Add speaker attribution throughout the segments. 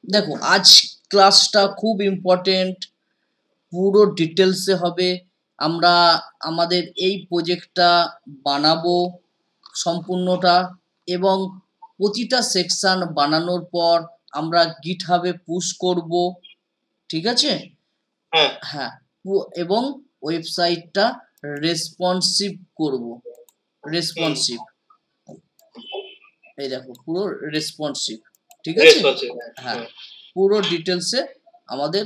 Speaker 1: দেখো আজ ক্লাসটা খুব ইম্পর্টেন্ট, পুরো ডিটেলসে হবে। আমরা আমাদের এই প্রজেক্টটা বানাবো সম্পূর্ণটা, এবং প্রতিটা সেকশন বানানোর পর আমরা গিটহাবে পুশ করব, ঠিক আছে?
Speaker 2: হ্যাঁ
Speaker 1: হ্যাঁ, এবং ওয়েবসাইটটা রেসপন্সিভ করব,
Speaker 2: হুম
Speaker 1: রেসপন্সিভ, এই দেখো পুরো রেসপন্সিভ, ঠিক আছে?
Speaker 2: রেসপন্সিভ
Speaker 1: হ্যাঁ, পুরো ডিটেলসে আমাদের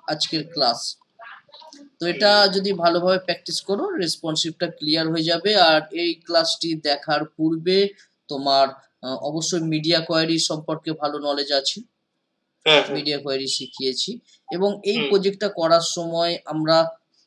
Speaker 1: আজকের ক্লাস। তো এটা যদি ভালোভাবে প্র্যাকটিস করো, রেসপন্সিভটা ক্লিয়ার হয়ে যাবে। আর এই ক্লাসটি দেখার পূর্বে তোমার অবশ্যই মিডিয়া কোয়ারি সম্পর্কে ভালো নলেজ আছে,
Speaker 2: হ্যাঁ
Speaker 1: মিডিয়া কোয়ারি শিখিয়েছি, এবং এই
Speaker 2: হুম
Speaker 1: প্রজেক্টটা করার সময় আমরা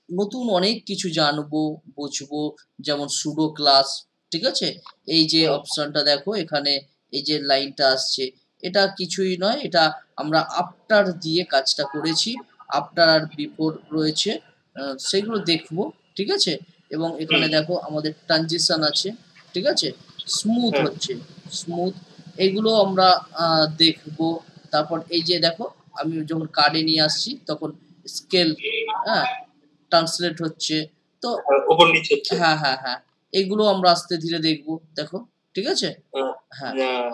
Speaker 1: নতুন অনেক কিছু জানবো, বুঝবো, যেমন সুডো ক্লাস, ঠিক আছে? এই যে
Speaker 2: হুম
Speaker 1: অপশনটা দেখো এখানে, এই যে লাইনটা আসছে, এটা কিছুই নয়, এটা আমরা আফটার দিয়ে কাজটা করেছি। আফটার আর বিফোর রয়েছে, সেগুলো দেখবো, ঠিক আছে? এবং এখানে
Speaker 2: হুম
Speaker 1: দেখো আমাদের ট্রানজিশন আছে, ঠিক আছে? স্মুথ
Speaker 2: হ্যাঁ
Speaker 1: হচ্ছে, স্মুথ, এইগুলো আমরা দেখবো। তারপর এই যে দেখো, আমি যখন কার্ডে নিয়ে আসছি তখন স্কেল, হ্যাঁ, ট্রান্সলেট হচ্ছে। তো
Speaker 2: ওপর নিচে হচ্ছে
Speaker 1: হ্যাঁ হ্যাঁ হ্যাঁ, এইগুলো আমরা আস্তে ধীরে দেখবো, দেখো, ঠিক আছে?
Speaker 2: হ্যাঁ
Speaker 1: হ্যাঁ,
Speaker 2: হ্যাঁ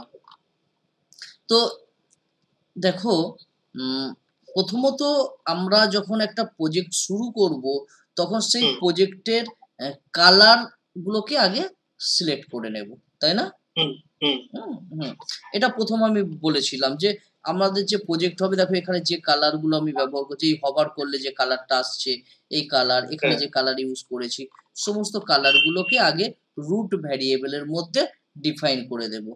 Speaker 1: তো দেখো, প্রথমত আমরা যখন একটা প্রজেক্ট শুরু করব, তখন সেই
Speaker 2: হুম
Speaker 1: প্রজেক্টের কালার গুলোকে আগে সিলেক্ট করে নেব, তাই না?
Speaker 2: হুম হুম
Speaker 1: হুম, হুম। এটা প্রথম আমি বলেছিলাম যে আমাদের যে প্রজেক্ট হবে, দেখো এখানে যে কালার গুলো আমি ব্যবহার করছি, এই হভার করলে যে কালারটা আসছে, এই কালার, এখানে
Speaker 2: হ্যাঁ
Speaker 1: যে কালার ইউজ করেছি, সমস্ত কালার গুলোকে আগে রুট ভ্যারিয়েবলের মধ্যে ডিফাইন করে দেব।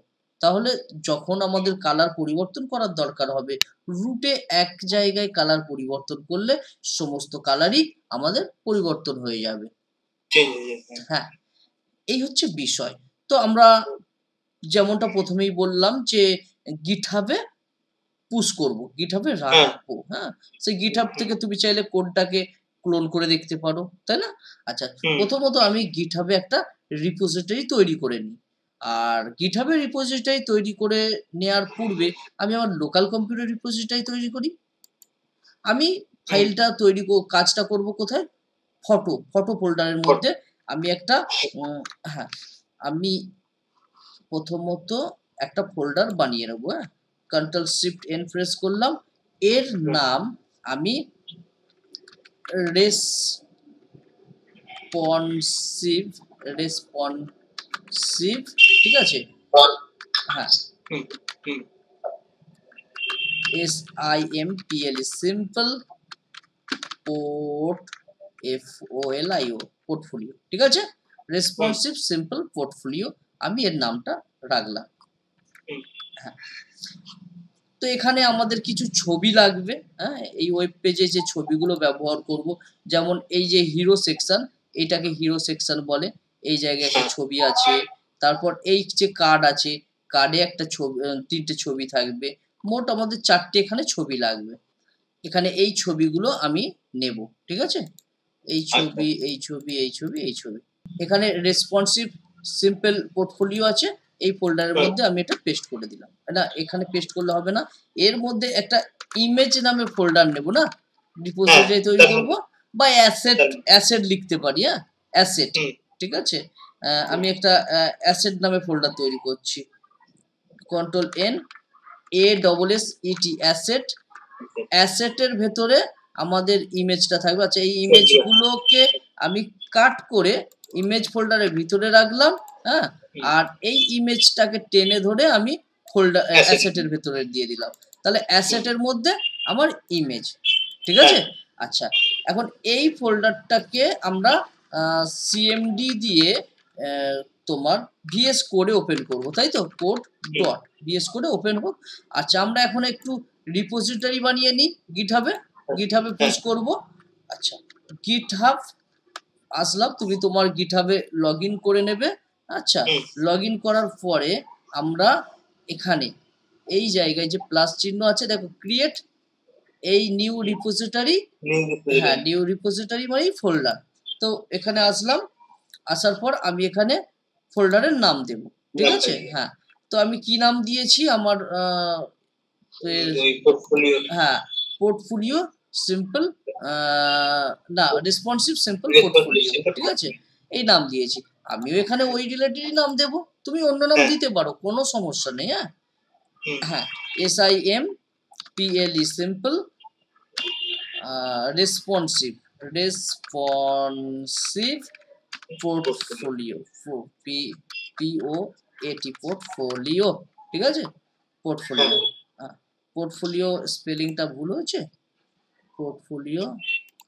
Speaker 1: তাহলে যখন আমাদের কালার পরিবর্তন করার দরকার হবে, রুটে এক জায়গায় কালার পরিবর্তন করলে সমস্ত কালারই আমাদের পরিবর্তন হয়ে যাবে।
Speaker 2: চেঞ্জ হয়ে যায়
Speaker 1: হ্যাঁ, এই হচ্ছে বিষয়। তো আমরা যেমনটা প্রথমেই বললাম যে গিটহাবে পুশ করব, গিটহাবে
Speaker 2: হ্যাঁ
Speaker 1: রাখবো, হ্যাঁ? সেই গিটহাব থেকে তুমি চাইলে কোডটাকে ক্লোন করে দেখতে পারো, তাই না? আচ্ছা,
Speaker 2: হুম
Speaker 1: প্রথমত আমি গিটহাবে একটা রিপোজিটরি তৈরি করে নিই। আর গিটহাবে রিপোজিটরি তৈরি করে নেয়ার পূর্বে আমি আমার লোকাল কম্পিউটার রিপোজিটরি তৈরি করি। আমি
Speaker 2: হুম
Speaker 1: ফাইলটা কাজটা করব কোথায়? ফটো ফোল্ডারের মধ্যে আমি একটা হ্যাঁ, আমি প্রথমত একটা ফোল্ডার বানিয়ে নেবো, হ্যাঁ? কন্ট্রোল শিফট এন প্রেস করলাম। এর
Speaker 2: হুম
Speaker 1: নাম আমি রেসপন্সিভ, রেসপন্সিভ, ঠিক আছে? হ্যাঁ,
Speaker 2: হুম হুম
Speaker 1: SIMPL, simple port, FOLIO, portfolio, ঠিক আছে?
Speaker 2: হুম
Speaker 1: রেসপন্সিভ সিম্পল পোর্টফোলিও, আমি এর নামটা রাখলাম।
Speaker 2: হুম
Speaker 1: হ্যাঁ, তো এখানে আমাদের কিছু ছবি লাগবে, হ্যাঁ? এই ওয়েব পেজে যে ছবিগুলো ব্যবহার করব, যেমন এই যে হিরো সেকশন, এটাকে হিরো সেকশন বলে। এই জায়গায় একটা ছবি আছে। তারপর এই যে কার্ড আছে, কার্ডে একটা ছবি, ৩ টে ছবি থাকবে। মোট আমাদের ৪ টে এখানে ছবি লাগবে। এখানে এই ছবিগুলো আমি নেব, ঠিক আছে? এই
Speaker 2: আচ্ছা
Speaker 1: ছবি, এই ছবি, এই ছবি, এই ছবি। এখানে রেসপন্সিভ সিম্পল পোর্টফোলিও আছে। এই ফোল্ডারের
Speaker 2: হুম
Speaker 1: মধ্যে আমি এটা পেস্ট করে দিলাম। না, এখানে পেস্ট করলে হবে না। এর মধ্যে একটা ইমেজ নামে ফোল্ডার নেব না?
Speaker 2: হ্যাঁ
Speaker 1: রিপোজিটরি তৈরি
Speaker 2: তার
Speaker 1: করব,
Speaker 2: মধ্যে
Speaker 1: বা অ্যাসেট,
Speaker 2: তার
Speaker 1: অ্যাসেট লিখতে পারি, হ্যাঁ? অ্যাসেট,
Speaker 2: হুম
Speaker 1: ঠিক আছে?
Speaker 2: হুম
Speaker 1: আমি একটা অ্যাসেট নামে ফোল্ডার তৈরি করছি। Control N, ASSET, asset. অ্যাসেটের ভেতরে আমাদের ইমেজটা থাকবে। আচ্ছা, এই
Speaker 2: ছবিগুলো
Speaker 1: ইমেজগুলোকে আমি কাট করে ইমেজ ফোল্ডারের ভিতরে রাখলাম, হ্যাঁ?
Speaker 2: হুম
Speaker 1: আর এই ইমেজটাকে টেনে ধরে আমি
Speaker 2: অ্যাসেট
Speaker 1: অ্যাসেটের ভেতরে দিয়ে দিলাম। তাহলে
Speaker 2: হুম
Speaker 1: অ্যাসেটের মধ্যে আমার ইমেজ, ঠিক
Speaker 2: হ্যাঁ
Speaker 1: আছে? আচ্ছা, এখন এই ফোল্ডারটাকে আমরা সিএমডি দিয়ে অ্যা তোমার VS কোডে ওপেন করব, তাই তো? কোড
Speaker 2: হুম
Speaker 1: ডট VS কোডে ওপেন হোক। আচ্ছা, আমরা এখন একটু রিপোজিটরি বানিয়ে নিই গিটহাবে, গিটহাবে
Speaker 2: হ্যাঁ
Speaker 1: পুশ করব। আচ্ছা, গিটহাব আসলাম, তুমি তোমার গিটহাবে লগ ইন করে নেবে। আচ্ছা,
Speaker 2: হুম
Speaker 1: লগ ইন করার পরে আমরা এখানে এই জায়গায় যে প্লাস চিহ্ন আছে দেখো, ক্রিয়েট এই নিউ রিপোজিটরি,
Speaker 2: নিউ
Speaker 1: হ্যাঁ,
Speaker 2: রিপোজিটরি
Speaker 1: নিউ রিপোজিটরি মানেই ফোল্ডার। তো এখানে আসলাম, আসার পর আমি এখানে ফোল্ডারের নাম দেব, ঠিক
Speaker 2: নামটা
Speaker 1: আছে?
Speaker 2: দিয়ে
Speaker 1: হ্যাঁ, তো আমি কি নাম দিয়েছি? আমার তো এর
Speaker 2: ওই পোর্টফোলিও
Speaker 1: হ্যাঁ পোর্টফোলিও সিম্পল না রেসপন্সিভ সিম্পল পোর্টফোলিও, ঠিক আছে, এই নাম দিয়েছি। আমিও এখানে ওই রিলেটেডই নাম দেব, তুমি অন্য নাম দিতে পারো, কোনো সমস্যা নেই। হ্যাঁ হ্যাঁ SIMPLE simple responsive portfolio POAT portfolio, ঠিক আছে পোর্টফোলিও। পোর্টফোলিও স্পেলিংটা ভুল হয়েছে, পোর্টফোলিও,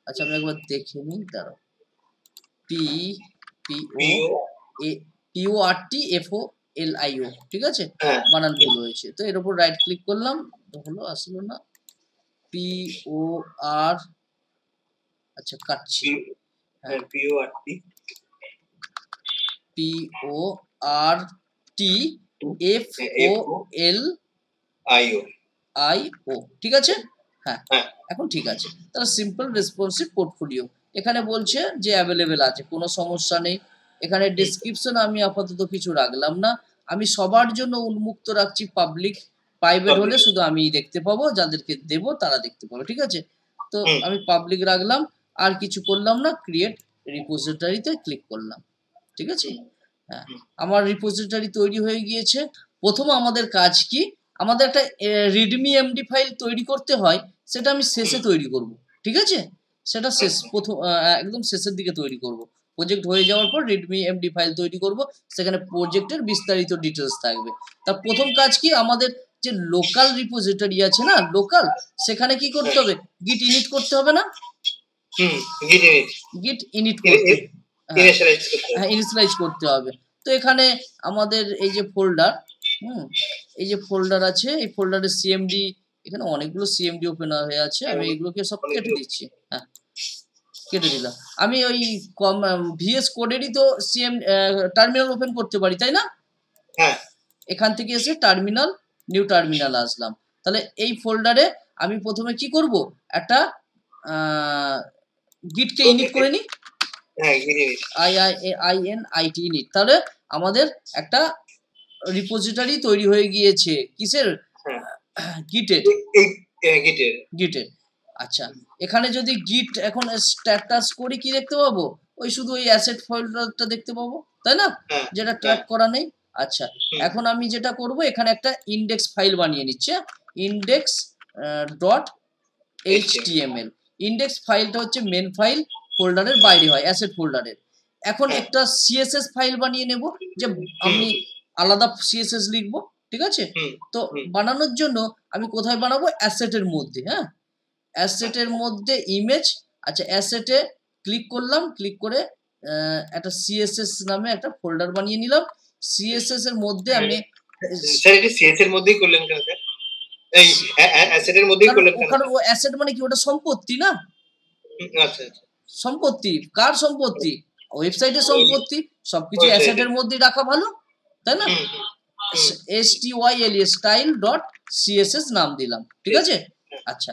Speaker 1: আচ্ছা আমি একবার দেখে নিই, দাঁড়াও, PORTFOLIO, ঠিক আছে, বানান ভুল হয়েছে। তো এর উপর রাইট ক্লিক করলাম, হলো আসলো না, POR, আচ্ছা কাটছি, PORTFOLIO, ঠিক আছে। হ্যাঁ এখন ঠিক আছে। তাহলে সিম্পল রেসপন্সিভ পোর্টফোলিও এখানে বলছে যে অ্যাভেলেবেল আছে, কোনো সমস্যা নেই। এখানে ডেসক্রিপশন আমি আপাতত কিছু রাখলাম না, আমি সবার জন্য উন্মুক্ত রাখছি, পাবলিক। প্রাইভেট হলে শুধু আমি দেখতে পাবো, যাদেরকে দেব তারা দেখতে পাবো, ঠিক আছে। তো আমি পাবলিক রাখলাম, আর কিছু করলাম না, ক্রিয়েট রিপোজিটরিতে ক্লিক করলাম, ঠিক আছে। হ্যাঁ আমার রিপোজিটরি তৈরি হয়ে গিয়েছে। প্রথম আমাদের কাজ কি, আমাদের একটা রিডমি এমডি ফাইল তৈরি করতে হয়, সেটা আমি শেষে তৈরি করব, ঠিক আছে। সেটা শেষ প্রথম একদম শেষের দিকে তৈরি করব। প্রজেক্ট হয়ে যাওয়ার পর রিডমি এমডি ফাইল তৈরি করব, সেখানে প্রজেক্টের বিস্তারিত ডিটেলস থাকবে। তার প্রথম কাজ কি, আমাদের যে লোকাল রিপোজিটরি আছে না, লোকাল, সেখানে কি করতে হবে, গিট ইনিট করতে হবে না, গিট ইনিট করতে, হ্যাঁ ইনিশিয়ালাইজ করতে হবে। তো এখানে আমাদের এই যে ফোল্ডার, এই যে ফোল্ডার আছে, এই ফোল্ডারের সিএমডি, এখানে অনেকগুলো সিএমডি ওপেন হয়ে আছে, আমি এগুলোকে সব কেটে দিচ্ছি। হ্যাঁ কেটে দিলাম। আমি ওই ভিএস কোডেরই তো টার্মিনাল ওপেন করতে পারি, তাই না? এখান থেকে এসে টার্মিনাল, নিউ টার্মিনাল আসলাম। তাহলে এই ফোল্ডারে আমি প্রথমে কি করব, একটা গিটকে ইনিট করে নিই, INIT ইনিট। তাহলে আমাদের একটা রিপোজিটরি তৈরি হয়ে গিয়েছে, কিসের, গিটের। আচ্ছা এখানে যদি গিট এখন স্ট্যাটাস করি, কি দেখতে পাবো, ওই শুধু ওই অ্যাসেট ফোল্ডারটা দেখতে পাবো, তাই না, যেটা ট্র্যাক করা নেই। আচ্ছা এখন আমি যেটা করব, এখানে একটা ইন্ডেক্স ফাইল বানিয়ে নিচ্ছে, index.html। ইন্ডেক্স ফাইলটা হচ্ছে মেন ফাইল, ফোল্ডারের বাইরে হয়, অ্যাসেট ফোল্ডারের। এখন একটা সিএসএস ফাইল বানিয়ে নেব, যে আমি আলাদা সিএসএস লিখবো, ঠিক আছে। তো বানানোর জন্য আমি কোথায় বানাবো, অ্যাসেটের মধ্যে। হ্যাঁ অ্যাসেটের মধ্যে ইমেজ, আচ্ছা অ্যাসেটে ক্লিক করলাম, ক্লিক করে একটা সিএসএস নামে একটা ফোল্ডার বানিয়ে নিলাম। সিএসএস এর মধ্যে আমি
Speaker 2: সিএসএস এর মধ্যেই করলেন কেন স্যার, এই অ্যাসেটের মধ্যেই করলেন কেন?
Speaker 1: কারণ ও অ্যাসেট মানে কি, ওটা সম্পত্তি না।
Speaker 2: আচ্ছা
Speaker 1: সম্পত্তি, কার সম্পত্তি, ওয়েবসাইটের সম্পত্তি, সবকিছু অ্যাসেটের মধ্যেই রাখা ভালো, তাই না। style.css নাম দিলাম, ঠিক আছে। আচ্ছা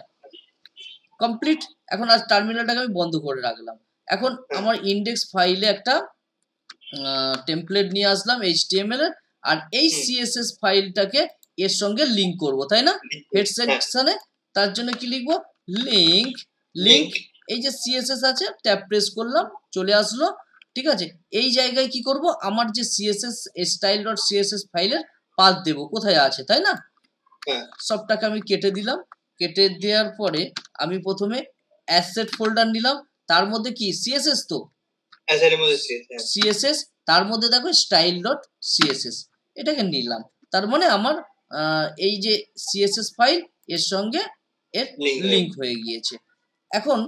Speaker 1: কমপ্লিট। এখন আর টার্মিনালটাকে আমি বন্ধ করে রাখলাম। এখন আমার ইন্ডেক্স ফাইলে একটা টেমপ্লেট নিয়ে আসলাম HTML এর, আর এই CSS ফাইলটাকে এর সঙ্গে লিংক করব, তাই না। হেড সেকশনে তার জন্য কি লিখবো, লিংক, এই যে CSS আছে, ট্যাব প্রেস করলাম, চলে আসলো, ঠিক আছে। এই জায়গায় কি করব, আমার যে CSS style.css ফাইলের পাথ দেব, কোথায় আছে, তাই না। সবটাকে আমি কেটে দিলাম। কেটে দেওয়ার পরে আমি প্রথমে অ্যাসেট ফোল্ডার নিলাম, তার মধ্যে কি CSS, তো CSS, তার মধ্যে দেখো style.css, এটাকে নিলাম। তার মানে আমার এই যে CSS ফাইল এর সঙ্গে এর লিংক হয়ে গিয়েছে। এখন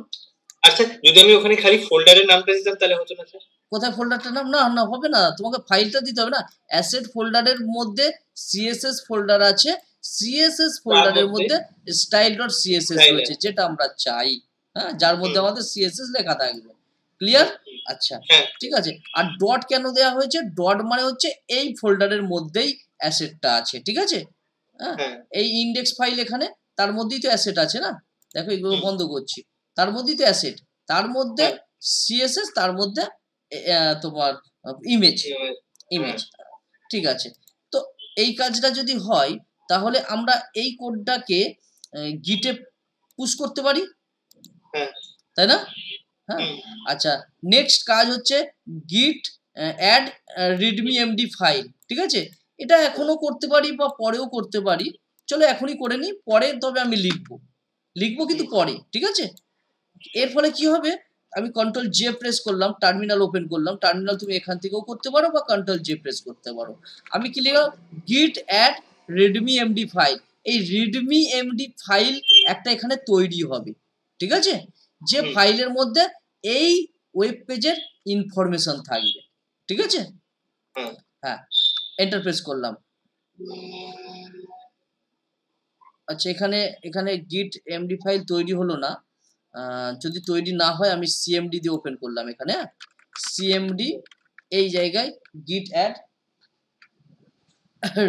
Speaker 2: আচ্ছা যদি আমি ওখানে খালি ফোল্ডারের নামটা দিতাম তাহলে হতো না স্যার?
Speaker 1: কোথায় ফোল্ডারটার নাম, না হবে না, তোমাকে ফাইলটা দিতে হবে না। অ্যাসেট ফোল্ডারের মধ্যে CSS ফোল্ডার আছে, CSS ফোল্ডারের মধ্যে style.css রয়েছে, যেটা আমরা চাই, হ্যাঁ, যার মধ্যে আমাদের CSS লেখা থাকবে। ক্লিয়ার? আচ্ছা ঠিক আছে। আর ডট কেন দেওয়া হয়েছে, ডট মানে হচ্ছে এই ফোল্ডারের মধ্যেই অ্যাসেটটা আছে, ঠিক আছে। হ্যাঁ এই ইন্ডেক্স ফাইল এখানে, তার মধ্যেই তো অ্যাসেট আছে না, দেখো এগুলো বন্ধ করছি, তার মধ্যেই তো অ্যাসেট, তার মধ্যে CSS, তার মধ্যে তোমার ইমেজ, ঠিক আছে। তো এই কাজটা যদি হয়, তাহলে আমরা এই কোডটাকে গিটে পুশ করতে পারি,
Speaker 2: হ্যাঁ
Speaker 1: তাই না? হ্যাঁ,
Speaker 2: হুম,
Speaker 1: আচ্ছা, নেক্সট কাজ হচ্ছে গিট অ্যাড রিডমি এমডি ফাইল, ঠিক আছে? এটা এখনো করতে পারি বা পরেও করতে পারি, চলো এখনই করে নিই, পরে তবে আমি লিখবো কিন্তু পরে, ঠিক আছে? এর ফলে কি হবে, আমি কন্ট্রোল জে প্রেস করলাম, টার্মিনাল ওপেন করলাম, টার্মিনাল তুমি এখান থেকেও করতে পারো বা কন্ট্রোল জে প্রেস করতে পারো। আমি কি লিখলাম, গিট অ্যাড রিডমি এমডি ফাইল। এই রিডমি এমডি ফাইল একটা এখানে তৈরি হবে, ঠিক আছে? যে
Speaker 2: হুম,
Speaker 1: ফাইলের মধ্যে এই ওয়েব পেজের ইনফরমেশন থাকবে, ঠিক আছে?
Speaker 2: হ্যাঁ
Speaker 1: হ্যাঁ, এন্টার প্রেস করলাম। আচ্ছা, এখানে এখানে গিট এমডি ফাইল তৈরি হলো না, যদি তৈরি না হয় আমি সিএমডি দিয়ে ওপেন করলাম এখানে, হ্যাঁ, সিএমডি, এই জায়গায় git add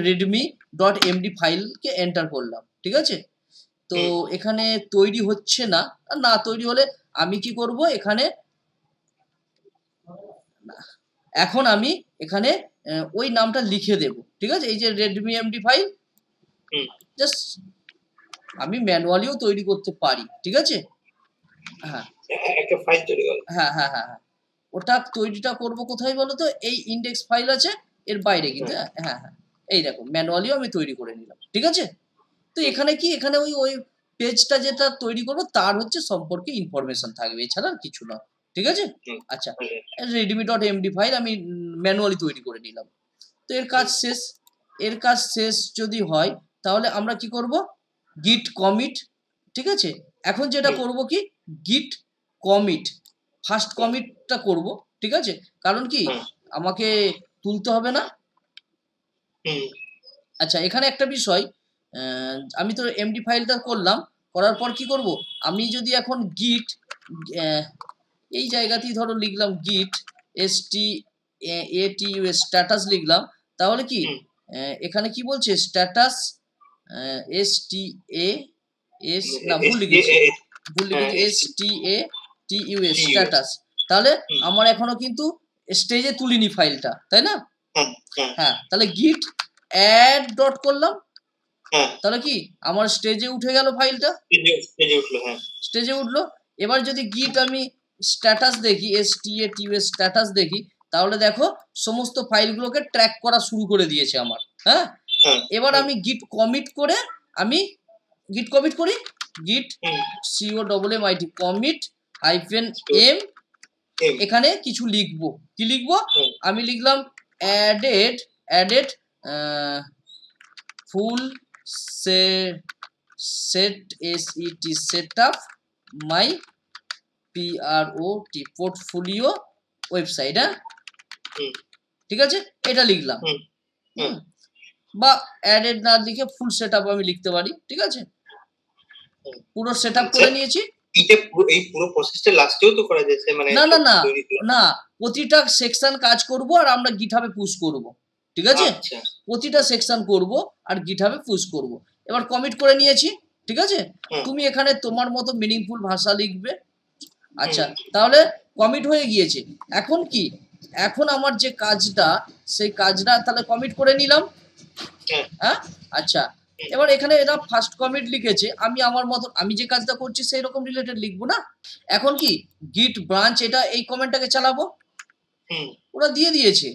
Speaker 1: readme dot MD ফাইলকে এন্টার করলাম, ঠিক আছে? তো
Speaker 2: হুম,
Speaker 1: এখানে তৈরি হচ্ছে না, না তৈরি হলে আমি কি করব, এখানে এখন আমি এখানে ওই নামটা লিখে দেব, ঠিক আছে? এই যে রেডমি এমডি ফাইল,
Speaker 2: হুম,
Speaker 1: জাস্ট আমি ম্যানুয়ালিও তৈরি করতে পারি, ঠিক আছে? হ্যাঁ
Speaker 2: একটা ফাইল তৈরি করো।
Speaker 1: হ্যাঁ হ্যাঁ হ্যাঁ হ্যাঁ, ওটা তৈরিটা করব কোথায় বলো তো, এই ইন্ডেক্স ফাইল আছে এর বাইরে কিন্তু,
Speaker 2: হ্যাঁ
Speaker 1: হ্যাঁ হ্যাঁ হ্যাঁ, এই দেখো ম্যানুয়ালিও আমি তৈরি করে নিলাম, ঠিক আছে? তো
Speaker 2: হুম,
Speaker 1: এখানে কি, এখানে ওই ওই পেজটা যেটা তৈরি করবো তার হচ্ছে সম্পর্কে ইনফরমেশন থাকবে, এছাড়া আর কিছু না, ঠিক আছে?
Speaker 2: হুম,
Speaker 1: আচ্ছা,
Speaker 2: okay,
Speaker 1: Redmi dot MD file আমি ম্যানুয়ালি তৈরি করে নিলাম। তো এর কাজ
Speaker 2: হুম,
Speaker 1: শেষ, এর কাজ শেষ যদি হয় তাহলে আমরা কি করব, গিট কমিট, ঠিক আছে? এখন যেটা
Speaker 2: হুম,
Speaker 1: করব কি, গিট কমিট, ফার্স্ট
Speaker 2: হুম,
Speaker 1: কমিটটা করব, ঠিক আছে? কারণ কি,
Speaker 2: হ্যাঁ,
Speaker 1: আমাকে তুলতে হবে না।
Speaker 2: হুম,
Speaker 1: আচ্ছা, এখানে একটা বিষয়, আমি তো এমডি ফাইলটা করলাম, করার পর কি করব, আমি যদি এখন গিট এই জায়গাতেই ধরো লিখলাম গিট এসটি এটিইউ স্ট্যাটাস লিখলাম, তাহলে কি
Speaker 2: হুম,
Speaker 1: এখানে কি বলছে, status S T A S, না ভুল লিখেছি,
Speaker 2: হ্যাঁ
Speaker 1: S T A T U S
Speaker 2: TUS,
Speaker 1: status. তাহলে
Speaker 2: হুম,
Speaker 1: আমার এখনো কিন্তু স্টেজে তুলিনি ফাইলটা, তাই না?
Speaker 2: হ্যাঁ হ্যাঁ
Speaker 1: হ্যাঁ, তাহলে গিট অ্যাড ডট করলাম,
Speaker 2: হ্যাঁ,
Speaker 1: তাহলে কি আমার স্টেজে উঠে গেল ফাইলটা,
Speaker 2: স্টেজে উঠলো, হ্যাঁ
Speaker 1: স্টেজে উঠলো। এবার যদি গিট আমি স্ট্যাটাস দেখি, S T A T S status দেখি, তাহলে দেখো সমস্ত ফাইলগুলোকে ট্র্যাক করা শুরু করে দিয়েছে আমার, হ্যাঁ?
Speaker 2: হ্যাঁ,
Speaker 1: এবার
Speaker 2: হুম,
Speaker 1: আমি গিট কমিট করে, আমি গিট কমিট করি, গিট
Speaker 2: হুম,
Speaker 1: CO double M IT commit hyphen
Speaker 2: তো
Speaker 1: এম,
Speaker 2: এম,
Speaker 1: এখানে কিছু লিখবো, কি লিখবো,
Speaker 2: হুম,
Speaker 1: আমি লিখলাম অ্যাডেড অ্যাডেড ফুল সে set S E T set up my PROT portfolio website, হ্যাঁ,
Speaker 2: হুম,
Speaker 1: ঠিক আছে? এটা লিখলাম,
Speaker 2: হুম, হ্যাঁ,
Speaker 1: হুম, বা অ্যাডেড না লিখে ফুল সেট আপ আমি লিখতে পারি, ঠিক আছে?
Speaker 2: হুম।
Speaker 1: পুরো সেট আপ
Speaker 2: আচ্ছা,
Speaker 1: করে নিয়েছি।
Speaker 2: এই পুরো প্রসেসটা লাস্টেও তো করা যাচ্ছে, মানে
Speaker 1: না না
Speaker 2: সব
Speaker 1: না
Speaker 2: তৈরি করে।
Speaker 1: না, প্রতিটা সেকশন কাজ করব আর আমরা গিটহাবে পুশ করব, ঠিক আছে?
Speaker 2: আচ্ছা,
Speaker 1: প্রতিটা সেকশন করব আর গিটহাবে পুশ করব। এবার কমিট করে নিয়েছি, ঠিক আছে?
Speaker 2: হুম,
Speaker 1: তুমি এখানে তোমার মতো মিনিংফুল ভাষা লিখবে।
Speaker 2: হুম,
Speaker 1: আচ্ছা, তাহলে কমিট হয়ে গিয়েছে। এখন কি, এখন আমার যে কাজটা, সেই কাজটা তাহলে কমিট করে নিলাম,
Speaker 2: হ্যাঁ,
Speaker 1: হ্যাঁ? আচ্ছা,
Speaker 2: হুম,
Speaker 1: এবার এখানে এরা ফার্স্ট কমিট লিখেছে, আমি আমার মতো আমি যে কাজটা করছি সেই রকম রিলেটেড লিখবো না? এখন কি, গিট ব্রাঞ্চ এটা এই কমেন্টটাকে চালাবো,
Speaker 2: হুম,
Speaker 1: ওরা দিয়ে দিয়েছে,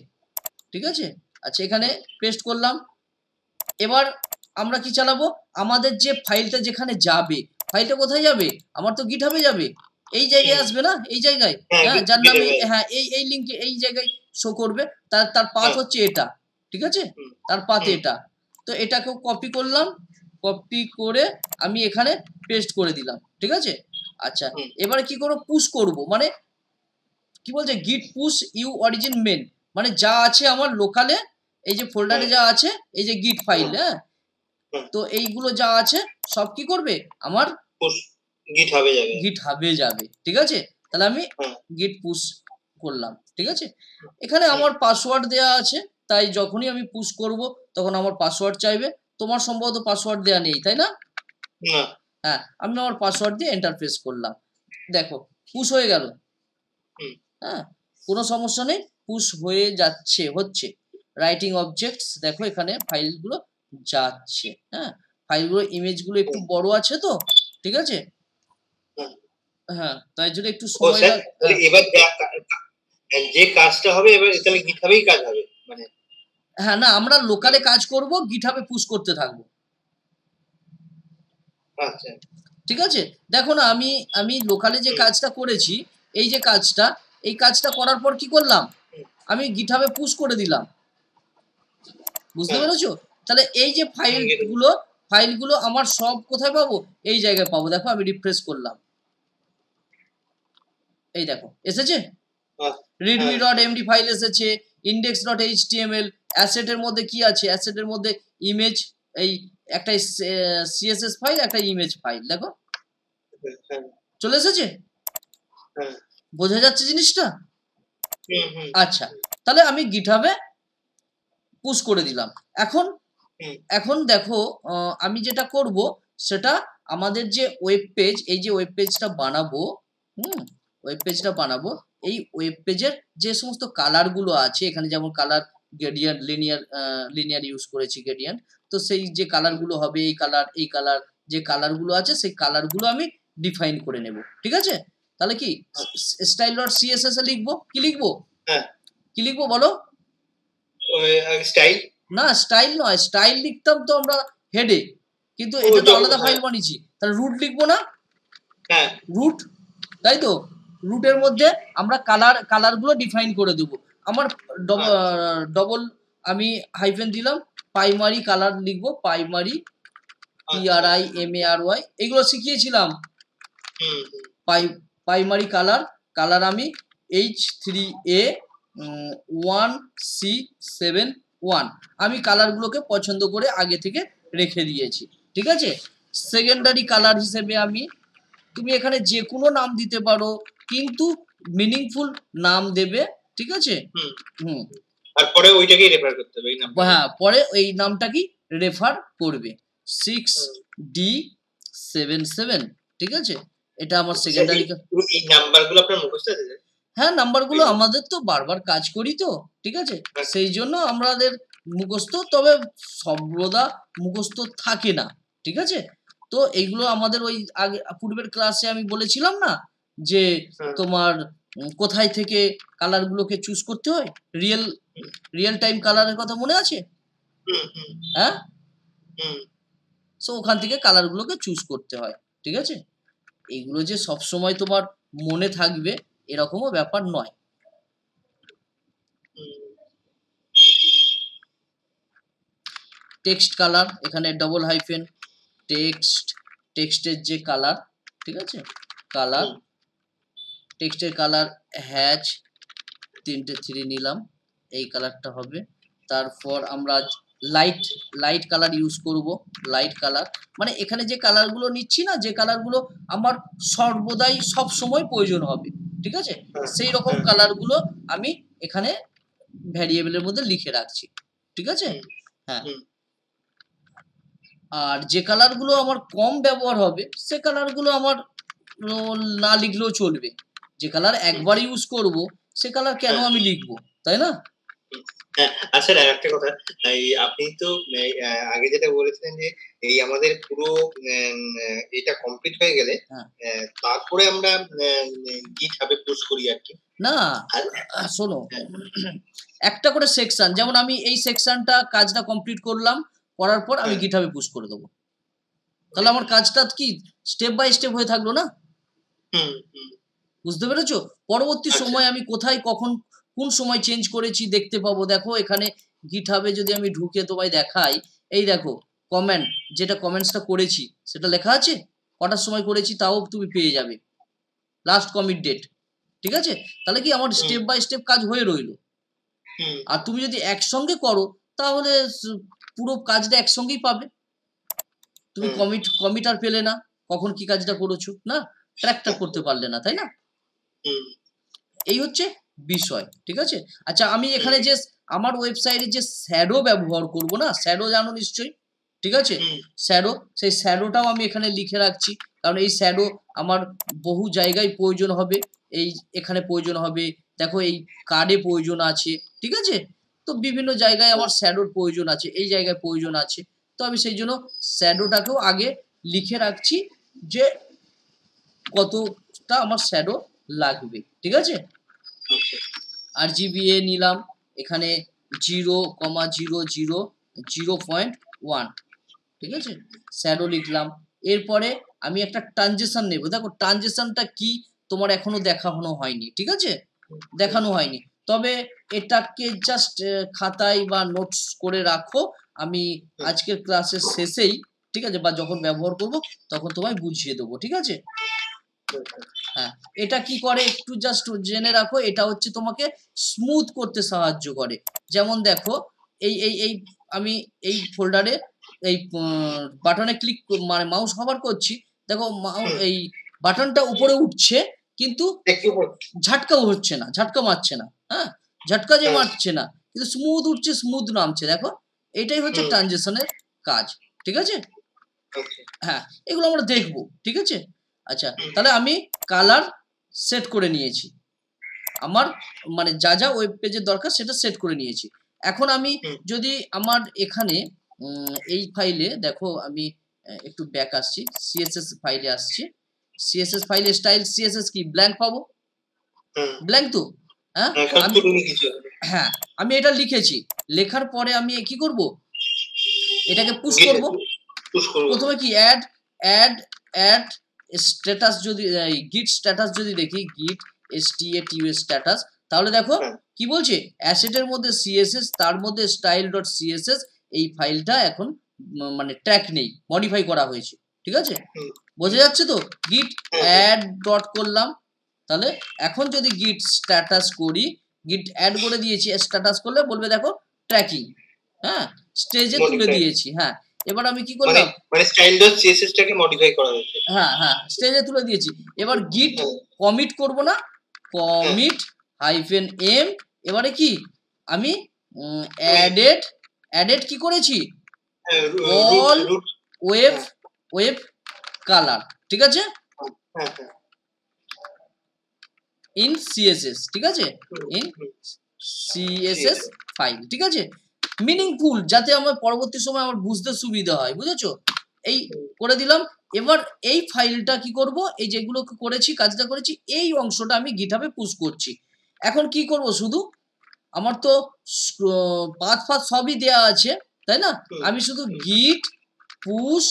Speaker 1: ঠিক আছে? আচ্ছা, এখানে পেস্ট করলাম। এবার আমরা কি চালাবো, আমাদের যে ফাইলটা যেখানে যাবে, ফাইলটা কোথায় যাবে, আমার তো গিটহাবে যাবে, এই জায়গায়
Speaker 2: হুম,
Speaker 1: আসবে না, এই জায়গায়,
Speaker 2: হ্যাঁ,
Speaker 1: হ্যাঁ, যার নামে,
Speaker 2: গিটহাবে,
Speaker 1: হ্যাঁ, এই লিঙ্কে এই জায়গায় শো করবে, তার তার পাথ
Speaker 2: হ্যাঁ,
Speaker 1: হচ্ছে এটা, ঠিক আছে?
Speaker 2: হুম,
Speaker 1: তার পাথ
Speaker 2: হুম,
Speaker 1: এটা। তো এটাকেও কপি করলাম, কপি করে আমি এখানে পেস্ট করে দিলাম, ঠিক আছে? আচ্ছা,
Speaker 2: হুম,
Speaker 1: এবারে কি করব, পুশ করব, মানে কি বলছে, গিট পুশ ইউ অরিজিন মেন, মানে যা আছে আমার লোকালে, এই যে ফোল্ডারে
Speaker 2: হ্যাঁ,
Speaker 1: যা আছে, এই যে গিট ফাইল,
Speaker 2: হ্যাঁ,
Speaker 1: হ্যাঁ,
Speaker 2: হ্যাঁ,
Speaker 1: তো এইগুলো যা আছে সব কি করবে, আমার
Speaker 2: পুশ গিটহাবে যাবে,
Speaker 1: গিট হাবে যাবে, ঠিক আছে? তাহলে আমি
Speaker 2: হ্যাঁ,
Speaker 1: গিট পুশ করলাম, ঠিক আছে? এখানে
Speaker 2: হুম,
Speaker 1: আমার পাসওয়ার্ড দেয়া আছে, তাই যখনই আমি পুশ করব তখন আমার পাসওয়ার্ড চাইবে। তোমার সম্ভবত পাসওয়ার্ড দেয়া নেই, তাই না?
Speaker 2: না,
Speaker 1: হ্যাঁ, আমি আমার পাসওয়ার্ড দিয়ে এন্টার প্রেস করলাম, দেখো পুশ হয়ে গেল,
Speaker 2: হুম,
Speaker 1: হ্যাঁ, কোনো সমস্যা নেই, পুশ হয়ে যাচ্ছে, হচ্ছে রাইটিং অবজেক্টস, দেখো এখানে ফাইলগুলো যাচ্ছে। হ্যাঁ, ফাইলগুলো ইমেজগুলো একটু বড় আছে তো, ঠিক আছে? হ্যাঁ, তাই জন্য একটু
Speaker 2: ও
Speaker 1: সময়
Speaker 2: স্যার, তাহলে এবার যে কাজটা হবে এবার তাহলে গিটহাবেই কাজ হবে মানে।
Speaker 1: হ্যাঁ, না আমরা লোকালে কাজ করব, গিটহাবে পুশ করতে থাকবো।
Speaker 2: আচ্ছা।
Speaker 1: ঠিক আছে? দেখো না, আমি লোকালে যে কাজটা করেছি, এই যে কাজটা, এই কাজটা করার পর কি করলাম? আমি গিটহাবে পুশ করে দিলাম। বুঝতে পেরেছো? তাহলে এই যে ফাইলগুলো আমার সব কোথায় পাবো? এই জায়গায় পাবো। দেখো আমি রিফ্রেশ করলাম। এই দেখো, এসেছে? readme.md ফাইল এসেছে, index.html, অ্যাসেটের মধ্যে কি আছে? অ্যাসেটের মধ্যে ইমেজ, এই একটা সিএসএস ফাইল, একটা ইমেজ ফাইল, দেখো চলে এসেছে। বোঝা যাচ্ছে জিনিসটা? আচ্ছা, তাহলে আমি গিটহাবে পুশ করে দিলাম। এখন দেখো, আমি যেটা করব সেটা, আমাদের যে ওয়েব পেজ, এই যে ওয়েব পেজটা বানাবো, ওয়েব পেজটা বানাবো, এই ওয়েব পেজের যে সমস্ত কালারগুলো আছে, এখানে যেমন কালার গ্রেডিয়েন্ট, লিনিয়ার ইউজ করেছি গ্রেডিয়েন্ট, তো সেই যে কালারগুলো হবে, এই কালার যে কালারগুলো আছে, সেই কালারগুলো আমি ডিফাইন করে নেব। ঠিক আছে? তাহলে কি style.css এ লিখবো? কি লিখবো? কি লিখবো বলো?
Speaker 2: স্টাইল
Speaker 1: না, স্টাইল নয়, স্টাইল লিখতাম তো আমরা হেডে, কিন্তু এটা তো আলাদা ফাইল বানিয়েছি। তাহলে রুট লিখবো না? রুট, তাই তো? রুটের মধ্যে আমরা কালারগুলো ডিফাইন করে দেবো। আমার ডবল আমি হাইফেন দিলাম, প্রাইমারি কালার লিখবো, প্রাইমারি PRIMARY, এগুলো শিখিয়েছিলাম। প্রাইমারি কালার আমি H3A 1C71, আমি কালারগুলোকে পছন্দ করে আগে থেকে রেখে দিয়েছি। ঠিক আছে? সেকেন্ডারি কালার হিসেবে তুমি এখানে যে কোনো নাম দিতে পারো, কিন্তু মিনিংফুল নাম দেবে। ঠিক আছে?
Speaker 2: তারপরে ওইটাকেই রেফার করতে হবে,
Speaker 1: হ্যাঁ, পরে ওই নামটাকেই রেফার করবে। 6D77, ঠিক আছে? এটা আমার সেকেন্ডারি।
Speaker 2: এই নাম্বারগুলো আপনার মুখস্থ আছে?
Speaker 1: হ্যাঁ, নাম্বারগুলো আমাদের তো বারবার কাজ করি তো, ঠিক আছে? সেই জন্য আমাদের মুখস্থ, তবে সর্বদা মুখস্থ থাকে না। ঠিক আছে? তো এইগুলো আমাদের ওই আগে পূর্বের ক্লাসে আমি বলেছিলাম না, যে তোমার কোথায় থেকে কালারগুলোকে চুজ করতে হয়, রিয়েল টাইম কালারের কথা মনে আছে? হ্যাঁ, সো ওখান থেকে কালারগুলোকে চুজ করতে হয়। ঠিক আছে? এইগুলো যে সব সময় তোমার মনে থাকবে এরকমও ব্যাপার নয়। টেক্সট কালার, এখানে ডবল হাইফেন টেক্সটের যে কালার, ঠিক আছে? কালার, টেক্সটের কালার হ্যাচ 3 নিলাম, এই কালারটা হবে। তারপর আমরা লাইট কালার ইউজ করব। লাইট কালার মানে এখানে যে কালারগুলো নিচ্ছি না, যে কালারগুলো আমার সর্বদাই সব সময় প্রয়োজন হবে, ঠিক আছে? সেই রকম কালারগুলো আমি এখানে ভ্যারিয়েবলের মধ্যে লিখে রাখছি। ঠিক আছে? হ্যাঁ, আর যে কালারগুলো আমার কম ব্যবহার হবে, সে কালারগুলো আমার না লিখলেও চলবে। যে কালার একবার ইউজ করব, সে কালার কেন আমি লিখবো, তাই না?
Speaker 2: আচ্ছা, একটা কথা, আপনি তো আগে যেটা বলেছিলেন যে এই আমাদের পুরো এটা কমপ্লিট হয়ে গেলে তারপরে আমরা গিটহাবে পোস্ট করি আর কি।
Speaker 1: না, শোনো, একটা করে সেকশন, যেমন আমি এই সেকশনটা কাজটা কমপ্লিট করলাম, করার পর আমি গিটহাবে পুশ করে দেবো। তাহলে আমার কাজটা কি স্টেপ বাই স্টেপ হয়ে থাকলো না? বুঝতে পেরেছো? পরবর্তী সময় আমি কোথায় কখন কোন সময় চেঞ্জ করেছি দেখতে পাবো। দেখো এখানে গিটহাবে যদি আমি ঢুকে তোমায় দেখাই, এই দেখো কমেন্ট, যেটা কমেন্টসটা করেছি সেটা লেখা আছে, কটার সময় করেছি তাও তুমি পেয়ে যাবে, লাস্ট কমিট ডেট। ঠিক আছে? তাহলে কি আমার স্টেপ বাই স্টেপ কাজ হয়ে রইলো। আর তুমি যদি একসঙ্গে করো তাহলে পুরো কাজটা একসঙ্গেই পাবে, তুমি কমিট আর পেলে না, কখন কি কাজটা করেছো, না ট্র্যাকটা করতে পারলে না, তাই না? এই হচ্ছে বিষয়। ঠিক আছে? আচ্ছা, আমি এখানে যে আমার ওয়েবসাইটে যে শ্যাডো ব্যবহার করব না, শ্যাডো জানো নিশ্চয়ই, ঠিক আছে? শ্যাডো, সেই শ্যাডোটাও আমি এখানে লিখে রাখছি, কারণ এই শ্যাডো আমার বহু জায়গায় প্রয়োজন হবে। এই এখানে প্রয়োজন হবে, দেখো এই কার্ডে প্রয়োজন আছে, ঠিক আছে? তো বিভিন্ন জায়গায় আমার শ্যাডোর প্রয়োজন আছে, এই জায়গায় প্রয়োজন আছে। তো আমি সেই জন্য শ্যাডোটাকেও আগে লিখে রাখছি যে কতটা আমার শ্যাডো লাগবে, ঠিক আছে। RGBA নিলাম এখানে 0,00 0.1, ঠিক আছে, শ্যাডো লিখলাম। এরপরে আমি একটা ট্রানজিশন নেব। দেখো ট্রানজিশনটা কি তোমার এখনো দেখানো হয়নি, ঠিক আছে, দেখানো হয়নি, তবে এটাকে জাস্ট খাতায় বা নোটস করে রাখো, আমি আজকের ক্লাসের শেষেই, ঠিক আছে, বা যখন ব্যবহার করব তখন তোমায় বুঝিয়ে দেবো, ঠিক আছে। হ্যাঁ, এটা কি করে একটু জাস্ট জেনে রাখো, এটা হচ্ছে তোমাকে স্মুথ করতে সাহায্য করে। যেমন দেখো এই এই এই আমি এই ফোল্ডারে এই বাটনে ক্লিক মানে মাউস হভার করছি, দেখো এই বাটনটা উপরে উঠছে কিন্তু ঝাটকাও হচ্ছে না, ঝাটকা মারছে না, হ্যাঁ, ঝাটকা যে মারছে না কিন্তু স্মুথ উঠছে স্মুথ নামছে, দেখো এইটাই হচ্ছে ট্রানজিশনের কাজ, ঠিক আছে। হ্যাঁ, এগুলো আমরা দেখবো, ঠিক আছে। আচ্ছা, তাহলে আমি কালার সেট করে নিয়েছি, আমার মানে যা যা ওয়েব পেজের দরকার সেটা সেট করে নিয়েছি। এখন আমি যদি আমার এখানে এই ফাইলে দেখো, আমি একটু ব্যাক আসছি, সিএসএস ফাইলে আসছি, সিএসএস ফাইলে স্টাইল সিএসএস কি ব্ল্যাঙ্ক পাবো, ব্ল্যাঙ্ক তো, হ্যাঁ, হ্যাঁ আমি এটা লিখেছি, লেখার পরে আমি কি করব, এটাকে পুশ করব। প্রথমে কি অ্যাড অ্যাড অ্যাড স্ট্যাটাস, যদি গিট স্ট্যাটাস যদি দেখি, গিট STATUS স্ট্যাটাস, তাহলে দেখো কি বলছে, অ্যাসেটের মধ্যে সিএসএস, তার মধ্যে স্টাইল ডট সিএসএস, এই ফাইলটা এখন মানে ট্র্যাক নেই, মডিফাই করা হয়েছে, ঠিক আছে, বোঝা যাচ্ছে তো। গিট অ্যাড ডট করলাম, তাহলে এখন যদি গিট স্ট্যাটাস করি, গিট অ্যাড করে দিয়েছি, স্ট্যাটাস করলে বলবে দেখো ট্র্যাকিং, হ্যাঁ, স্টেজে তুলে দিয়েছি। হ্যাঁ, এবার আমি কি করলাম,
Speaker 2: মানে স্টাইল ডট সিএসএস টাকে মডিফাই করা হয়েছে,
Speaker 1: হ্যাঁ হ্যাঁ, স্টেজে তুলে দিয়েছি। এবার গিট কমিট করব না, কমিট -m, এবারে কি আমি অ্যাডেড কি করেছি, অল ওয়েব কালার, ঠিক আছে, ইন সিএসএস, ঠিক আছে, ইন সিএসএস ফাইল, ঠিক আছে, মিনিংফুল, যাতে আমার পরবর্তী সময় আমার বুঝতে সুবিধা হয়, বুঝেছো, এই করে দিলাম। এবার এই ফাইলটা কি করব, এই যেগুলো করেছি, কাজটা করেছি, এই অংশটা আমি গিটহাবে পুশ করছি। এখন কি করব, শুধু আমার তো পাথ সবই দেয়া আছে, তাই না, আমি শুধু গিট পুশ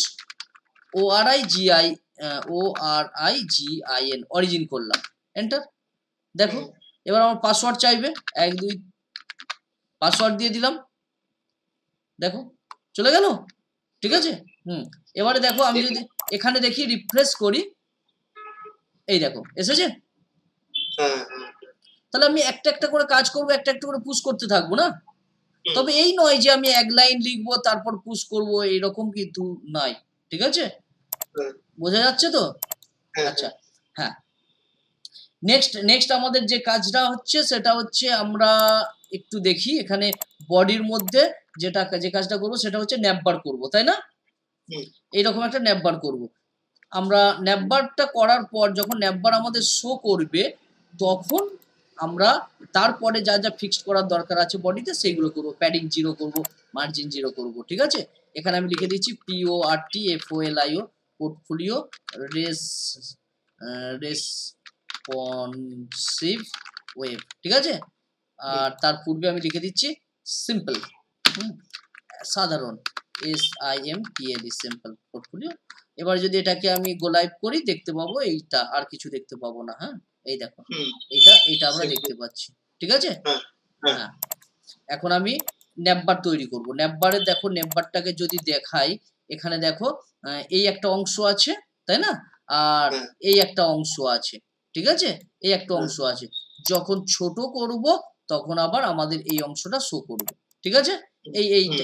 Speaker 1: ORIGIN অরিজিন করলাম, এন্টার, দেখো এবার আমার পাসওয়ার্ড চাইবে, 1 2 পাসওয়ার্ড দিয়ে দিলাম, দেখো চলে গেল, ঠিক আছে। এবারে দেখো আমি যদি এখানে দেখি রিফ্রেশ করি, এই দেখো এসেছে, তাহলে আমি একটা একটা করে কাজ করব, একটা একটা করে পুশ করতে থাকবো না, তবে এই নয় যে আমি এক লাইন লিখবো তারপর পুশ করব, এইরকম কিন্তু নাই, ঠিক আছে, বোঝা যাচ্ছে তো। আচ্ছা, হ্যাঁ, নেক্সট আমাদের যে কাজটা হচ্ছে সেটা হচ্ছে আমরা একটু দেখি, এখানে বডির মধ্যে যে কাজটা করব সেটা হচ্ছে ন্যাপবার করব, তাই না, এইরকম একটা ন্যাপবার করব। আমরা ন্যাপবারটা করার পর যখন ন্যাপবার আমাদের শো করবে, তখন আমরা তারপরে যা যা ফিক্সড করার দরকার আছে বডিতে সেইগুলো করব, প্যাডিং 0 করব, মার্জিন 0 করব, ঠিক আছে। এখানে আমি লিখে দিচ্ছি PORTFOLIO, পোর্টফোলিও রেসপন্সিভ ওয়েব, ঠিক আছে। আর তার পূর্বে আমি লিখে দিচ্ছি সিম্পল, সাধারণ, SIMPLE, সিম্পল পোর্টফোলিও। এবার যদি এটাকে আমি গো লাইভ করি, দেখতে পাবো এইটা, আর কিছু দেখতে পাবো না, হ্যাঁ, এই দেখো এটা আমরা দেখতে পাচ্ছি, ঠিক আছে। হ্যাঁ, এখন আমি ন্যাপবার তৈরি করব। ন্যাপবারে দেখো, ন্যাপবারটাকে যদি দেখাই, এখানে দেখো এই একটা অংশ আছে, তাই না, আর এই একটা অংশ আছে, ঠিক আছে, এই একটা অংশ আছে, যখন ছোট করব তখন আবার আমাদের এই অংশটা শো করবে, ঠিক আছে,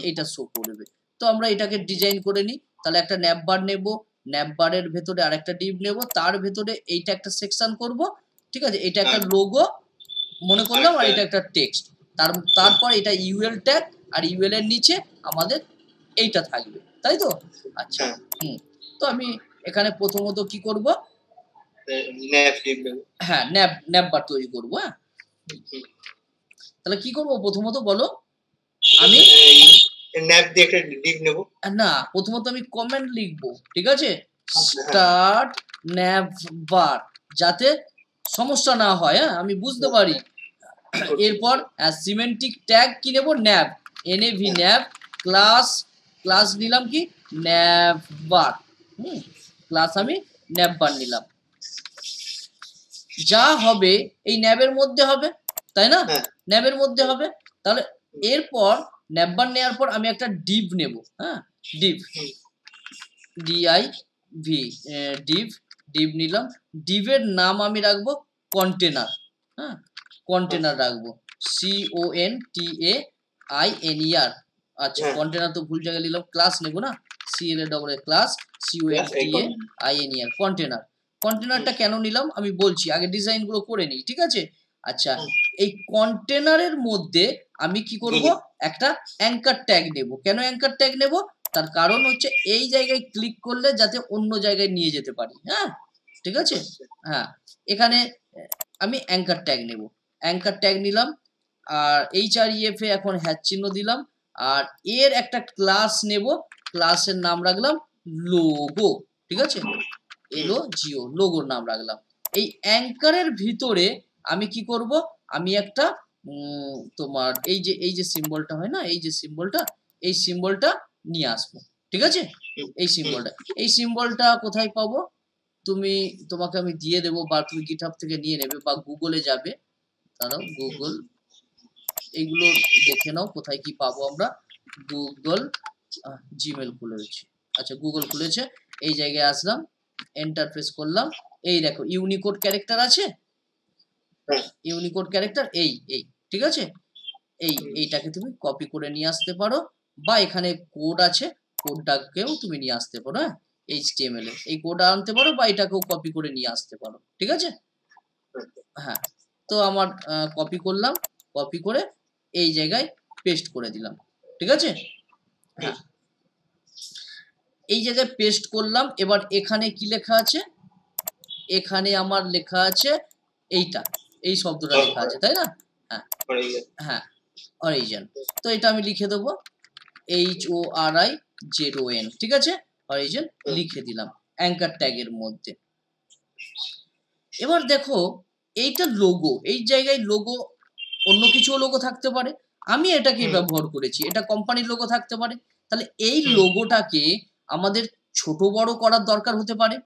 Speaker 1: এইটা শো করবে। তো আমরা এটাকে ডিজাইন করে নিই, তাহলে একটা ন্যাপবার নেব, ন্যাপবারের ভেতরে আরেকটা ডিভ নেব, তার ভেতরে এইটা একটা সেকশন করব, ঠিক আছে, এটা একটা লোগো মনে করলাম, আর এটা একটা টেক্সট, তারপর এটা ইউএল ট্যাগ, আর ইউএল এর নিচে আমাদের এইটা থাকবে, তাই তো। আচ্ছা, তো আমি এখানে প্রথমত কি করব, হ্যাঁ ন্যাপবার তৈরি করব। হ্যাঁ, তাহলে কি করব প্রথমত বলো, আমি
Speaker 2: ন্যাপ দিয়ে একটা ডিপ নেব।
Speaker 1: না, প্রথমত আমি কমেন্ট লিখবো, ঠিক আছে?
Speaker 2: হ্যাঁ।
Speaker 1: স্টার্ট nav বার, যাতে সমস্যা না হয়, হ্যাঁ, আমি বুঝতে পারি। এরপর সিমেন্টিক ট্যাগ কি নেব? nav, nav, nav ক্লাস নিলাম কি? nav বার। ক্লাস আমি nav বার নিলাম। যা হবে এই ন্যাবের মধ্যে হবে, তাই না? ন্যাবের মধ্যে হবে। তাহলে এরপর nav বার নেওয়ার পর আমি একটা div নেব, হ্যাঁ, div, div, div নিলাম। ডিভের নাম আমি রাখবো কন্টেনার, হ্যাঁ, কন্টেনার রাখবো, CONTAINER। আচ্ছা, কন্টেনার তো ভুল জায়গায় নিলাম, ক্লাস নেব না, ক্লাস CONTAINER, কন্টেনার। কন্টেনারটা কেন নিলাম আমি বলছি, আগে ডিজাইন গুলো করে নিই, ঠিক আছে? আচ্ছা, এই কন্টেনারের মধ্যে আমি কি করব? একটা অ্যাঙ্কার ট্যাগ নেব। কেন অ্যাঙ্কার ট্যাগ নেব? তার কারণ হচ্ছে এই জায়গায় ক্লিক করলে যাতে অন্য জায়গায় নিয়ে যেতে পারি, হ্যাঁ, ঠিক আছে? হ্যাঁ, এখানে আমি অ্যাঙ্কার ট্যাগ নেব, অ্যাঙ্কার ট্যাগ নিলাম। আর HREF এ এখন হ্যাশ চিহ্ন দিলাম। আর এর একটা ক্লাস নেব, ক্লাসের নাম রাখলাম লোগো, ঠিক আছে? LOGO, লোগোর নাম রাখলাম। এই অ্যাঙ্কারের ভিতরে আমি কি করব? আমি একটা তোমার এই যে সিম্বলটা হয় না, এই যে সিম্বলটা, এই সিম্বলটা নিয়ে আসবো, ঠিক আছে? এই সিম্বলটা কোথায় পাবো? তোমাকে আমি দিয়ে দেবো, বা তুমি গিটহাব থেকে নিয়ে নেবে, বা গুগলে যাবে, দাঁড়াও, গুগল, এইগুলো দেখে নাও কোথায় কি পাবো আমরা। গুগল, জিমেল খুলেছি, আচ্ছা গুগল খুলেছে, এই জায়গায় আসলাম, এন্টার প্রেস করলাম, এই দেখো ইউনিকোড ক্যারেক্টার আছে, ইউনিকোড ক্যারেক্টার, এই ঠিক আছে? এইটাকে তুমি কপি করে নিয়ে আসতে পারো, বা এখানে কোড আছে, কোডটাকেও তুমি নিয়ে আসতে পারো, হ্যাঁ, HTML এ এই কোড আনতে পারো, বা এটাকেও কপি করে নিয়ে আসতে পারো, ঠিক আছে? হ্যাঁ, তো আমার কপি করলাম, কপি করে এই জায়গায় পেস্ট করে দিলাম, ঠিক আছে? হ্যাঁ, এই জায়গায় পেস্ট করলাম। এবার এখানে কি লেখা আছে? এখানে আমার লেখা আছে এইটা, এই শব্দটা লেখা আছে, তাই না? হ্যাঁ, হ্যাঁ, অরিজিন। তো এটা আমি লিখে দেবো HORIZON, ঠিক আছে? অরিজিন লিখে দিলাম অ্যাঙ্কার ট্যাগের মধ্যে। এবার দেখো এইটা লোগো, এই জায়গায় লোগো, অন্য কিছু লোগো থাকতে পারে, আমি এটাকে ব্যবহার করেছি, এটা কোম্পানির লোগো থাকতে পারে। তাহলে এই লোগোটাকে আমাদের ছোট বড় করার দরকার হতে পারে,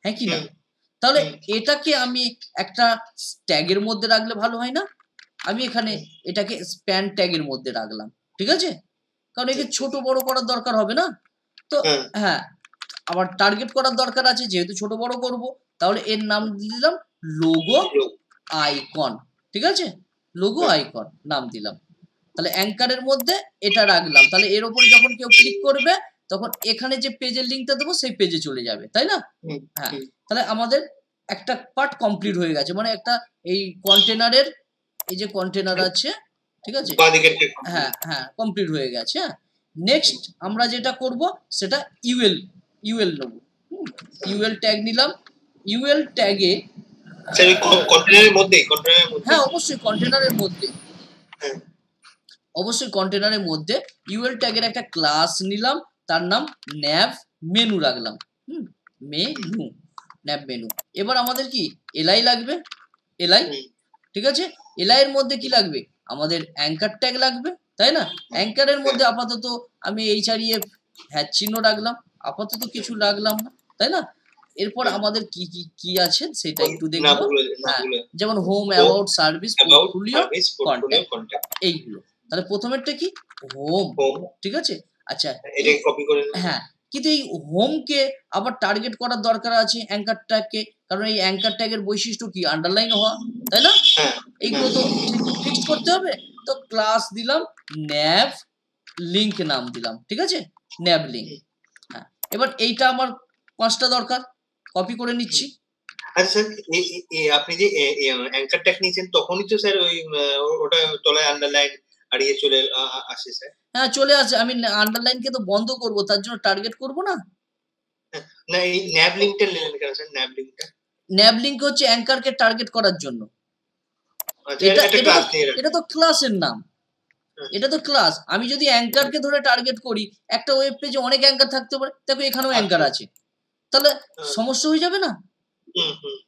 Speaker 1: হ্যাঁ কি না? তাহলে এটাকে আমি একটা ট্যাগের মধ্যে রাখলে ভালো হয় না? আমি এখানে এটাকে স্প্যান ট্যাগের মধ্যে রাখলাম, ঠিক আছে? কারণ একে ছোট বড় করার দরকার হবে না, তো হ্যাঁ, আবার টার্গেট করার দরকার আছে, যেহেতু ছোট বড় করব, তাহলে এর নাম দিলাম লোগো আইকন, ঠিক আছে? লোগো আইকন নাম দিলাম। তাহলে অ্যাঙ্কারের মধ্যে এটা রাখলাম, তাহলে এর উপরে যখন কেউ ক্লিক করবে তখন এখানে যে পেজের লিঙ্কটা দেবো সেই পেজে চলে যাবে, তাই না? হ্যাঁ, তাহলে আমাদের একটা পার্ট কমপ্লিট হয়ে গেছে, মানে একটা এই কন্টেনারের, এই যে কন্টেনার আছে, ঠিক আছে? হ্যাঁ হ্যাঁ, কমপ্লিট হয়ে গেছে। হ্যাঁ, নেক্সট আমরা যেটা করব সেটা ইউএল নেব, ইউএল ট্যাগ নিলাম। ইউএল ট্যাগে হ্যাঁ, অবশ্যই কন্টেনারের মধ্যে, অবশ্যই কন্টেনারের মধ্যে ইউএল ট্যাগের একটা ক্লাস নিলাম, তার নাম nav মেনু রাখলাম, মেনু, nav মেনু। এবার আমাদের কি এলআই লাগবে, এলআই, ঠিক আছে? এলআই এর মধ্যে কি লাগবে? আমাদের অ্যাঙ্কার ট্যাগ লাগবে, তাই না? অ্যাঙ্কারের মধ্যে আপাতত আমি HREF হ্যাশ চিহ্ন রাখলাম, আপাতত কিছু রাখলাম না, তাই না? এরপর আমাদের কি আছে সেটা একটু দেখব। হ্যাঁ, যেমন home, about, service, portfolio, contact, এইগুলো। তাহলে প্রথমেরটা কি? হোম, ঠিক আছে? আচ্ছা,
Speaker 2: এটাকে কপি করে
Speaker 1: হ্যাঁ, কিন্তু এই হোমকে আবার টার্গেট করার দরকার আছে অ্যাঙ্কার ট্যাগকে, কারণ এই অ্যাঙ্কার ট্যাগের বৈশিষ্ট্য কি? আন্ডারলাইন হওয়া, তাই না? এইগুলো তো ফিক্সড করতে হবে। তো ক্লাস দিলাম nav লিংক নাম দিলাম, ঠিক আছে? nav link. হ্যাঁ, এবার এইটা আমার 5টা দরকার, কপি করে নিচ্ছি।
Speaker 2: আচ্ছা স্যার, আপনি যে অ্যাঙ্কার ট্যাগ নিয়েছেন তখনই তো স্যার ওই ওটা তলায় আন্ডারলাইন আর ইয়ে চলে আসে স্যার?
Speaker 1: হ্যাঁ, চলে আসে। আমি আন্ডারলাইনকে তো বন্ধ করব, তার জন্য টার্গেট করব না?
Speaker 2: না, এই nav লিংকটা নিলেন কেন স্যার? nav লিংকটা,
Speaker 1: nav লিংক হচ্ছে অ্যাঙ্কারকে টার্গেট করার জন্য।
Speaker 2: এটা একটা ক্লাস নিয়ে রাখেন।
Speaker 1: এটা তো ক্লাসের নাম, এটা তো ক্লাস। আমি যদি অ্যাঙ্কারকে ধরে টার্গেট করি, একটা ওয়েব পেজে অনেক অ্যাঙ্কার থাকতে পারে, দেখো এখানেও অ্যাঙ্কার আছে, তাহলে সমস্যা হয়ে যাবে না?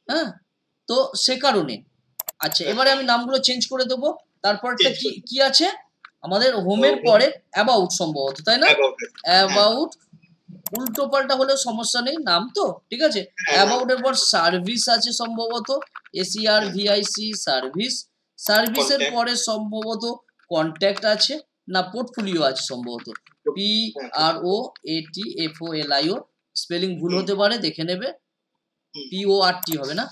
Speaker 1: হ্যাঁ, তো সে কারণে আচ্ছা এবারে আমি নামগুলো চেঞ্জ করে দেবো। তারপরটা কি কি আছে আমাদের হোমের পরে অ্যাবাউট সম্ভবত, তাই না? অ্যাবাউট উল্টো পাল্টা হলেও সমস্যা নেই, নাম তো ঠিক আছে। অ্যাবাউট এর পর সার্ভিস আছে সম্ভবত, SERVIC সার্ভিস। সার্ভিসের পরে সম্ভবত কন্ট্যাক্ট আছে, না পোর্টফোলিও আছে সম্ভবত, PROATFOLIO। স্পেলিং ভুল হতে পারে, দেখে নেবে। PORT হবে না,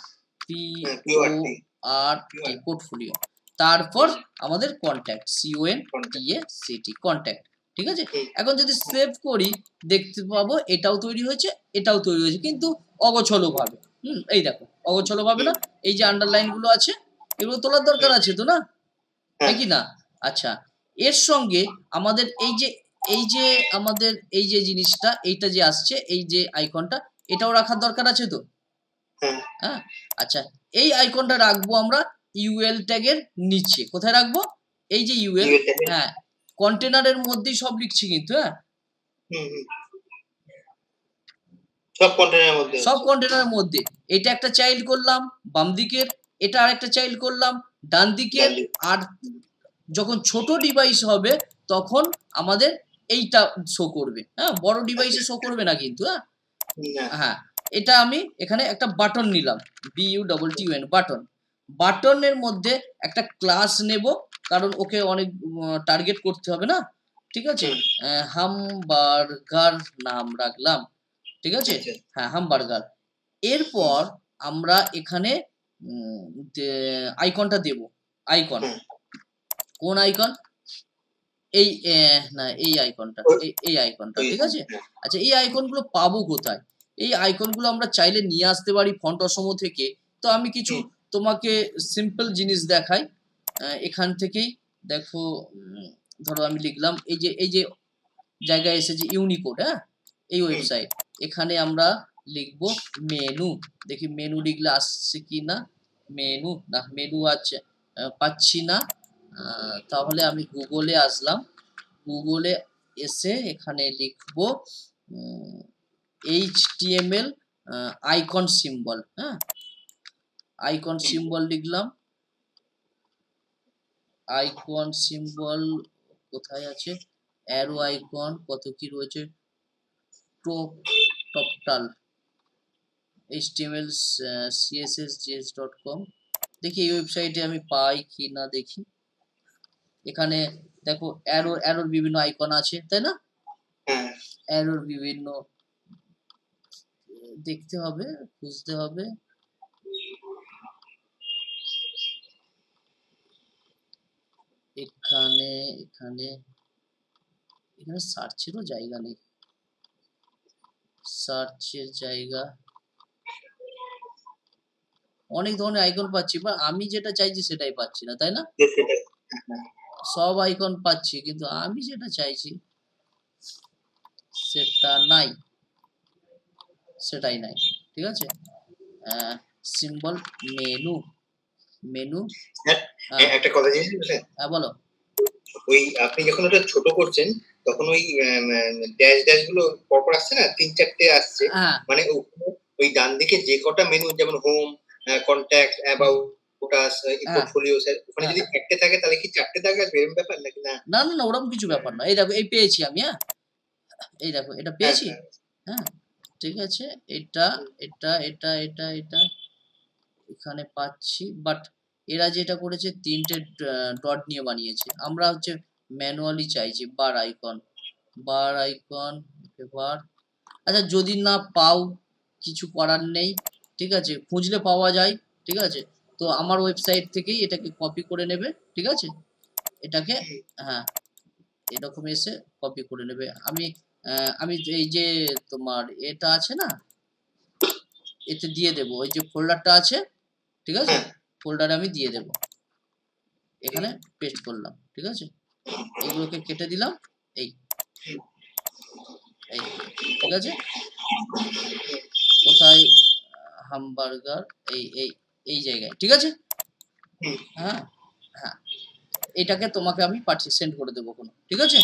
Speaker 1: PORT পোর্টফোলিও। তারপর আমাদের কন্ট্যাক্ট, CONTACT কন্ট্যাক্ট, ঠিক আছে। এখন যদি সেভ করি দেখতে পাবো এটাও তৈরি হয়েছে, এটাও তৈরি হয়েছে, কিন্তু অগোছলো ভাবে। এই দেখো অগোছলো ভাবে না, এই যে আন্ডারলাইন গুলো আছে এগুলো তোলার দরকার আছে তো, না হয় কি না? আচ্ছা, এর সঙ্গে আমাদের এই যে আমাদের এই যে জিনিসটা, এইটা যে আসছে, এই যে আইকনটা, এটাও রাখার দরকার আছে তো। হ্যাঁ, আচ্ছা এই আইকনটা রাখবো আমরা ইউএল ট্যাগের নিচে। কোথায় রাখবো? এই যে ইউএল, হ্যাঁ, কন্টেনারের মধ্যেই সব লিখছি কিন্তু, হ্যাঁ সব কন্টেনারের মধ্যে। এটা একটা চাইল্ড করলাম বাম দিকের, এটা আরেকটা চাইল্ড করলাম ডান দিকের। আর যখন ছোট ডিভাইস হবে তখন আমাদের এইটা শো করবে, হ্যাঁ, বড় ডিভাইসে শো করবে না কিন্তু। হ্যাঁ, এটা আমি এখানে একটা বাটন নিলাম, BUTTON বাটন। বাটনের মধ্যে একটা ক্লাস নেব, কারণ ওকে অনেক টার্গেট করতে হবে না, ঠিক আছে। হামবার্গার নাম রাখলাম, ঠিক আছে। হ্যাঁ, হামবার্গার। এরপর আমরা এখানে আইকনটা দেব। আইকন, কোন আইকন? এই না, এই আইকনটা, এই আইকনটা, ঠিক আছে। আচ্ছা এই আইকনগুলো পাবো কোথায়? এই আইকনগুলো আমরা চাইলে নিয়ে আসতে পারি ফন্ট অসমো থেকে। তো আমি কিছু তোমাকে সিম্পল জিনিস দেখাই এখান থেকেই। দেখো ধরো আমি লিখলাম এই যে জায়গায় এসেছে ইউনিকোড, হ্যাঁ, এই ওয়েবসাইট, এখানে আমরা লিখব মেনু। দেখি মেনু লিখলে আসছে কি না। মেনু না, মেনু আছে পাচ্ছি না। তাহলে আমি গুগলে আসলাম, গুগলে এসে এখানে লিখব HTML আইকন সিম্বল। হ্যাঁ, আইকন সিম্বল লিখলাম। আইকন সিম্বল কোথায় আছে? অ্যারো আইকন কত কি রয়েছে, টপটাল HTML CSS.js.com। দেখি এই ওয়েবসাইটে আমি পাই কি না দেখি। এখানে দেখো অ্যারোর বিভিন্ন আইকন আছে, তাই না? অ্যারোর বিভিন্ন দেখতে হবে, খুঁজতে হবে। এখানে এখানে এখানে সার্চেরও জায়গা নেই, সার্চের জায়গা। অনেক ধরনের আইকন পাচ্ছি, বা আমি যেটা চাইছি সেটাই পাচ্ছি না, তাই না? সব আইকন পাচ্ছি কিন্তু আমি যেটা চাইছি সেটা নাই, সেটাই নাই, ঠিক আছে। Symbol menu, menu.
Speaker 2: একটা কথা জিনিস বুঝলেন?
Speaker 1: হ্যাঁ বলো।
Speaker 2: ওই আপনি যখন ওটা ছোট করছেন তখন ওই ড্যাশ ড্যাশ গুলো পরপর আসছে না, 3-4টে আসছে, মানে ওই ডান দিকে যে কটা মেনু, যেমন হোম, কন্ট্যাক্ট, অ্যাবাউট, পোর্টফোলিও, ওখানে যদি 4টে থাকে তাহলে কি 4টে থাকে এরকম ব্যাপার নাকি? না
Speaker 1: না না না, ওরকম কিছু ব্যাপার না। এই দেখো এই পেয়েছি আমি, হ্যাঁ এই দেখো এটা পেয়েছি, হ্যাঁ ঠিক আছে। এটা এটা এটা এটা এটা এখানে পাচ্ছি, বাট এরা যেটা করেছে 3টে ডট নিয়ে বানিয়েছে, আমরা হচ্ছে ম্যানুয়ালি চাইছি বার আইকন, বার আইকন বার। আচ্ছা যদি না পাও কিছু করার নেই, ঠিক আছে, খুঁজলে পাওয়া যায়, ঠিক আছে। তো আমার ওয়েবসাইট থেকেই এটাকে কপি করে নেবে, ঠিক আছে। এটাকে হ্যাঁ এরকম এসে কপি করে নেবে। আমি এই যে তোমার এটা আছে না, এতে দিয়ে দেবো, ওই যে ফোল্ডারটা আছে, ঠিক আছে, ফোল্ডারে আমি দিয়ে দেব, এখানে পেস্ট করলাম, ঠিক আছে। এইগুলোকে কেটে দিলাম, এই এই ঠিক আছে। কোথায়? হামবার্গার, এই এই এই জায়গায়, ঠিক আছে। হ্যাঁ হ্যাঁ এটাকে তোমাকে আমি পাঠিয়ে সেন্ড করে দেবো কোনো, ঠিক আছে?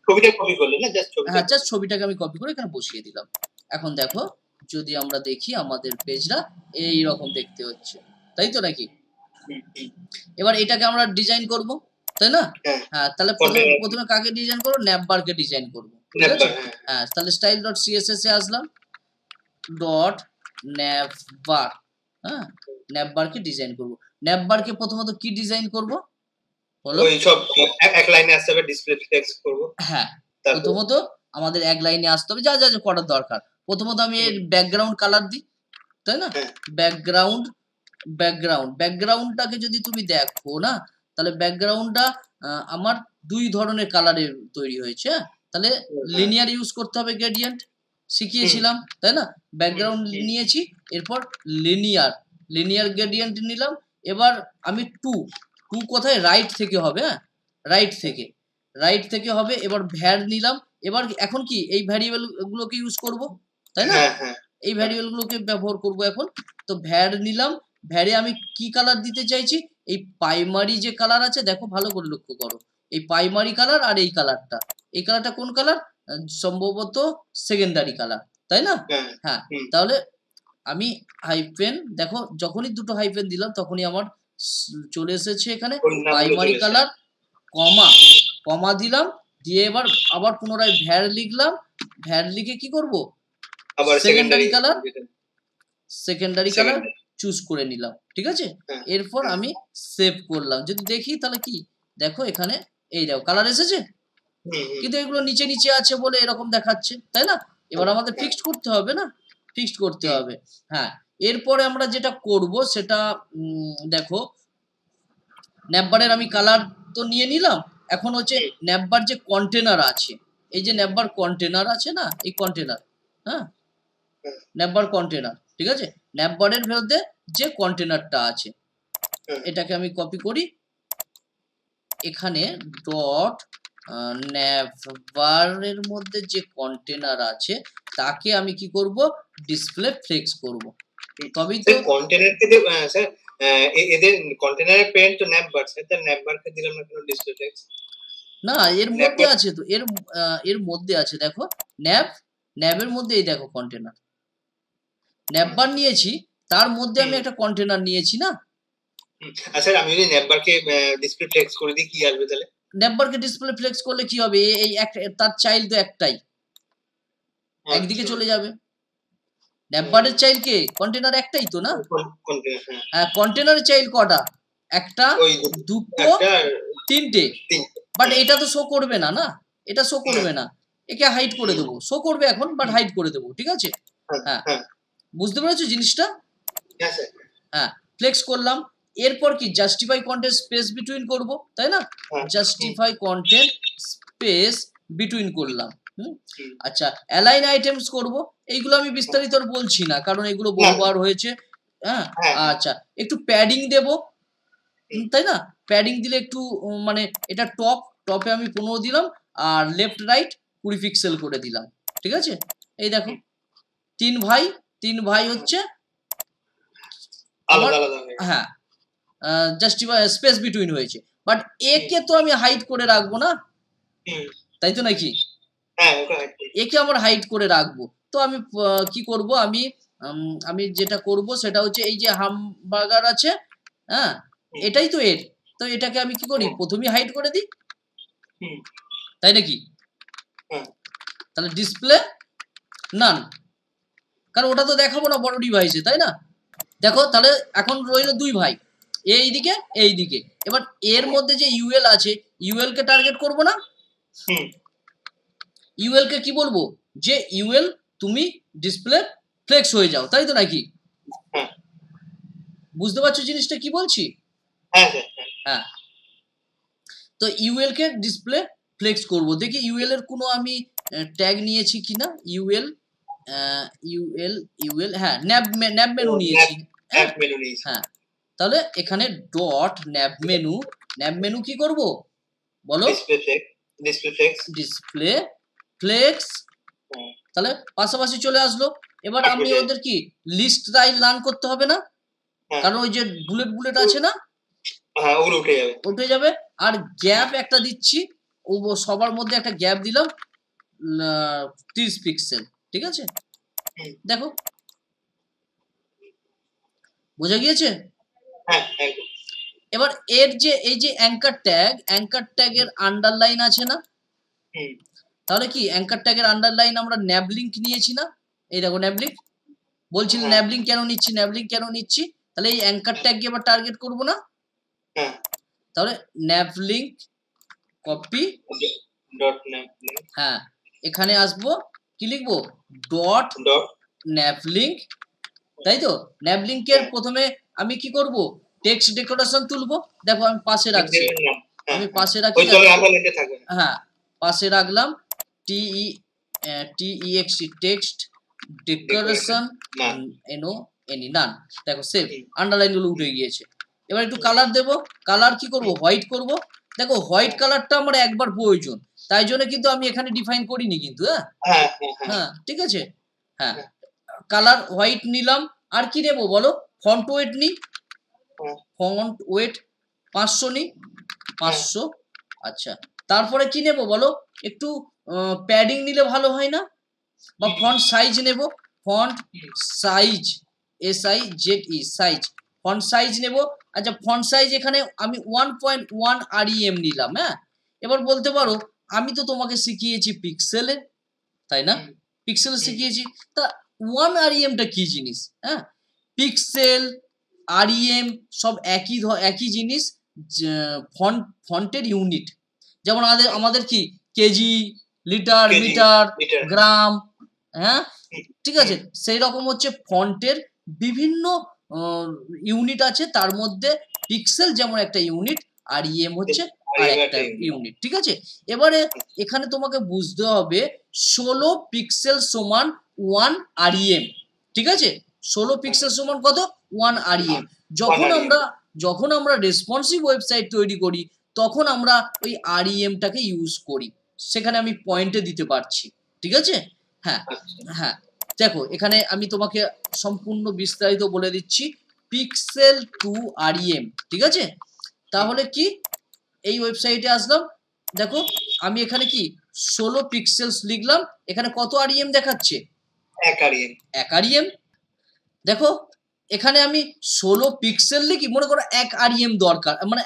Speaker 2: ছবিটা কপি করলে না, জাস্ট ছবিটা?
Speaker 1: হ্যাঁ, জাস্ট ছবিটাকে আমি কপি করে এখানে বসিয়ে দিলাম। এখন দেখো যদি আমরা দেখি আমাদের পেজটা এইরকম দেখতে হচ্ছে, তাই তো নাকি? এবার এটাকে আমরা ডিজাইন করব, তাই না? হ্যাঁ, তাহলে প্রথমে কাকে ডিজাইন করব? ন্যাপবারকে ডিজাইন করব, ঠিক আছে? হ্যাঁ, তাহলে style.css এ আসলাম, ডট ন্যাপবার, হ্যাঁ, ন্যাপবারকে ডিজাইন করব। ন্যাপবারকে প্রথমত কি ডিজাইন করব বলো?
Speaker 2: ওই সব এক লাইনে আসতে হবে, ডিসপ্লে টেক্সট করব।
Speaker 1: হ্যাঁ, প্রথমত আমাদের এক লাইনে আসতে হবে, যা যা যা করার দরকার। প্রথমত আমি এর ব্যাকগ্রাউন্ড কালার দিই, তাই না? ব্যাকগ্রাউন্ডটাকে যদি তুমি দেখো না, তাহলে ব্যাকগ্রাউন্ডটা আমার দুই ধরনের কালারের তৈরি হয়েছে। তাহলে লিনিয়ার ইউজ করতে হবে, গ্রেডিয়েন্ট শিখিয়েছিলাম, তাই না? ব্যাকগ্রাউন্ড নিয়েছি, এরপর লিনিয়ার গ্রেডিয়েন্ট নিলাম। এবার আমি টু কোথায়? রাইট থেকে হবে, হ্যাঁ, রাইট থেকে হবে। এবার ভ্যার নিলাম। এবার এখন কি এই ভ্যারিয়েবল গুলোকে ইউজ করব, তাই না? এই ভ্যারিয়েবল গুলোকে ব্যবহার করব এখন। তো ভ্যার নিলাম, ভ্যারে আমি কি কালার দিতে চাইছি? এই প্রাইমারি যে কালার আছে, দেখো ভালো করে লক্ষ্য করো, এই প্রাইমারি কালার আর এই কালারটা কোন কালার? সম্ভবত সেকেন্ডারি কালার, তাই না? হ্যাঁ, তাহলে আমি হাইফেন, দেখো যখনই দুটো হাইফেন দিলাম তখনই আমার চলে এসেছে এখানে প্রাইমারি কালার, কমা দিলাম, দিয়ে এবার আবার পুনরায় ভ্যার লিখলাম। ভ্যার লিখে কি করব? সেকেন্ডারি কালার চুজ করে নিলাম, ঠিক আছে? এরপর আমি সেভ করলাম। যদি দেখি তাহলে কি দেখো এখানে এই দেখো কালার এসেছে, কিন্তু এগুলো নিচে নিচে আছে বলে এরকম দেখাচ্ছে, তাই না? এবার আমাদের ফিক্সড করতে হবে না, হ্যাঁ। এরপরে আমরা যেটা করব সেটা দেখো, ন্যাপবারের আমি কালার তো নিয়ে নিলাম। এখন হচ্ছে ন্যাপবার যে কন্টেনার আছে, এই যে ন্যাপবার কন্টেনার আছে না, এই কন্টেনার, হ্যাঁ, ন্যাপবার কন্টেনার, ঠিক আছে? ন্যাপবারের মধ্যে যে কন্টেনারটা আছে, এটাকে আমি কপি করি, এখানে ডট ন্যাপবারের মধ্যে যে কন্টেনার আছে তাকে আমি কি করব? ডিসপ্লে ফ্লেক্স করব। তবেই তো
Speaker 2: কন্টেনারকে স্যার, এদের কন্টেনারের পেন্ট তো ন্যাপবার, স্যার ন্যাপবারকে দিলাম না, কোনো ডিসপ্লে ফ্লেক্স
Speaker 1: না, এর মধ্যে আছে তো, এর মধ্যে আছে, দেখো ন্যাবের মধ্যে এই দেখো কন্টেনার, ন্যাপবার নিয়েছি, তার মধ্যে আমি একটা কন্টেনার নিয়েছি না।
Speaker 2: আচ্ছা, আমি যদি ন্যাপবারকে ডিসপ্লে ফ্লেক্স করে দিই কি আসবে তাহলে?
Speaker 1: ন্যাপবারকে ডিসপ্লে ফ্লেক্স করলে কি হবে? এই তার চাইল্ড তো একটাই, একদিকে চলে যাবে। ন্যাপবারের চাইল্ড কে? কন্টেনার একটাই তো না? হ্যাঁ, কন্টেনারের চাইল্ড কটা? একটা, দুটো, তিনটে। বাট এটা তো শো করবে না, এটা শো করবে না, একে হাইড করে দেবো। শো করবে এখন, বাট হাইড করে দেবো, ঠিক আছে? হ্যাঁ, বুঝতে পেরেছো জিনিসটা? হ্যাঁ, ফ্লেক্স করলাম। এরপর কি? জাস্টিফাই কন্টেন্ট স্পেস বিটুইন করব, তাই না? জাস্টিফাই কন্টেন্ট স্পেস বিটুইন করলাম। আচ্ছা, অ্যালাইন আইটেমস করব। এইগুলো আমি বিস্তারিত আর বলছি না, কারণ এগুলো বহুবার হয়েছে। হ্যাঁ, আচ্ছা, একটু প্যাডিং দেব, তাই না? প্যাডিং দিলে একটু মানে এটা টপে আমি 15 দিলাম, আর লেফট রাইট 20 পিক্সেল করে দিলাম, ঠিক আছে? এই দেখো তিন ভাই হচ্ছে আলাদা, হ্যাঁ, জাস্টিফাই স্পেস বিটুইন হয়েছে। বাট একে তো আমি হাইড করে রাখবো না, তাই তো নাকি? একে আমার হাইড করে রাখবো। তো আমি কি করব? আমি যেটা করব সেটা হচ্ছে এই যে হামবার্গার আছে, হ্যাঁ, এটাই তো এর। তো এটাকে আমি কি করি? প্রথমেই হাইড করে দিই, তাই নাকি? তাহলে ডিসপ্লে নান, কারণ ওটা তো দেখাবো না বড় ডিভাইসে, তাই না? দেখো তাহলে এখন রইল দুই ভাই, এই দিকে। এবার এর মধ্যে যে ইউএল আছে, ইউএল কে টার্গেট করব না? ইউএল কে কি বলবো? যে ইউএল তুমি ডিসপ্লে ফ্লেক্স হয়ে যাও, তাই তো নাকি? বুঝতে পারছো জিনিসটা কি বলছি? হ্যাঁ, তো ইউএল কে ডিসপ্লে ফ্লেক্স করব। দেখি ইউএল এর কোনো আমি ট্যাগ নিয়েছি কিনা। ইউএল, হ্যাঁ, ন্যাব মেনু নিয়েছি। হ্যাঁ, তাহলে এখানে ডট ন্যাব মেনু কি করব বলো? Display flakes. তাহলে পাশাপাশি চলে আসলো। এবার আমি ওদের কি লিস্ট রান করতে হবে না, কারণ ওই যে বুলেট আছে না, উঠে যাবে। আর গ্যাপ একটা দিচ্ছি, সবার মধ্যে একটা গ্যাপ দিলাম 30 পিক্সেল, ঠিক আছে? দেখো বোঝা গিয়েছে? এবার এর যে এই যে অ্যাঙ্কার ট্যাগের আন্ডারলাইন আছে না, তাহলে কি অ্যাঙ্কার ট্যাগের আন্ডারলাইন আমরা ন্যাব লিঙ্ক নিয়েছি না? এই দেখো ন্যাব লিঙ্ক, বলছি ন্যাব লিঙ্ক কেন নিচ্ছি, তাহলে এই অ্যাঙ্কার ট্যাগকে এবার টার্গেট করব না? তাহলে ন্যাব লিঙ্ক কপি, হ্যাঁ এখানে আসবো, কি লিখবো, ডট ন্যাব লিঙ্ক, তাই তো? ন্যাব লিঙ্কের প্রথমে আমি কি করব, টেক্সট ডেকোরেশন তুলবো, দেখো আমি পাশে রাখছি, হ্যাঁ পাশে রাখলাম text টেক্সট ডেকোরেশন নান, দেখো সেভ, আন্ডারলাইন গুলো উঠে গিয়েছে। এবার একটু কালার দেব, কালার কি করব, হোয়াইট করব, দেখো হোয়াইট কালারটা আমার একবার প্রয়োজন, তাই জন্য কিন্তু আমি এখানে ডিফাইন করিনি কিন্তু, হ্যাঁ ঠিক আছে, হ্যাঁ কালার হোয়াইট নিলাম। আর কি নেবো বলো, ফন্ট ওয়েট নি, ফন্ট ওয়েট 500 নি, 500, আচ্ছা তারপরে কি নেব বলো, একটু প্যাডিং নিলে ভালো হয় না, বা ফন্ট সাইজ নেব, font size SIZE size, font size নেব, আচ্ছা ফন্ট সাইজ এখানে আমি 1.1 REM নিলাম, হ্যাঁ এবার বলতে পারো আমি তো তোমাকে শিখিয়েছি পিক্সেলে, তাই না? পিক্সেল শিখিয়েছি, তা 1 REM টা কি জিনিস, হ্যাঁ পিক্সেল REM সব একই জিনিস, ফন্টের ইউনিট, যেমন আমাদের কি কেজি, লিটার, মিটার, গ্রাম, হ্যাঁ ঠিক আছে, সেই রকম হচ্ছে ফন্টের বিভিন্ন ইউনিট আছে, তার মধ্যে পিক্সেল যেমন একটা ইউনিট, REM হচ্ছে আরেকটা ইউনিট, ঠিক আছে? এবারে এখানে তোমাকে বুঝতে হবে 16 পিক্সেল সমান 1 REM, ঠিক আছে? 16 পিক্সেল সমান কত, 1 REM। যখন আমরা রেসপন্সিভ ওয়েবসাইট তৈরি করি তখন আমরা ওই REM টাকে ইউজ করি, সেখানে আমি পয়েন্টে দিতে পারছি, ঠিক আছে? হ্যাঁ দেখো এখানে আমি তোমাকে সম্পূর্ণ বিস্তারিত বলে দিচ্ছি, পিক্সেল টু REM, ঠিক আছে? তাহলে কি এই ওয়েবসাইটে আসলাম, দেখো আমি এখানে কি 16 পিক্সেলস লিখলাম, এখানে কত REM দেখাচ্ছে, 1 REM, দেখো এখানে আমি 16 পিক্সেল লিখি, মনে করো 1 REM দরকার, মানে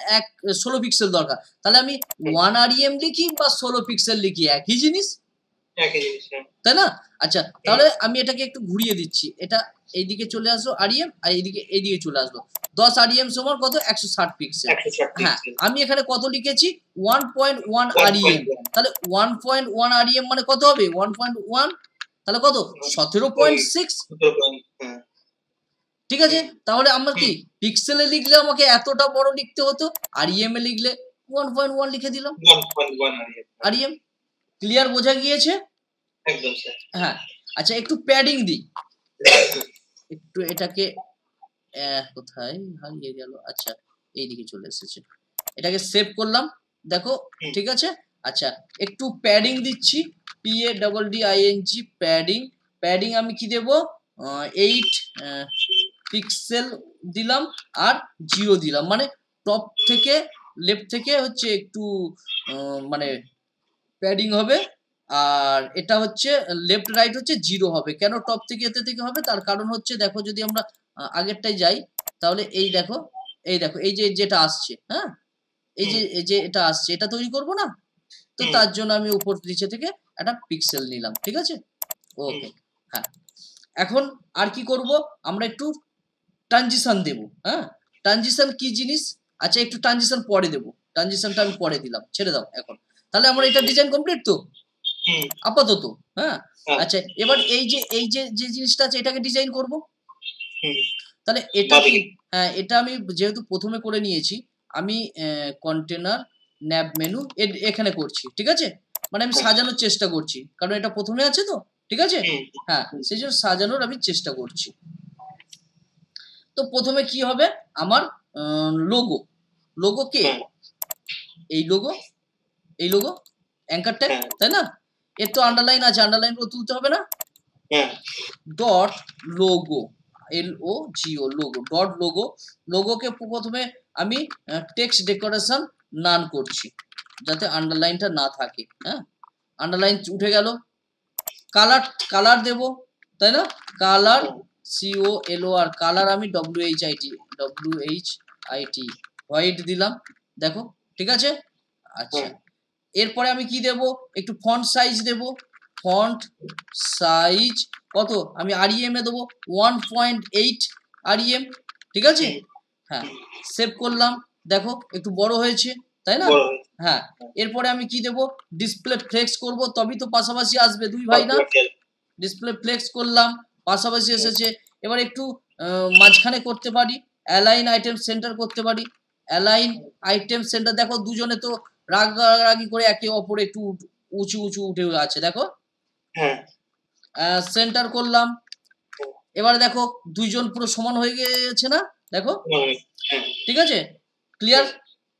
Speaker 1: 16 পিক্সেল দরকার, তাহলে আমি 1 REM লিখি বা 16 পিক্সেল লিখি, একই জিনিস, তাই না? আচ্ছা তাহলে আমি এটাকে একটু ঘুরিয়ে দিচ্ছি, এটা এইদিকে চলে আসলো REM, আর এইদিকে চলে আসলো 10 REM সমান কত, 160 পিক্সেল, হ্যাঁ আমি এখানে কত লিখেছি, 1.1 REM, তাহলে 1.1 REM মানে কত হবে, 1.1 তাহলে কত, 17.6, ঠিক আছে? তাহলে আমরা কি পিক্সেলে লিখলে আমাকে এতটা বড় লিখতে হতো, REM এ লিখলে 1.1 লিখে দিলাম,
Speaker 2: 1.1
Speaker 1: REM, ক্লিয়ার, বোঝা গিয়েছে?
Speaker 2: একদম স্যার।
Speaker 1: হ্যাঁ আচ্ছা একটু প্যাডিং দিই, একটু এটাকে কোথায় হারিয়ে গেল, আচ্ছা এইদিকে চলে এসেছে, এটাকে সেভ করলাম, দেখো ঠিক আছে। আচ্ছা একটু প্যাডিং দিচ্ছি, PADDING প্যাডিং আমি কি দেব, 8 পিক্সেল দিলাম আর 0 দিলাম, মানে টপ থেকে লেফট থেকে হচ্ছে একটু মানে প্যাডিং হবে, আর এটা হচ্ছে লেফট রাইট হচ্ছে 0 হবে। কেন টপ থেকে এতে থেকে হবে, তার কারণ হচ্ছে দেখো যদি আমরা আগেরটাই যাই, তাহলে এই দেখো এই যে যেটা আসছে, হ্যাঁ এই যে এটা আসছে, এটা তৈরি করব না, তো তার জন্য আমি উপর নিচে থেকে একটা পিক্সেল নিলাম, ঠিক আছে? ওকে, হ্যাঁ এখন আর কি করব, আমরা একটু ট্রানজিশন দেব, হ্যাঁ ট্রানজিশন কি জিনিস, আচ্ছা একটু ট্রানজিশন পরে দেব, ট্রানজিশনটা আমি পরে দিলাম, ছেড়ে দাও এখন, তাহলে আমরা এটা ডিজাইন কমপ্লিট তো আপাতত, হ্যাঁ আচ্ছা এবার এই যে জিনিসটা আছে এটাকে ডিজাইন করব, তাহলে এটা কি, হ্যাঁ এটা আমি যেহেতু প্রথমে করে নিয়েছি, আমি কন্টেনার ন্যাব মেনু এখানে করছি, ঠিক আছে? মানে আমি সাজানোর চেষ্টা করছি, কারণ এটা প্রথমে আছে তো, ঠিক আছে? হ্যাঁ সেই জন্য সাজানোর আমি চেষ্টা করছি। তো প্রথমে কি হবে, আমার লোগো কে, এই লোগো অ্যাঙ্কার ট্যাগ, তাই না? এর তো আন্ডারলাইন আছে, আন্ডারলাইন গুলো তুলতে হবে না, dot logo, LOGO logo, dot লোগোকে প্রথমে আমি টেক্সট ডেকোরেশন নান করছি, যাতে আন্ডারলাইনটা না থাকে। হ্যাঁ, আন্ডারলাইন উঠে গেল। কালার দেব, তাই না? কালার COLOR, কালার আমি WHIT হোয়াইট দিলাম, দেখো ঠিক আছে। আচ্ছা, এরপরে আমি কি দেব, একটু ফন্ট সাইজ দেব। ফন্ট সাইজ কত, আমি REM এ দেবো 1.8 REM, ঠিক আছে। হ্যাঁ, সেভ করলাম, দেখো একটু বড় হয়েছে, তাই না? হ্যাঁ, এরপরে আমি কি দেব, ডিসপ্লে ফ্লেক্স করব, তবেই তো পাশাপাশি আসবে, দুই ভাই না। ডিসপ্লে ফ্লেক্স করলাম, পাশাপাশি এসেছে। এবার একটু মাঝখানে করতে পারি, অ্যালাইন আইটেম সেন্টার করতে পারি। অ্যালাইন আইটেম সেন্টার, দেখো দুজনে তো রাগারাগি করে একে অপরে একটু উঁচু উঁচু উঠে আছে, দেখো। সেন্টার করলাম, এবারে দেখো দুইজন পুরো সমান হয়ে গেছে না, দেখো ঠিক আছে, ক্লিয়ার।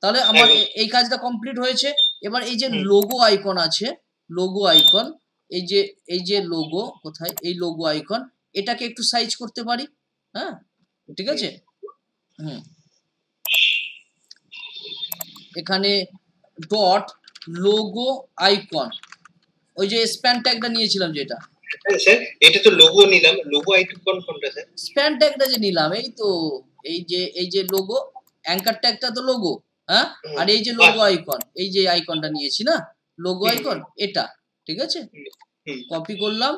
Speaker 1: তাহলে আমার এই কাজটা কমপ্লিট হয়েছে। এবার এই যে লোগো আইকন আছে, লোগো আইকন, এই যে লোগো কোথায়, এই লোগো আইকন, এটাকে একটু সাইজ করতে পারি। হ্যাঁ, ঠিক আছে। এখানে ডট লোগো আইকন, ওই যে স্প্যান ট্যাগটা নিয়েছিলাম যেটা,
Speaker 2: স্যার এটা তো লোগো নিলাম, লোগো আইকন কোনটা স্যার?
Speaker 1: স্প্যান ট্যাগটা যে নিলাম, এই তো এই যে লোগো অ্যাঙ্কার ট্যাগটা তো লোগো। হ্যাঁ, আর এই যে লোগো আইকন, এই যে আইকনটা নিয়েছি না, লোগো আইকন, এটা ঠিক আছে। কপি করলাম,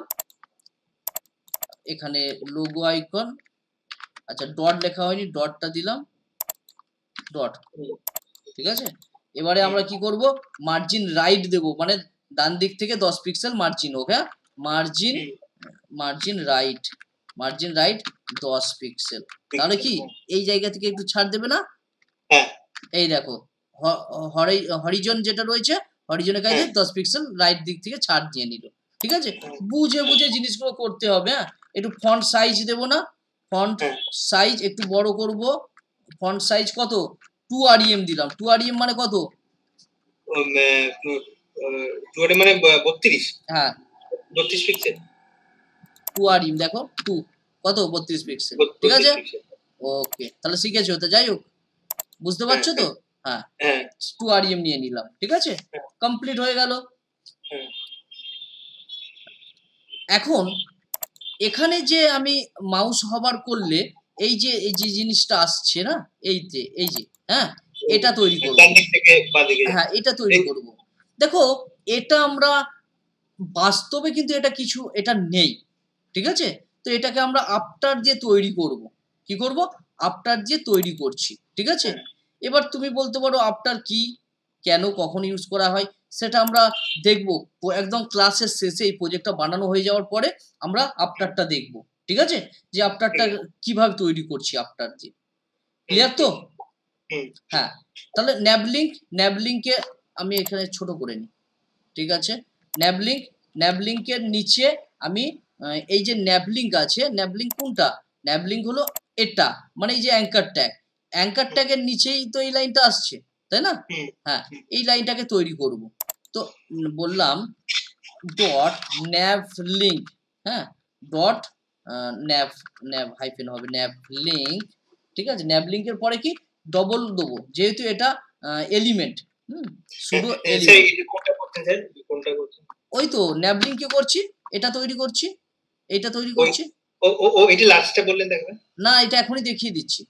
Speaker 1: এখানে লোগো আইকন, আচ্ছা ডট লেখা হয়নি, ডটটা দিলাম, ডট, ঠিক আছে। এবারে আমরা কি করব, মার্জিন রাইট দেব, মানে ডান দিক থেকে 10 পিক্সেল মার্জিন হোক। হ্যাঁ, মার্জিন রাইট 10 পিক্সেল। তাহলে কি এই জায়গা থেকে একটু ছাড় দেবে না? এই দেখো হরিজন যেটা রয়েছে, হরিজনের কাছে 10 পিক্সেল রাইট দিক থেকে ছাড় দিয়ে নিল, ঠিক আছে। বুঝে বুঝে জিনিসগুলো করতে হবে। হ্যাঁ, একটু ফন্ট সাইজ দেব না, ফন্ট সাইজ একটু বড় করব। ফন্ট সাইজ কত, 2 REM দিলাম। 2 REM মানে কত,
Speaker 2: 2 REM মানে 32।
Speaker 1: হ্যাঁ,
Speaker 2: 32 পিক্সেল।
Speaker 1: 2 REM দেখো, 2 কত, 32 পিক্সেল, ঠিক আছে। ওকে, তাহলে শিখেছো তো, যাই হোক, বুঝতে পারছো তো। হ্যাঁ, 2 REM নিয়ে নিলাম, ঠিক আছে, কমপ্লিট হয়ে গেল। এখন এখানে যে আমি মাউস হভার করলে এই যে জিনিসটা আসছে না, এই যে হ্যাঁ, এটা তৈরি করব। হ্যাঁ, এটা তৈরি করব। দেখো এটা আমরা বাস্তবে কিন্তু এটা নেই, ঠিক আছে। তো এটাকে আমরা আফটার দিয়ে তৈরি করব। কি করব, আফটার দিয়ে তৈরি করছি, ঠিক আছে। এবার তুমি বলতে পারো আফটার কি, কেন, কখন ইউজ করা হয়, সেটা আমরা দেখব একদম ক্লাসের শেষে। এই প্রজেক্টটা বানানো হয়ে যাওয়ার পরে আমরা আফটারটা দেখব, ঠিক আছে, যে আফটারটা কিভাবে তৈরি করছি আফটার দিয়ে। ক্লিয়ার তো? হ্যাঁ, তাহলে ন্যাবলিঙ্কে আমি এখানে ছোট করে নিই, ঠিক আছে। ন্যাবলিঙ্কের নিচে আমি এই যে ন্যাবলিঙ্ক আছে, ন্যাবলিঙ্ক কোনটা, ন্যাবলিঙ্ক হলো এটা, মানে এই যে অ্যাঙ্কার ট্যাগের নিচেই তো এই লাইনটা আসছে, তাই না? হ্যাঁ, এই লাইনটাকে তৈরি করব। তো বললাম ডট ন্যাবলিঙ্ক, হ্যাঁ, ডট ন্যাব হাইফেন হবে, ন্যাবলিঙ্ক, ঠিক আছে। ন্যাবলিঙ্কের পরে কি ডবল দেবো, যেহেতু এটা এলিমেন্ট, শুধু ওই তো ন্যাবলিঙ্কে করছি, এটা তৈরি করছি, এটা তৈরি করছি।
Speaker 2: এটা লাস্টে বললেন, দেখবেন
Speaker 1: না, এটা এখনই দেখিয়ে দিচ্ছি,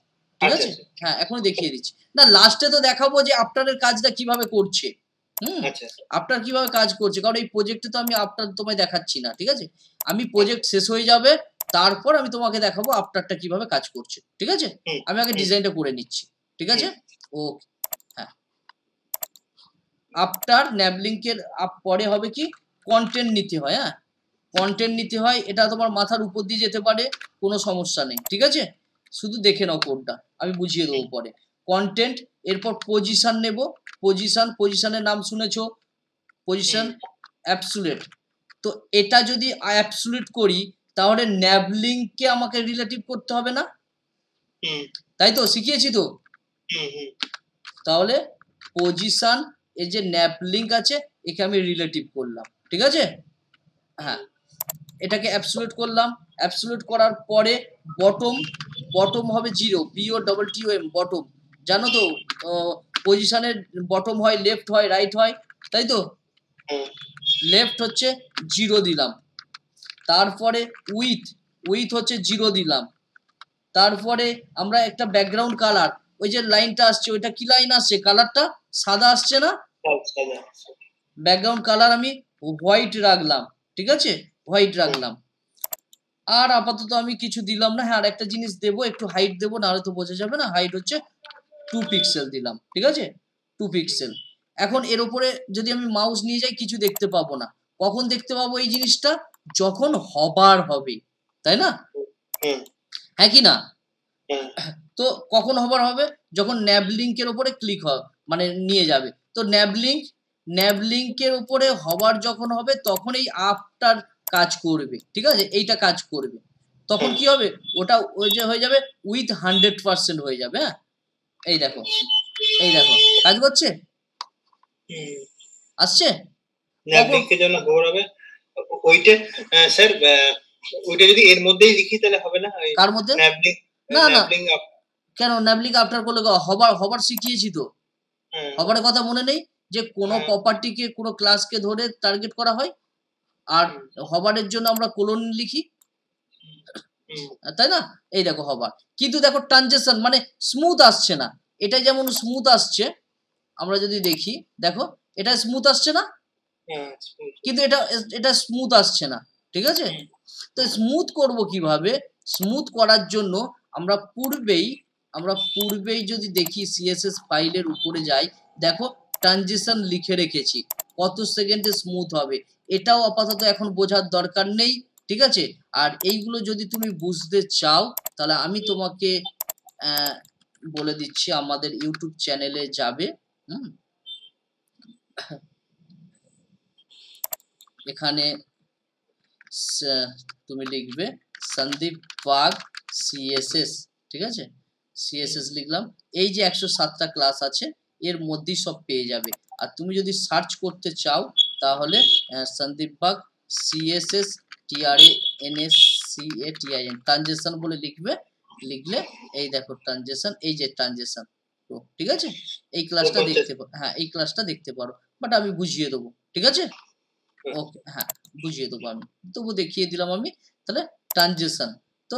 Speaker 1: ঠিক আছে। হ্যাঁ, এখনই দেখিয়ে দিচ্ছি। না, লাস্টে তো দেখাবো যে আফটারের কাজটা কিভাবে করছে। আফটার কিভাবে কাজ করছে, কারণ এই প্রজেক্টে তো আমি আফটার তোমায় দেখাচ্ছি না, ঠিক আছে। আমি প্রজেক্ট শেষ হয়ে যাবে, তারপর আমি তোমাকে দেখাবো আফটারটা কিভাবে কাজ করছে, ঠিক আছে। আমি আগে ডিজাইনটা করে নিচ্ছি, ঠিক আছে। ওকে, হ্যাঁ, আফটার ন্যাবলিঙ্কের পরে হবে কি, কন্টেন্ট নিতে হয়। হ্যাঁ, কন্টেন্ট নিতে হয়, এটা তোমার মাথার উপর দিয়ে যেতে পারে, কোনো সমস্যা নেই, ঠিক আছে। শুধু দেখে নাও কোডটা, আমি বুঝিয়ে দেবো পরে। কন্টেন্ট, এরপর পজিশন নেব, পজিশনের নাম শুনেছো, পজিশন অ্যাবসুলেট। তো এটা যদি অ্যাবসুলেট করি, তাহলে ন্যাবলিঙ্ককে আমাকে রিলেটিভ করতে হবে না, তাই তো, শিখিয়েছি তো। তাহলে পজিশন, এই যে ন্যাবলিঙ্ক আছে, একে আমি রিলেটিভ করলাম, ঠিক আছে। হ্যাঁ, এটাকে অ্যাবসুলেট করলাম। অ্যাবসুলেট করার পরে বটম হবে 0, BOTTOM, বটম, জানো তো পজিশনের বটম হয়, লেফট হয়, রাইট হয়, তাই তো? লেফট হচ্ছে 0 দিলাম, তারপরে উইথ হচ্ছে 0 দিলাম, তারপরে আমরা একটা ব্যাকগ্রাউন্ড কালার, ওই যে লাইনটা আসছে ওইটা কি লাইন আসছে, কালারটা সাদা আসছে না, ব্যাকগ্রাউন্ড কালার আমি হোয়াইট রাখলাম, ঠিক আছে, হোয়াইট রাখলাম। আর আপাতত আমি কিছু দিলাম না। হ্যাঁ, আর একটা জিনিস দেবো, একটু হাইট দেবো, নাহলে তো বোঝা যাবে না। হাইট হচ্ছে 2 পিক্সেল দিলাম, ঠিক আছে, 2 পিক্সেল। এখন এর উপরে যদি আমি মাউস নিয়ে যাই কিছু দেখতে পাবো না। কখন দেখতে পাবো এই জিনিসটা? যখন হবার হবে, তাই না? হ্যাঁ কি না? তো কখন হবার হবে? যখন ন্যাব লিঙ্কের উপরে ক্লিক হবে, মানে নিয়ে যাবে। তো ন্যাব লিঙ্কের উপরে হবার যখন হবে তখন এই আপটার কাজ করবে, ঠিক আছে, এইটা কাজ করবে। তখন কি হবে? ওটা ওই যে হয়ে যাবে উইথ 100% হয়ে যাবে। হ্যাঁ, এই দেখো কাজ করছে, আসছে।
Speaker 2: ওইটা স্যার, ওইটা যদি এর মধ্যেই লিখি তাহলে হবে না?
Speaker 1: কার মধ্যে? না না, কেন ন্যাবলিং আফটার করলে? হবার শিখিয়েছি তো। হবারের কথা মনে নেই যে কোনো প্রপার্টিকে, কোনো ক্লাসকে ধরে টার্গেট করা হয়, আর হবারের জন্য আমরা কোলন লিখি, তাই না? এই দেখো হবার, কিন্তু দেখো ট্রানজিশন মানে স্মুথ আসছে না। এটা যেমন স্মুথ আসছে, আমরা যদি দেখি, দেখো এটা স্মুথ আসছে না, কিন্তু এটা স্মুথ আসছে না, ঠিক আছে। তো স্মুথ করব কিভাবে? স্মুথ করার জন্য আমরা পূর্বেই যদি দেখি সিএসএস ফাইলের উপরে যাই, দেখো ট্রানজিশন লিখে রেখেছি, কত সেকেন্ডে স্মুথ হবে। এটাও আপাতত এখন বোঝার দরকার নেই, ঠিক আছে। আর এইগুলো যদি তুমি বুঝতে চাও তাহলে আমি তোমাকে বলে দিচ্ছি, আমাদের ইউটিউব চ্যানেলে যাবে, এখানে তুমি লিখবে সন্দীপ বাগ সিএসএস, ঠিক আছে, সিএসএস লিখলাম। এই যে 107টা ক্লাস আছে এর মধ্যেই সব পেয়ে যাবে। আর তুমি যদি সার্চ করতে চাও তাহলে Sandeep Bag CSS TRANSCATIN transaction বলে লিখলে এই দেখো ট্রানজেকশন, এই যে ট্রানজেকশন, তো ঠিক আছে, এই ক্লাসটা দেখতে পারো। হ্যাঁ, এই ক্লাসটা দেখতে পারো, বাট আমি বুঝিয়ে দেবো, ঠিক আছে। ওকে, হ্যাঁ বুঝিয়ে দেবো আমি, তবু দেখিয়ে দিলাম আমি। তাহলে ট্রানজেকশন, তো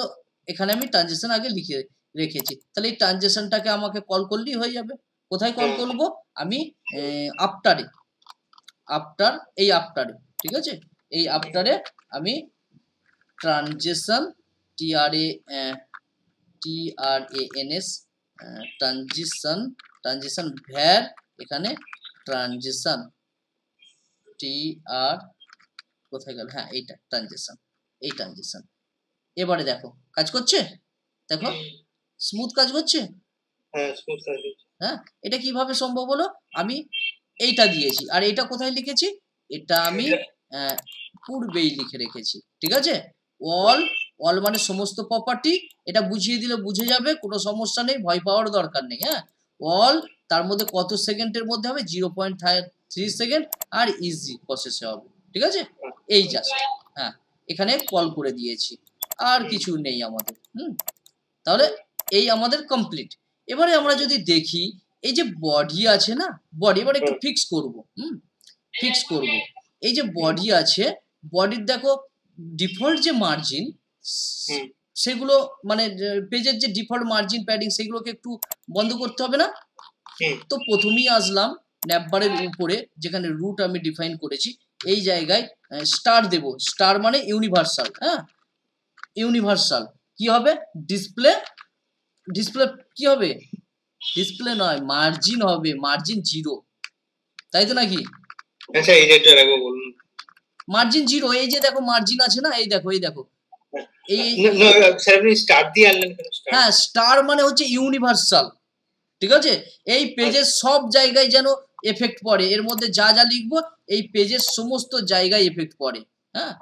Speaker 1: এখানে আমি ট্রানজেকশন আগে লিখে রেখেছি, তাহলে এই ট্রানজেকশনটাকে আমাকে কল করলেই হয়ে যাবে। কোথায় কল করবো? আমি আফটারে, ঠিক আছে, এই আফটারে আমি ট্রানজেকশন TRANS ট্রানজেকশন ভ্যার, এখানে ট্রানজেকশন কোথায় গেল? হ্যাঁ, এইটা ট্রানজেকশন। এবারে দেখো কাজ করছে, দেখো স্মুথ কাজ করছে। হ্যাঁ, এটা কিভাবে সম্ভব হলো? আমি এইটা দিয়েছি, আর এটা কোথায় লিখেছি? এটা আমি পূর্বেই লিখে রেখেছি, ঠিক আছে। অল মানে সমস্ত প্রপার্টি, এটা বুঝিয়ে দিলে বুঝে যাবে, কোনো সমস্যা নেই, ভয় পাওয়ার দরকার নেই। হ্যাঁ, অল তার মধ্যে কত সেকেন্ডের মধ্যে হবে? 0.3 সেকেন্ড, আর ইজি প্রসেসে হবে, ঠিক আছে। এই জাস্ট, হ্যাঁ, এখানে কল করে দিয়েছি, আর কিছু নেই আমাদের। তাহলে এই আমাদের কমপ্লিট। এবারে আমরা যদি দেখি এই যে বডি আছে না, বডি এবার একটু ফিক্স করব, এই যে বডি আছে, বডির দেখো ডিফল্ট যে মার্জিন, সেগুলো মানে পেজের যে ডিফল্ট মার্জিন প্যাডিং, সেগুলোকে একটু বন্ধ করতে হবে না? তো প্রথমেই আসলাম ন্যাপবারের উপরে, যেখানে রুট আমি ডিফাইন করেছি, এই জায়গায় স্টার দেব। স্টার মানে ইউনিভার্সাল। হ্যাঁ, ইউনিভার্সাল কি হবে? ডিসপ্লে কি হবে? ডিসপ্লে নয়, মার্জিন হবে, মার্জিন 0, তাই তো নাকি?
Speaker 2: আচ্ছা, এই যেটা রাখবো বলুন,
Speaker 1: মার্জিন 0। এই যে দেখো মার্জিন আছে না, এই দেখো এই
Speaker 2: স্যার আপনি স্টার দিয়ে আনলেন কেন?
Speaker 1: হ্যাঁ, স্টার মানে হচ্ছে ইউনিভার্সাল, ঠিক আছে। এই পেজের সব জায়গায় যেন এফেক্ট পড়ে, এর মধ্যে যা যা লিখবো এই পেজের সমস্ত জায়গায় এফেক্ট পড়ে। হ্যাঁ,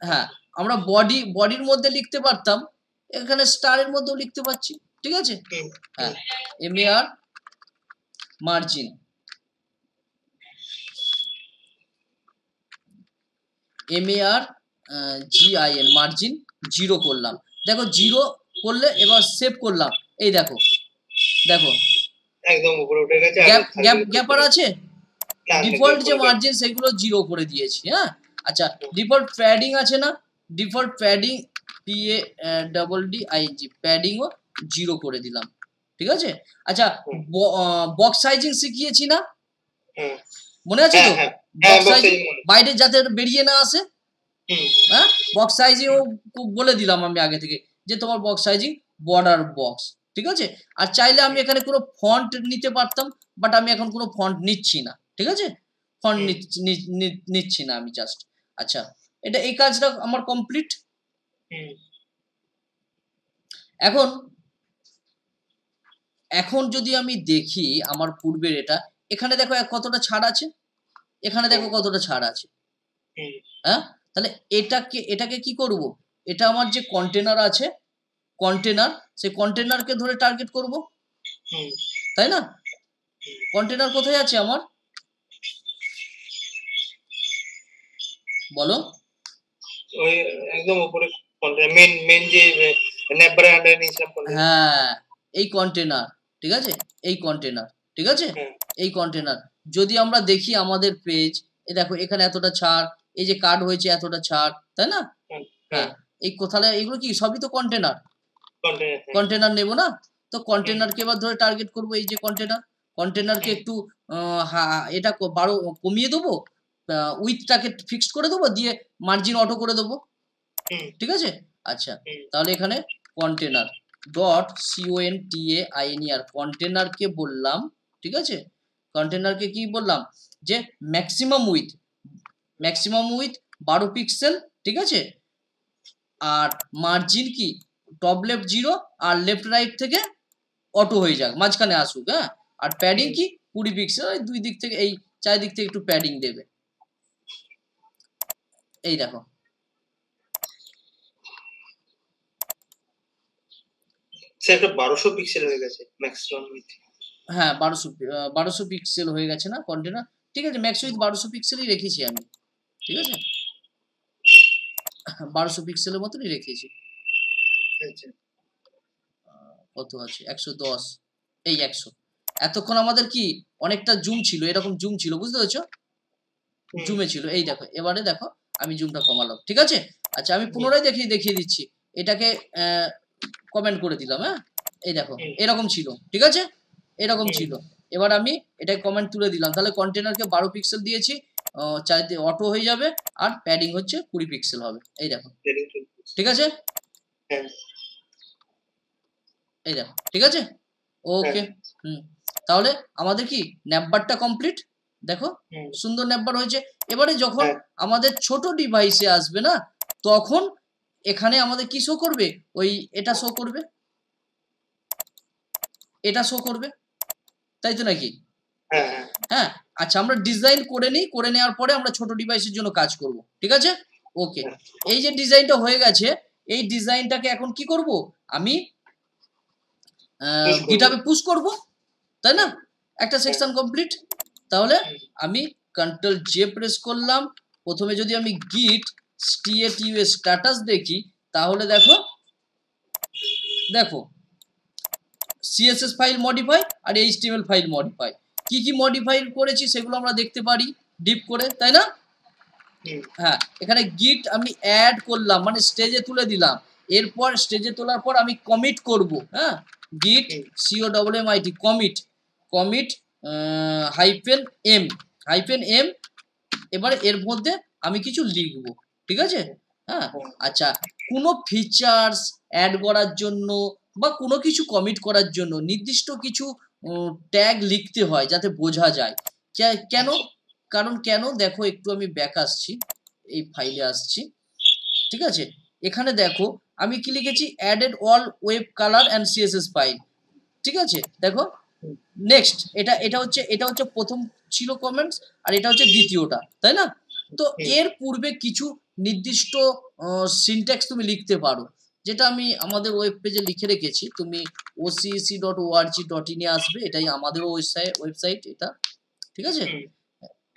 Speaker 1: হ্যাঁ, আমরা বডির মধ্যে লিখতে পারতাম, এখানে স্টারের মধ্যেও লিখতে পারছি, ঠিক আছে। হ্যাঁ, MAR মার্জিন, GIN মার্জিন 0 করলাম। দেখো 0 করলে এবার সেভ করলাম, এই দেখো
Speaker 2: একদম উপরে উঠে গেছে।
Speaker 1: গ্যাপ আর আছে? ডিফল্ট যে মার্জিন সেগুলো 0 করে দিয়েছি। হ্যাঁ, আচ্ছা ডিফল্ট প্যাডিং আছে না? ডিফল্ট প্যাডিং PADDING প্যাডিংও 0 করে দিলাম। ঠিক আছে? আচ্ছা বক্স সাইজিং শিখিয়েছি না? মনে আছে তো? বক্স সাইজিং বাইরে যাতে বেরিয়ে না আসে। হ্যাঁ, বক্স সাইজিংও বলে দিলাম আমি আগে থেকে যে তোমার বক্স সাইজিং বর্ডার বক্স। ঠিক আছে? আর চাইলে আমি এখানে কোনো ফন্ট নিতে পারতাম, বাট আমি এখন কোনো ফন্ট নিচ্ছি না। ঠিক আছে? ফন্ট নিচ্ছি না আমি জাস্ট। আচ্ছা, এটা এই কাজটা আমার কমপ্লিট। এখন যদি আমি দেখি আমার পূর্বের এটা, এখানে দেখো কতটা ছাড় আছে, এখানে দেখো কতটা ছাড় আছে। হ্যাঁ, তাহলে এটাকে কি করব? এটা আমার যে কন্টেনার আছে, কন্টেনার, সেই কন্টেনারকে ধরে টার্গেট করব, তাই না? কন্টেনার কোথায় আছে আমার? বলো।
Speaker 2: ওই একদম উপরে মেন যে নেভার আন্ডার নিছিলাম।
Speaker 1: হ্যাঁ, এই কন্টেনার। ঠিক আছে? এই কন্টেনার। ঠিক আছে? এই কন্টেনার যদি আমরা দেখি আমাদের পেজ, এই দেখো এখানে এতটা ছাড়, এই যে কার্ড হয়েছে এতটা ছাড়, তাই না? হ্যাঁ, এই কোথায় এগুলো কি সবই তো কন্টেনার। কন্টেনার নেব না? তো কন্টেনারকে এবার ধরে টার্গেট করব। এই যে কন্টেনারকে একটু এটা কমিয়ে দেবো, উইথটাকে ফিক্সড করে দেবো, দিয়ে মার্জিন অটো করে দেবো। ঠিক আছে? আচ্ছা, তাহলে এখানে কন্টেনার ডট CONTAINER কন্টেনারকে বললাম। ঠিক আছে? কন্টেনারকে কি বললাম? যে ম্যাক্সিমাম উইথ 12 পিক্সেল। ঠিক আছে? আর মার্জিন কি টপ লেফট 0 আর লেফট রাইট থেকে অটো হয়ে যাক, মাঝখানে আসুক। হ্যাঁ, আর প্যাডিং কি 20 পিক্সেল, ওই দুই দিক থেকে, এই চারিদিক থেকে একটু প্যাডিং দেবে। এই দেখো,
Speaker 2: সেটা 1200 পিক্সেল হয়ে গেছে ম্যাক্সিমাম উইথ।
Speaker 1: হ্যাঁ, 1200 পিক্সেল হয়ে গেছে না কন্টেনার? ঠিক আছে, ম্যাক্স উইথ 1200 পিক্সেলই রেখেছি আমি। ঠিক আছে, 1200 পিক্সেলের মতনই রেখেছি। কত আছে? 110। এই 100। এতক্ষণ আমাদের কি অনেকটা জুম ছিল, এরকম জুম ছিল, বুঝতে পেরেছো? জুমে ছিল। এই দেখো, এবারে দেখো আমি জুমটা কমালাম। ঠিক আছে? আচ্ছা, আমি পুনরায় দেখিয়ে দিচ্ছি। এটাকে কমেন্ট করে দিলাম। হ্যাঁ, এই দেখো এরকম ছিল। ঠিক আছে? এরকম ছিল। এবার আমি এটাকে কমেন্ট তুলে দিলাম। তাহলে কন্টেনারকে 12 পিক্সেল দিয়েছি, চাইতে অটো হয়ে যাবে, আর প্যাডিং হচ্ছে 20 পিক্সেল হবে। এই দেখো। ঠিক আছে? এই দেখো। ঠিক আছে? ওকে। তাহলে আমাদের কি ন্যাপবারটা কমপ্লিট। দেখো সুন্দর ন্যাপবার হয়েছে। এবারে যখন আমাদের ছোট ডিভাইসে আসবে না, তখন এখানে আমাদের কি শো করবে? ওই এটা শো করবে, এটা শো করবে, তাই তো নাকি? হ্যাঁ, আচ্ছা আমরা ডিজাইন করে নিই, করে নেওয়ার পরে আমরা ছোট ডিভাইসের জন্য কাজ করব। ঠিক আছে? ওকে, এই যে ডিজাইনটা হয়ে গেছে, এই ডিজাইনটাকে এখন কি করব? আমি গিটহাবে পুশ করব, তাই না? একটা সেকশন কমপ্লিট। তাহলে আমি কন্ট্রোল জে প্রেস করলাম। প্রথমে যদি আমি গিট status স্ট্যাটাস দেখি, তাহলে দেখো CSS ফাইল মডিফাই আর HTML ফাইল মডিফাই। কি মডিফাই করেছি সেগুলো আমরা দেখতে পারি ডিপ করে, তাই না? হ্যাঁ, এখানে গিট আমি অ্যাড করলাম, মানে স্টেজে তুলে দিলাম। এরপর স্টেজে তোলার পর আমি কমিট করব। হ্যাঁ, গিট COMMIT কমিট -m এবার এর মধ্যে আমি কিছু লিখব। ঠিক আছে? হ্যাঁ, আচ্ছা, কোনো ফিচার্স অ্যাড করার জন্য বা কোনো কিছু কমিট করার জন্য নির্দিষ্ট কিছু ট্যাগ লিখতে হয় যাতে বোঝা যায়। কেন? কারণ কেন দেখো, একটু আমি ব্যাক আসছি, এই ফাইলে আসছি। ঠিক আছে? এখানে দেখো আমি কি লিখেছি, added all web colour and CSS file. ঠিক আছে? দেখো নেক্সট, এটা হচ্ছে প্রথম ছিল কমেন্টস, আর এটা হচ্ছে দ্বিতীয়টা, তাই না? তো এর পূর্বে কিছু নির্দিষ্ট সিনট্যাক্স তুমি লিখতে পারো, যেটা আমি আমাদের ওয়েব পেজে লিখে রেখেছি। তুমি occ.org.in এ আসবে, এটাই আমাদের ওয়েবসাইট এটা। ঠিক আছে?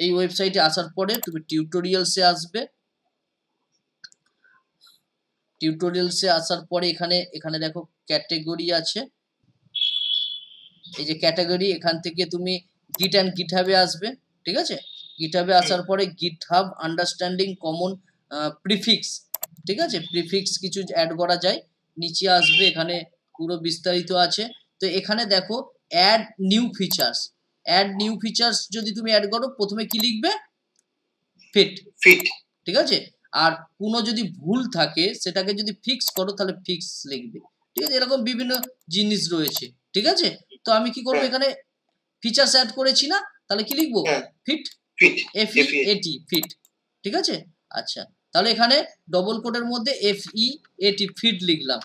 Speaker 1: এই ওয়েবসাইটে আসার পরে তুমি টিউটোরিয়ালসে আসবে। টিউটোরিয়ালসে আসার পরে এখানে দেখো ক্যাটেগরি আছে। এই যে ক্যাটাগরি, এখান থেকে তুমি গিট অ্যান্ড গিটহাবে আসবে, ঠিক আছে? গিটহাবে আসার পরে গিটহাব আন্ডারস্ট্যান্ডিং কমন প্রিফিক্স, ঠিক আছে? প্রিফিক্স কিছু অ্যাড করা যায়, নিচে আসবে, এখানে পুরো বিস্তারিত আছে। তো এখানে দেখো add new features, add new features যদি তুমি অ্যাড করো, প্রথমে কি লিখবে? ফিট, ঠিক আছে? আর কোনো যদি ভুল থাকে সেটাকে যদি ফিক্স করো তাহলে ফিক্স লিখবে, ঠিক আছে? এরকম বিভিন্ন জিনিস রয়েছে, ঠিক আছে? তো আমি কি করবো, এখানে ফিচার্স অ্যাড করেছি না, তাহলে কি লিখবো? ফিট, FEAT, ফিট, ঠিক আছে? আচ্ছা, তাহলে এখানে ডবল কোটের মধ্যে FEAT, ফিট লিখলাম,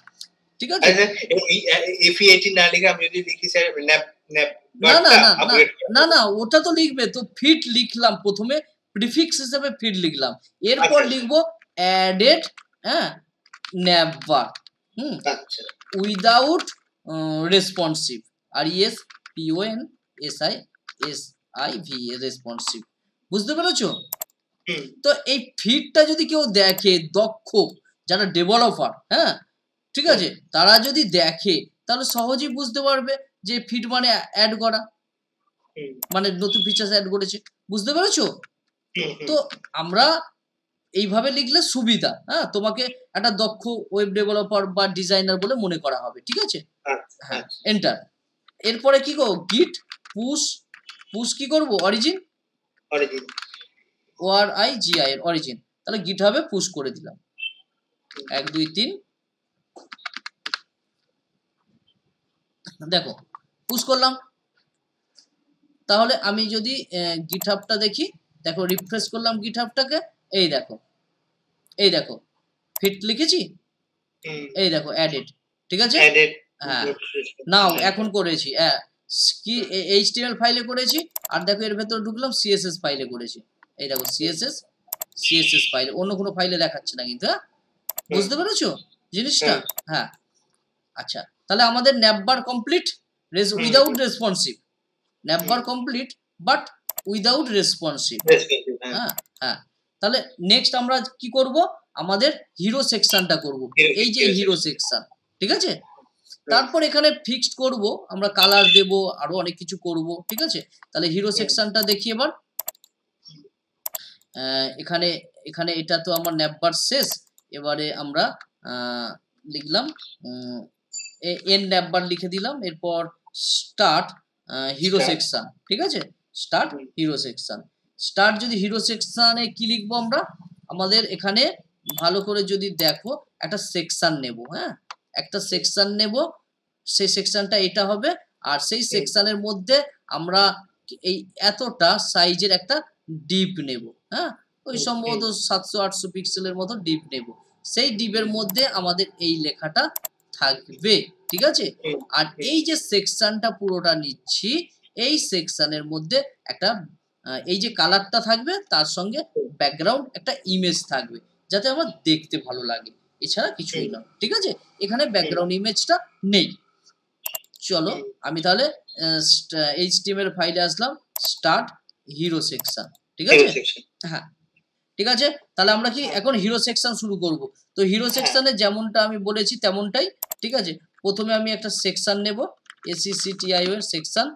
Speaker 1: ঠিক আছে?
Speaker 2: FEAT না লিখে আমি যদি লিখি স্যার
Speaker 1: না না, ওটা তো লিখবে তো। ফিট লিখলাম প্রথমে, প্রিফিক্স হিসেবে ফিট লিখলাম, এরপর লিখবো অ্যাডেড, হ্যাঁ, never, without responsive, RESPONSIV, responsive, বুঝতে পেরেছো? তো এই ফিটটা যদি কেউ দেখে, দক্ষ যারা ডেভেলপার, হ্যাঁ, ঠিক আছে, তারা যদি দেখে তাহলে সহজেই বুঝতে পারবে যে ফিট মানে অ্যাড করা, মানে নতুন ফিচার্স অ্যাড করেছে, বুঝতে পেরেছো? তো আমরা এইভাবে লিখলে সুবিধা, হ্যাঁ, তোমাকে একটা দক্ষ ওয়েব ডেভেলপার বা ডিজাইনার বলে মনে করা হবে, ঠিক আছে? হ্যাঁ, এন্টার। এরপরে কি করব? গিট পুশ, পুশ কি করব? অরিজিন, ORIGI এর অরিজিন, তাহলে গিটহাবে পুশ করে দিলাম, 1 2 3, দেখো পুশ করলাম। তাহলে আমি যদি গিটহাবটা দেখি, দেখো রিফ্রেশ করলাম গিটহাবটাকে, এই দেখো, এই দেখো ফিট লিখেছি, এই দেখো অ্যাডেড, ঠিক আছে? হ্যাঁ, নাও এখন করেছি, কি HTML ফাইলে করেছি, আর দেখো এর ভেতরে ঢুকলাম CSS ফাইলে করেছি, এই দেখো CSS ফাইলে, অন্য কোনো ফাইলে দেখাচ্ছে না কিন্তু, হ্যাঁ, বুঝতে পেরেছো জিনিসটা? হ্যাঁ, আচ্ছা, তাহলে আমাদের navbar complete, without responsive, navbar complete but without responsive, হ্যাঁ হ্যাঁ। তাহলে নেক্সট আমরা কি করব? আমাদের হিরো সেকশনটা করব, এই যে হিরো সেকশন, ঠিক আছে? তারপর এখানে ফিক্সড করব, আমরা কালার দেব, আরো অনেক কিছু করব, ঠিক আছে? তাহলে হিরো সেকশনটা দেখি এবার। এখানে এখানে এটা তো আমার ন্যাপবার শেষ, এবারে আমরা লিখলাম এন ন্যাপবার লিখে দিলাম, এরপর স্টার্ট হিরো সেকশন, ঠিক আছে? স্টার্ট হিরো সেকশন, স্টার্ট যদি হিরো সেকশনে কি লিখবো আমরা? আমাদের এখানে ভালো করে যদি দেখো, একটা সেকশন নেব, হ্যাঁ, একটা সেকশন নেব, সেই সেকশনটা এটা হবে, আর সেই সেকশনের মধ্যে আমরা এই এতটা সাইজের একটা ডিপ নেব, হ্যাঁ, ওই সম্ভবত 700-800 পিক্সেলের মতো ডিপ নেব, সেই ডিপের মধ্যে আমাদের এই লেখাটা থাকবে, ঠিক আছে? আর এই যে সেকশনটা পুরোটা নিচ্ছি, এই সেকশনের মধ্যে একটা এই যে কালারটা থাকবে, তার সঙ্গে ব্যাকগ্রাউন্ড একটা ইমেজ থাকবে, যাতে আমার দেখতে ভালো লাগে, এছাড়া কিছুই না, ঠিক আছে? এখানে ব্যাকগ্রাউন্ড ইমেজটা নেই। চলো আমি তাহলে HTML ফাইলে আসলাম, স্টার্ট হিরো সেকশন, ঠিক আছে? হ্যাঁ, ঠিক আছে। তাহলে আমরা কি এখন হিরো সেকশন শুরু করব। তো হিরো সেকশনে যেমনটা আমি বলেছি তেমনটাই, ঠিক আছে? প্রথমে আমি একটা সেকশন নেব, SECTIO এর সেকশন,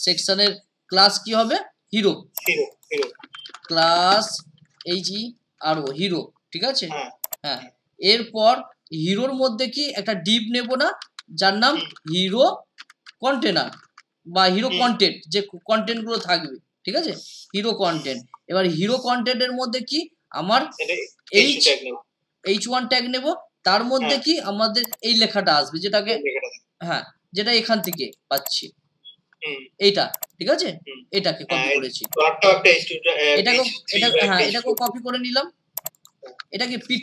Speaker 1: সেকশনের ক্লাস কি হবে? হিরো, ক্লাস HERO, হিরো, ঠিক আছে? হ্যাঁ, এরপর হিরোর মধ্যে কি একটা ডিপ নেব না, যার নাম হিরো কন্টেনার বা হিরো কন্টেন্ট, যে কন্টেন্ট গুলো থাকবে, ঠিক আছে? Hero content. এবার হিরো কন্টেন্টের মধ্যে কি আমার H1 ট্যাগ নেব, তার মধ্যে কি আমাদের এই লেখাটা আসবে, যেটাকে, হ্যাঁ, যেটা এখান থেকে পাচ্ছি, এইটা, ঠিক আছে? এটাকে কপি করেছি, এটাকে কপি করে নিলাম, এটাকে পি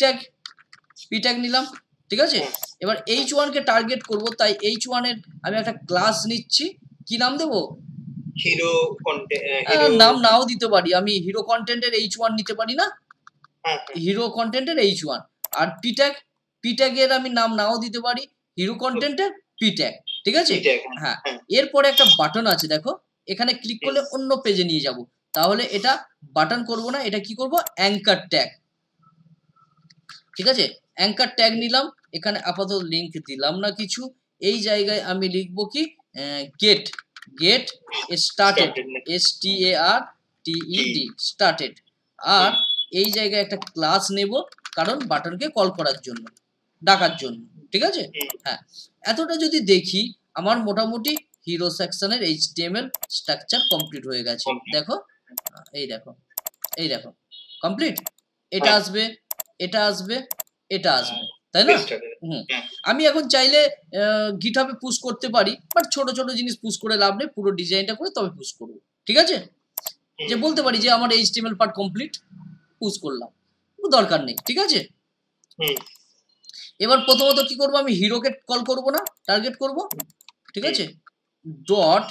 Speaker 1: ট্যাগ নিলাম, ঠিক আছে? এবার H1 কে টার্গেট করব, তাই H1 এর আমি একটা ক্লাস নিচ্ছি, কি নাম দেব? হিরো কন্টেন্ট, নাম নাও দিতে পারি, আমি হিরো কন্টেন্টের H1 নিতে পারি না, হিরো কন্টেন্টের H1। আর পি ট্যাগের আমি নাম নাও দিতে পারি, হিরো কন্টেন্টের পি ট্যাগ, ঠিক আছে? হ্যাঁ, এরপরে একটা বাটন আছে, দেখো, এখানে ক্লিক করলে অন্য পেজে নিয়ে যাব, তাহলে এটা বাটন করব না, এটা কি করব? অ্যাঙ্কার ট্যাগ, ঠিক আছে? অ্যাঙ্কার ট্যাগ নিলাম, এখানে আপাতত লিংক দিলাম না কিছু, এই জায়গায় আমি লিখবো কি get get started
Speaker 2: started,
Speaker 1: STARTED started. আর এই জায়গায় একটা ক্লাস নেব, কারণ বাটনকে কল করার জন্য, ডাকার জন্য, ঠিক আছে। হ্যাঁ, এতটা যদি দেখি আমার মোটামুটি হিরো সেকশনের HTML স্ট্রাকচার কমপ্লিট হয়ে গেছে। দেখো, এই দেখো, এই দেখো, কমপ্লিট। এটা আসবে, এটা আসবে, এটা আসবে, তাই না? আমি এখন চাইলে গিটহাবে পুশ করতে পারি, বাট ছোট ছোট জিনিস পুশ করে লাভ নেই, পুরো ডিজাইনটা করে তবে পুশ করবো, ঠিক আছে। যে বলতে পারি যে আমার HTML পার্ট কমপ্লিট, পুশ করলাম, দরকার নেই, ঠিক আছে। এবার প্রথমত কি করব, আমি হিরোকে কল করব না, টার্গেট করব, ঠিক আছে। ডট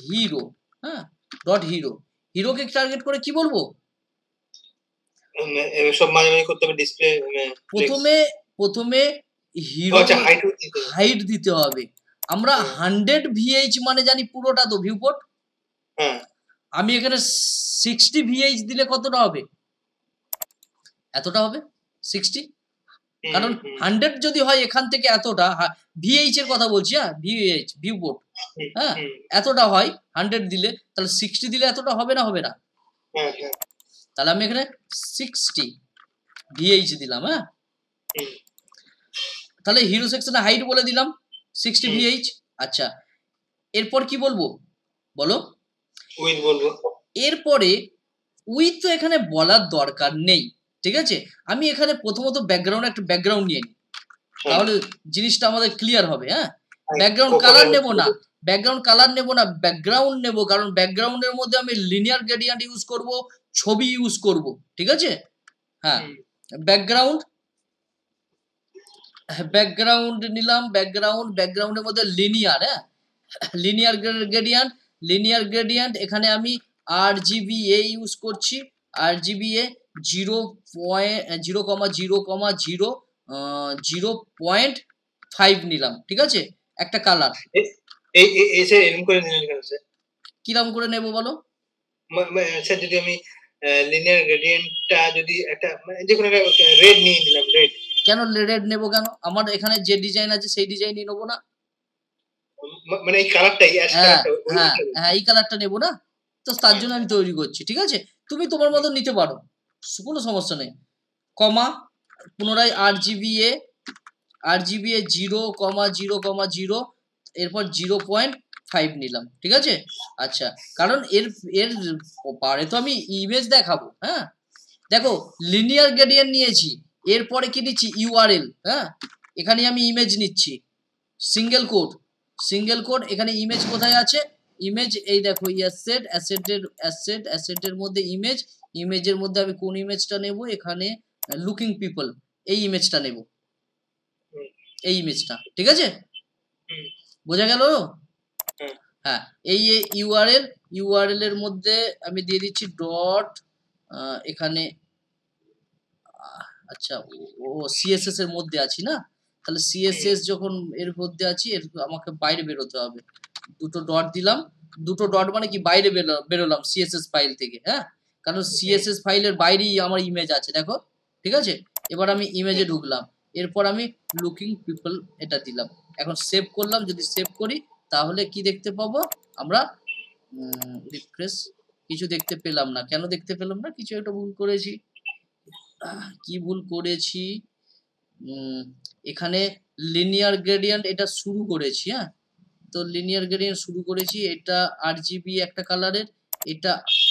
Speaker 1: হিরো, হ্যাঁ, ডট হিরো, হিরোকে টার্গেট করে কি বলবো,
Speaker 2: সব মাঝে করতে হবে ডিসপ্লে।
Speaker 1: প্রথমে হিরো হাইট দিতে হবে। আমরা 100 VH মানে জানি পুরোটা তো ভিউপোর্ট। আমি এখানে 60 VH দিলে কতটা হবে, এতটা হবে 60, কারণ 100 যদি হয় এখান থেকে এতটা, VH এর কথা বলছি, হ্যাঁ, VH ভিউপোর্ট, হ্যাঁ, এতটা হয় 100 দিলে, তাহলে 60 দিলে এতটা হবে না, হবে না। তাহলে আমি এখানে 60 VH দিলাম, হ্যাঁ, তাহলে হিরো সেকশনে হাইট বলে দিলাম 60 VH। আচ্ছা, এরপর কি বলবো বলো,
Speaker 2: উইথ বলবো।
Speaker 1: এরপরে উইথ তো এখানে বলার দরকার নেই, ঠিক আছে। আমি এখানে প্রথমত একটা ব্যাকগ্রাউন্ড নিয়ে নিই, তাহলে জিনিসটা আমাদের ক্লিয়ার হবে। হ্যাঁ, ব্যাকগ্রাউন্ড কালার নেব না, ব্যাকগ্রাউন্ড নেব, কারণ ব্যাকগ্রাউন্ডের মধ্যে আমি লিনিয়ার গ্রেডিয়েন্ট ইউজ করব, ছবি ইউজ করব, ঠিক আছে। হ্যাঁ, ব্যাকগ্রাউন্ড নিলাম, ব্যাকগ্রাউন্ডের মধ্যে লিনিয়ার, হ্যাঁ, লিনিয়ার গ্রেডিয়েন্ট এখানে আমি RGBA ইউজ করছি, RGBA 0.0,0,0.5 নিলাম, ঠিক আছে। একটা কালার
Speaker 2: এরকম করে নিলেন কেন স্যার?
Speaker 1: কিরকম করে নেব বলো,
Speaker 2: স্যার যদি আমি লিনিয়ার গ্রেডিয়েন্টটা যদি একটা যে কোনো রেড নিয়ে নিলাম, রেড
Speaker 1: কেন রেড নেব, কেন আমার এখানে যে ডিজাইন আছে সেই ডিজাইনই নেব না,
Speaker 2: মানে এই কালারটাই,
Speaker 1: হ্যাঁ এই কালারটা নেব না, তো তার জন্য আমি তৈরি করছি, ঠিক আছে। তুমি তোমার মতো নিতে পারো, কোনো সমস্যা নেই। কমা, পুনরায় RGBA 0,0,0, এরপর 0.5 নিলাম, ঠিক আছে। আচ্ছা, কারণ এর পারে তো আমি ইমেজ দেখাবো, হ্যাঁ। দেখো, লিনিয়ার গ্রেডিয়েন্ট নিয়েছি, এরপরে কি নিচ্ছি URL, হ্যাঁ, এখানে আমি ইমেজ নিচ্ছি, সিঙ্গেল কোড, এখানে ইমেজ কোথায় আছে, ইমেজ এই দেখো, অ্যাসেটের মধ্যে ইমেজের মধ্যে আমি কোন ইমেজটা নেব, এখানে লুকিং পিপল, এই ইমেজটা নেব, এই ইমেজটা, ঠিক আছে, বোঝা গেল। হ্যাঁ, এই ইউআরএল এর মধ্যে আমি দিয়ে দিচ্ছি ডট, এখানে আচ্ছা ও CSS এর মধ্যে আছি না, তাহলে CSS যখন এর মধ্যে আছি, এর আমাকে বাইরে বেরোতে হবে, দুটো ডট দিলাম, দুটো ডট মানে কি বাইরে বেরোলাম CSS ফাইল থেকে, হ্যাঁ, কারণ CSS ফাইলের বাইরেই আমার ইমেজ আছে, দেখো, ঠিক আছে। এবার আমি ইমেজে ঢুকলাম, এরপর আমি লুকিং পিপল এটা দিলাম, এখন সেভ করলাম। যদি সেভ করি তাহলে কি দেখতে পাবো আমরা, রিফ্রেশ, কিছু দেখতে পেলাম না, কেন দেখতে পেলাম না, কিছু একটা ভুল করেছি, কি ভুল করেছি, এখানে লিনিয়ার গ্রেডিয়েন্ট এটা শুরু করেছি, হ্যাঁ, তো লিনিয়ার গ্রেডিয়েন্ট শুরু করেছি, এটা RGB একটা কালারের,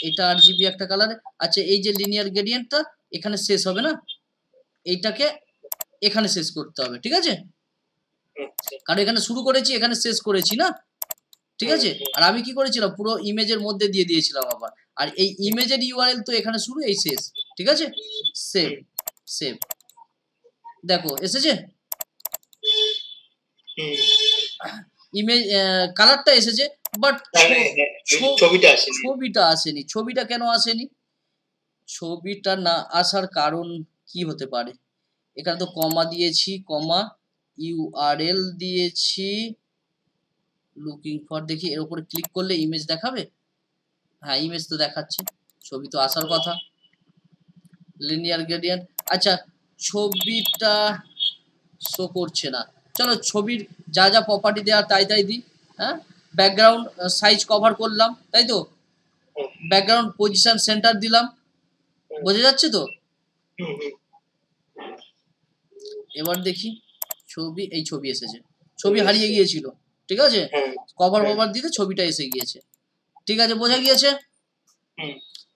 Speaker 1: এটা RGB একটা কালারের। আচ্ছা, এই যে লিনিয়ার গ্রেডিয়েন্টটা এখানে শেষ হবে না, এইটাকে এখানে শেষ করতে হবে, ঠিক আছে, কারণ এখানে শুরু করেছি, এখানে শেষ করেছি না, ঠিক আছে। আর আমি কি করেছিলাম, পুরো ইমেজের মধ্যে দিয়ে দিয়েছিলাম আবার, আর এই ইমেজের URL তো এখানে শুরু, এই শেষ, ঠিক আছে। সেভ, দেখো এসেছে, ইমেজ কালারটা এসেছে, বাট ছবিটা আসেনি। ছবিটা কেন আসেনি, ছবিটা না আসার কারণ কি হতে পারে, এখানে তো কমা দিয়েছি, কমা URL দিয়েছি, লুকিং ফর, দেখি এর উপরে ক্লিক করলে ইমেজ দেখাবে, হ্যাঁ ইমেজ তো দেখাচ্ছে, ছবি তো আসার কথা, লিনিয়ার গ্রেডিয়েন্ট। আচ্ছা, ছবিটা শো করছে না, চলো ছবির যা যা প্রপার্টি দেওয়া তাই দিই, হ্যাঁ, ব্যাকগ্রাউন্ড সাইজ কভার করলাম, তাই তো? ব্যাকগ্রাউন্ড পজিশন সেন্টার দিলাম, বোঝা যাচ্ছে তো? এবার দেখি ছবি, এই ছবি এসেছে, ছবি হারিয়ে গিয়েছিল, ঠিক আছে, কভার কভার দিতে ছবিটা এসে গিয়েছে, ঠিক আছে, বোঝা গিয়েছে।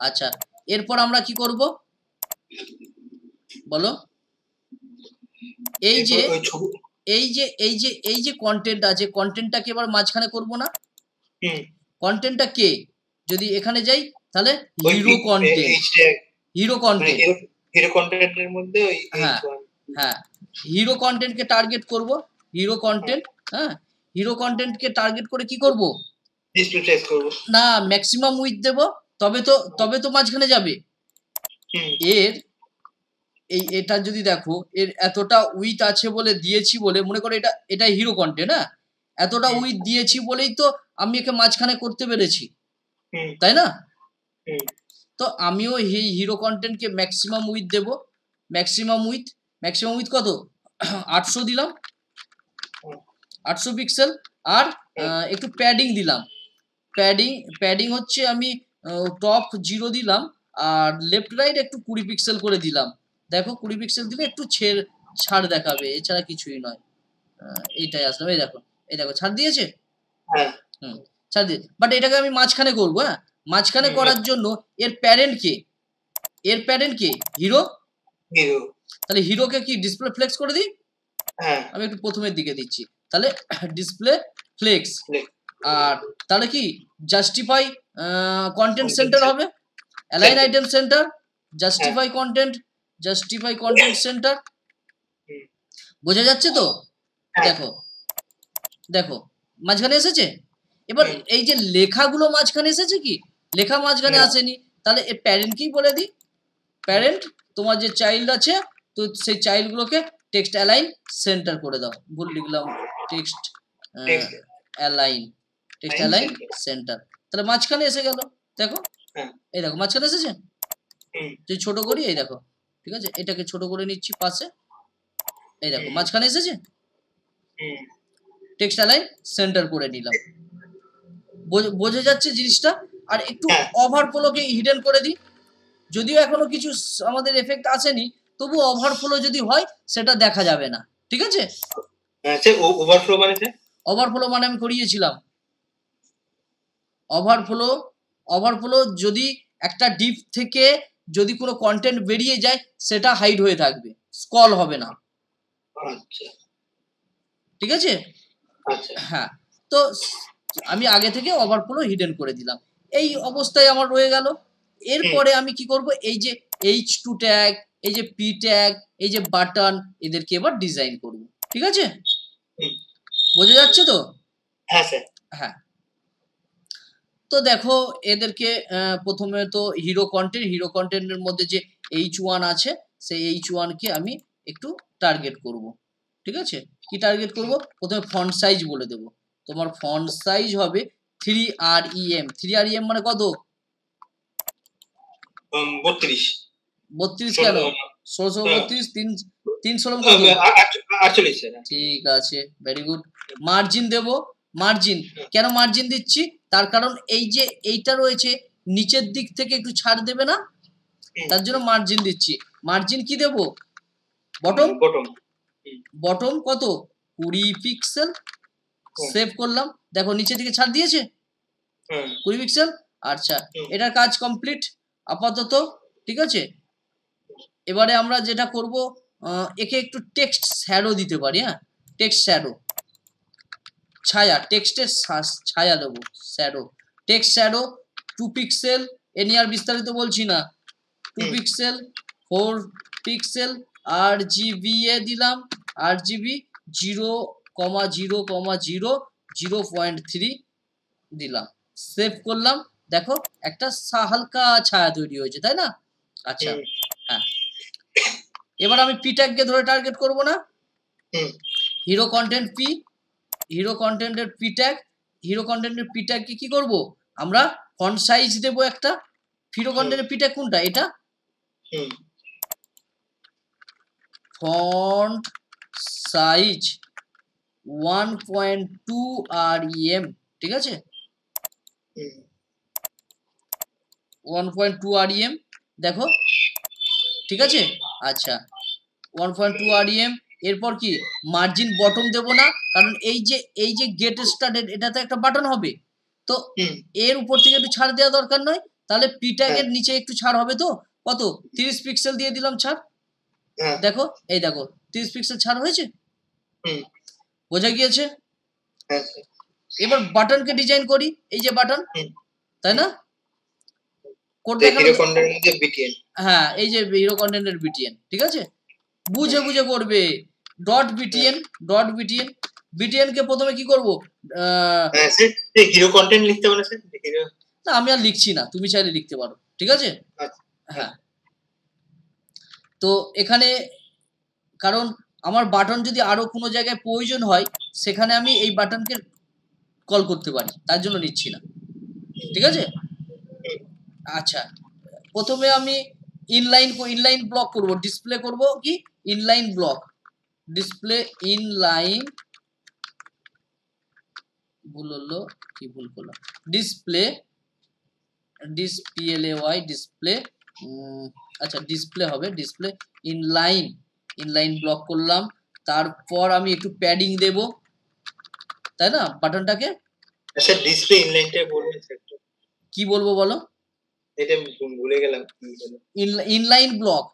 Speaker 1: আচ্ছা, এরপর আমরা কি করব বলো? এই যে এই যে কন্টেন্ট আছে, কন্টেন্টটাকে এবার মাঝখানে করব না? কন্টেন্টটা কে, যদি এখানে যাই তাহলে hero content, hero content,
Speaker 2: hero কন্টেন্টের মধ্যে ওই
Speaker 1: হ্যাঁ হ্যাঁ, হিরো কন্টেন্টকে টার্গেট করব, হিরো কন্টেন্ট, হ্যাঁ, হিরো কন্টেন্টকে টার্গেট করে কি করব?
Speaker 2: ডিসপ্লে প্লেস করব
Speaker 1: না, ম্যাক্সিমাম উইথ দেব, তবে তো মাঝখানে যাবে। এর এটা যদি দেখো, এর এতটা উইথ আছে বলে দিয়েছি বলে, মনে করো এটা হিরো কন্টেন্ট, হ্যাঁ, এতটা উইথ দিয়েছি বলেই তো আমি একে মাঝখানে করতে পেরেছি, তাই না? তো আমিও এই হিরো কন্টেন্টকে ম্যাক্সিমাম উইথ দেব, ম্যাক্সিমাম উইথ কত? 800 দিলাম, 800 পিক্সেল, আর একটু প্যাডিং দিলাম, প্যাডিং হচ্ছে আমি টপ 0 দিলাম, আর লেফট রাইট একটু 20 পিক্সেল করে দিলাম। দেখো 20 পিক্সেল দিলে একটু ছাড় দেখাবে, এছাড়া কিছুই নয়। এইটাই আসলাম, এই দেখো ছাড় দিয়েছে, ছাড় দিয়ে, বাট এটাকে আমি মাঝখানে করবো, হ্যাঁ, মাঝখানে করার জন্য এর প্যারেন্ট কে? হিরো। তাহলে হিরোকে কি ডিসপ্লে ফ্লেক্স করে দিই? আমি একটু প্রথমের দিকে দিচ্ছি, তাহলে ডিসপ্লে ফ্লেক্স, আর তাহলে কি জাস্টিফাই কন্টেন্ট সেন্টার হবে, align item centre, justify content centre, বোঝা যাচ্ছে তো? দেখো মাঝখানে এসেছে। এবার এই যে লেখাগুলো মাঝখানে এসেছে, কি লেখা মাঝখানে আসেনি, তাহলে এর প্যারেন্টকেই বলে দিই, প্যারেন্ট তোমার যে চাইল্ড আছে, তো সেই চাইল্ডগুলোকে টেক্সট অ্যালাইন সেন্টার করে দাও, ভুল লিখলাম, টেক্সট অ্যালাইন সেন্টার, তাহলে মাঝখানে এসে গেল। দেখো এই দেখো মাঝখানে এসেছে, যদি ছোট করি, এই দেখো, ঠিক আছে, এটাকে ছোট করে নিচ্ছি পাশে, এই দেখো মাঝখানে এসেছে, টেক্সট অ্যালাইন সেন্টার করে নিলাম, বোঝা যাচ্ছে জিনিসটা। আর একটু ওভারফ্লোকে হিডেন করে দিই, যদিও এখনো কিছু আমাদের এফেক্ট আসেনি, তবু ওভারফ্লো যদি হয় সেটা দেখা যাবে না, ঠিক আছে? ওভারফ্লো মানে আমি করিয়েছিলাম, ওভারফ্লো যদি একটা ডিপ থেকে যদি কোনো কন্টেন্ট বেরিয়ে যায়, সেটা হাইড হয়ে থাকবে, স্ক্রল হবে না, ঠিক আছে? হ্যাঁ, তো আমি আগে থেকে ওভারফ্লো হিডেন করে দিলাম, এই অবস্থায় আমার রয়ে গেল। এরপরে আমি কি করব, এই যে H2 ট্যাগ, এই যে P ট্যাগ, এই যে বাটন, এদেরকে এবার ডিজাইন করব, ঠিক আছে? বোঝা যাচ্ছে তো? হ্যাঁ, তো দেখো এদেরকে প্রথমে তো হিরো কন্টেন্টের মধ্যে যে H1 আছে, সেই H1 কে আমি একটু টার্গেট করব, ঠিক আছে? কি টার্গেট করব? প্রথমে ফন্ট সাইজ বলে দেব, তোমার ফন্ট সাইজ হবে 3REM মানে কত? 32 কেন? 1632, 3 16 কত?
Speaker 2: 48।
Speaker 1: ঠিক আছে, ভেরি গুড। মার্জিন দেব, মার্জিন কেন মার্জিন দিচ্ছি? তার কারণ এই যে এইটা রয়েছে, নিচের দিক থেকে একটু ছাড় দেবে না, তার জন্য মার্জিন দিচ্ছি। মার্জিন কি দেব? বটম কত? 20 পিক্সেল। সেভ করলাম, দেখো নিচের দিকে ছাড় দিয়েছে 20 পিক্সেল। আচ্ছা, এটার কাজ কমপ্লিট আপাতত, ঠিক আছে? এবারে আমরা যেটা করব, একে একটু টেক্সট শ্যাডো দিতে পারি, হ্যাঁ, টেক্সট শ্যাডো, ছায়া, টেক্সটের ছায়া দেবো, শ্যাডো, টেক্সট শ্যাডো 2 পিক্সেল, এ নিয়ে আর বিস্তারিত বলছি না, 2 পিক্সেল, 4 পিক্সেল, RGB এ দিলাম, RGB 0,0,0.3 দিলাম, সেভ করলাম, দেখো একটা হালকা ছায়া তৈরি হয়েছে, তাই না? আচ্ছা, হ্যাঁ, এবার আমি পি ট্যাগকে ধরে টার্গেট করব না, হিরো কন্টেন্ট পি, হিরো কন্টেন্টের পি ট্যাগকে কি করব আমরা? ফন্ট সাইজ দেব একটা, হিরো কন্টেন্টের পি ট্যাগ কোনটা? এটা ফন্ট সাইজ 1.2 REM, ঠিক আছে,
Speaker 2: হুম,
Speaker 1: 1.2 REM দেখো, ঠিক আছে। আচ্ছা 1.2 REM, এরপর কি মার্জিন বটম দেব না, কারণ এই যে গেট স্টার্টেড এটাতে একটা বাটন হবে, তো
Speaker 2: হুম,
Speaker 1: এর উপর থেকে একটু ছাড় দেওয়া দরকার নয়, তাহলে পি ট্যাগের
Speaker 2: হ্যাঁ,
Speaker 1: নিচে একটু ছাড় হবে, তো কত 30 পিক্সেল দিয়ে দিলাম ছাড়,
Speaker 2: হ্যাঁ,
Speaker 1: দেখো এই দেখো 30 পিক্সেল ছাড় হয়েছে,
Speaker 2: হুম,
Speaker 1: বোঝা গিয়েছে।
Speaker 2: হ্যাঁ স্যার,
Speaker 1: এবার বাটনকে ডিজাইন করি, এই যে বাটন,
Speaker 2: হুম,
Speaker 1: তাই
Speaker 2: হুম।
Speaker 1: না, কোড
Speaker 2: তো
Speaker 1: দেখানো,
Speaker 2: হিরো কন্টেন্টের মধ্যে বিটিএন।
Speaker 1: হ্যাঁ এই যে হিরো কন্টেন্টের বিটিএন, ঠিক আছে, বুঝে
Speaker 2: হ্যাঁ,
Speaker 1: বুঝে করবে, ডট
Speaker 2: হ্যাঁ,
Speaker 1: বিটিএন, ডট বিটিএন, বিটিএন কে প্রথমে কি করব,
Speaker 2: হ্যাঁ স্যার, হিরো কন্টেন্ট লিখতে হবে না স্যার? হিরো,
Speaker 1: না আমি আর লিখছি না, তুমি চাইলে লিখতে পারো, ঠিক আছে।
Speaker 2: আচ্ছা,
Speaker 1: হ্যাঁ,
Speaker 2: আচ্ছা,
Speaker 1: তো এখানে কারণ আমার বাটন যদি আরো কোনো জায়গায় প্রয়োজন হয়, সেখানে আমি এই বাটনকে কল করতে পারি, তার জন্য নিচ্ছি না, ঠিক আছে।
Speaker 2: হুম,
Speaker 1: আচ্ছা প্রথমে আমি ইনলাইন ব্লক করব, ডিসপ্লে করব কি ইনলাইন ব্লক, ডিসপ্লে ইনলাইন, ভুল হলো, কি ভুল করলাম, ডিসপ্লে ডিসপ্লে ডিসপ্লে, আচ্ছা ডিসপ্লে হবে, ডিসপ্লে ইনলাইন ব্লক করলাম, তারপর আমি একটু প্যাডিং দেব, তাই না বাটনটাকে,
Speaker 2: স্যার ডিসপ্লে ইনলাইনটা বলবেন স্যার একটু?
Speaker 1: কি বলবো বলো,
Speaker 2: এটা ভুলে গেলাম কি বলে।
Speaker 1: ইনলাইন ব্লক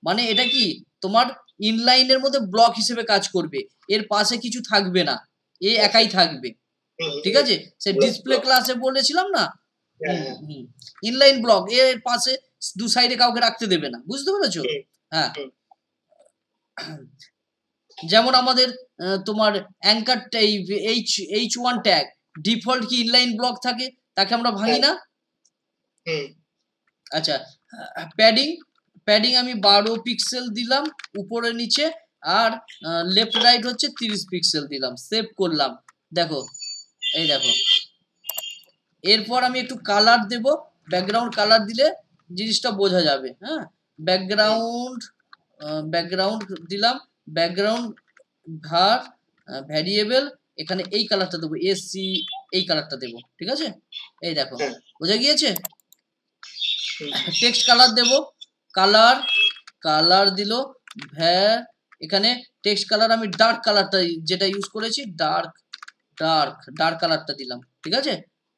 Speaker 1: মানে এটা কি তোমার ইনলাইনের মধ্যে ব্লক হিসেবে কাজ করবে, এর পাশে কিছু থাকবে না, এ
Speaker 2: আচ্ছা,
Speaker 1: একাই থাকবে,
Speaker 2: হুম,
Speaker 1: ঠিক আছে, সে
Speaker 2: ব্লক,
Speaker 1: ডিসপ্লে
Speaker 2: ব্লক।
Speaker 1: ক্লাসে বলেছিলাম না।
Speaker 2: হ্যাঁ, হ্যাঁ,
Speaker 1: ইনলাইন ব্লক এর পাশে দু সাইডে কাউকে রাখতে দেবে না, বুঝতে পেরেছো।
Speaker 2: হুম,
Speaker 1: হ্যাঁ,
Speaker 2: হুম,
Speaker 1: যেমন আমাদের তোমার anchor H one tag default কি ইনলাইন ব্লক থাকে, তাকে আমরা ভাঙি
Speaker 2: হ্যাঁ,
Speaker 1: না।
Speaker 2: হুম,
Speaker 1: আচ্ছা প্যাডিং, প্যাডিং আমি 12 পিক্সেল দিলাম উপরে নিচে, আর লেফট রাইট হচ্ছে 30 পিক্সেল দিলাম, সেভ করলাম, দেখো এই দেখো। এরপর আমি একটু কালার দেব, ব্যাকগ্রাউন্ড কালার দিলে জিনিসটা বোঝা যাবে, হ্যাঁ
Speaker 2: হুম,
Speaker 1: ব্যাকগ্রাউন্ড, ব্যাকগ্রাউন্ড দিলাম, ব্যাকগ্রাউন্ড ভার ভ্যারিয়েবল, এখানে এই কালারটা দেবো এসি, এই কালারটা দেবো, ঠিক আছে, এই দেখো
Speaker 2: হ্যাঁ,
Speaker 1: বোঝা গিয়েছে।
Speaker 2: হুম,
Speaker 1: টেক্সট কালার দেব, কালার, কালার দিল ভ্যার, এখানে টেক্সট কালার আমি ডার্ক কালারটা যেটা ইউজ করেছি, ডার্ক কালারটা দিলাম, ঠিক আছে,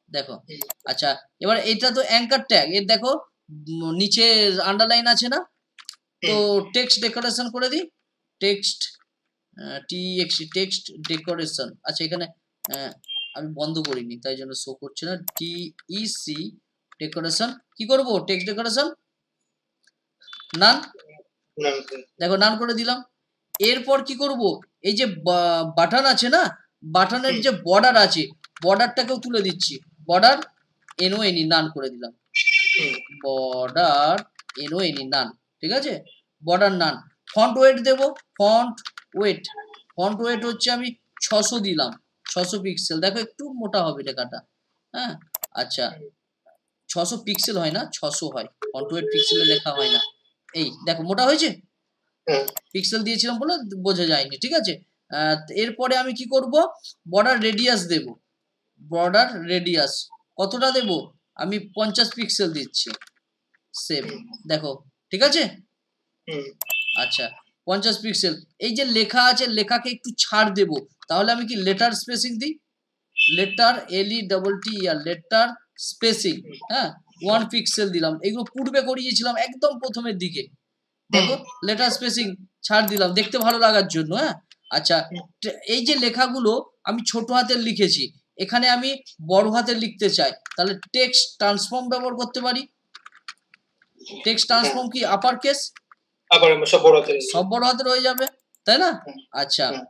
Speaker 1: দেখো।
Speaker 2: হুম,
Speaker 1: আচ্ছা এবার এটা তো অ্যাঙ্কার ট্যাগ, এর দেখো নিচে আন্ডারলাইন আছে না, তো
Speaker 2: হুম,
Speaker 1: টেক্সট ডেকোরেশন করে দিই, টেক্সট টেক্সট ডেকোরেশন, আচ্ছা এখানে আমি বন্ধ করিনি তাই জন্য শো করছে না, টিইসি ডেকোরেশন, কি করব টেক্সট ডেকোরেশন নান,
Speaker 2: নাম স্যার।
Speaker 1: দেখো নান করে দিলাম। এরপর কি করব, এই যে বাটন আছে না, বাটনের
Speaker 2: হুম,
Speaker 1: যে বর্ডার আছে, বর্ডারটাকেও তুলে দিচ্ছি, বর্ডার নান করে দিলাম,
Speaker 2: হুম,
Speaker 1: বর্ডার নান, ঠিক আছে, বর্ডার নান। ফন্ট ওয়েট দেব, ফন্ট ওয়েট, ফন্ট ওয়েট হচ্ছে আমি 600 দিলাম, 600 পিক্সেল, দেখো একটু মোটা হবে লেখাটা, হ্যাঁ আচ্ছা 600 পিক্সেল হয় না 600 হয়, ফন্ট ওয়েট পিক্সেলে লেখা হয় না, এই দেখো মোটা হয়েছে,
Speaker 2: হ্যাঁ,
Speaker 1: পিক্সেল দিয়েছিলাম বলে বোঝা যায়নি, ঠিক আছে। এরপরে আমি কি করব, বর্ডার রেডিয়াস দেব, বর্ডার রেডিয়াস কতটা দেব, আমি 50 পিক্সেল দিচ্ছি, সেভ,
Speaker 2: হুম,
Speaker 1: দেখো ঠিক আছে।
Speaker 2: হুম,
Speaker 1: আচ্ছা 50 পিক্সেল, এই যে লেখা আছে লেখাকে একটু ছাড় দেব, তাহলে আমি কি লেটার স্পেসিং দিই, লেটার LETTER লেটার স্পেসিং, হ্যাঁ 1 পিক্সেল দিলাম, এগুলো পূর্বে করিয়েছিলাম একদম প্রথমের দিকে,
Speaker 2: হুম,
Speaker 1: দেখো লেটার স্পেসিং ছাড় দিলাম দেখতে ভালো লাগার জন্য, হ্যাঁ আচ্ছা
Speaker 2: হুম,
Speaker 1: এই যে লেখাগুলো আমি ছোট হাতের লিখেছি, এখানে আমি বড় হাতের লিখতে চাই, তাহলে টেক্সট ট্রান্সফর্ম ব্যবহার করতে পারি, টেক্সট
Speaker 2: হ্যাঁ,
Speaker 1: ট্রান্সফর্ম কি আপার কেস,
Speaker 2: আবার আমরা সব বড় হাতের
Speaker 1: সব বড় হাতের হয়ে যাবে, তাই না।
Speaker 2: হ্যাঁ,
Speaker 1: আচ্ছা
Speaker 2: হ্যাঁ,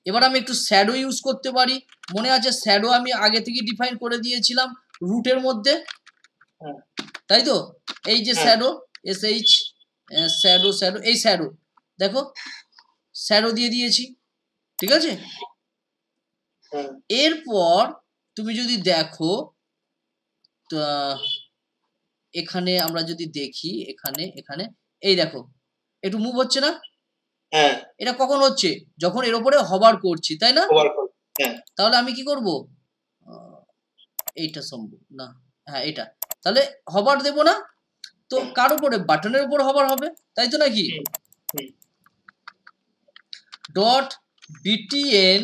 Speaker 1: এবার আমি একটু শ্যাডো ইউজ করতে পারি, মনে আছে শ্যাডো আমি আগে থেকে ডিফাইন করে দিয়েছিলাম রুটের মধ্যে,
Speaker 2: হ্যাঁ,
Speaker 1: তাই তো, এই যে
Speaker 2: হ্যাঁ,
Speaker 1: শ্যাডো SH, শ্যাডো এই শ্যাডো, দেখো শ্যাডো দিয়ে দিয়েছি, ঠিক আছে।
Speaker 2: হ্যাঁ,
Speaker 1: এরপর তুমি যদি দেখো, এখানে আমরা যদি দেখি, এখানে এখানে এই দেখো একটু মুভ হচ্ছে না,
Speaker 2: হ্যাঁ,
Speaker 1: এটা কখন হচ্ছে, যখন এর উপরে হবার করছি, তাই না,
Speaker 2: কভার করো। হ্যাঁ,
Speaker 1: তাহলে আমি কি করব, এইটা সম্ভব না, হ্যাঁ এটা, তাহলে হবার দেব না, তো কার উপরে, বাটনের উপর হবার হবে, তাই তো নাকি? ডট btn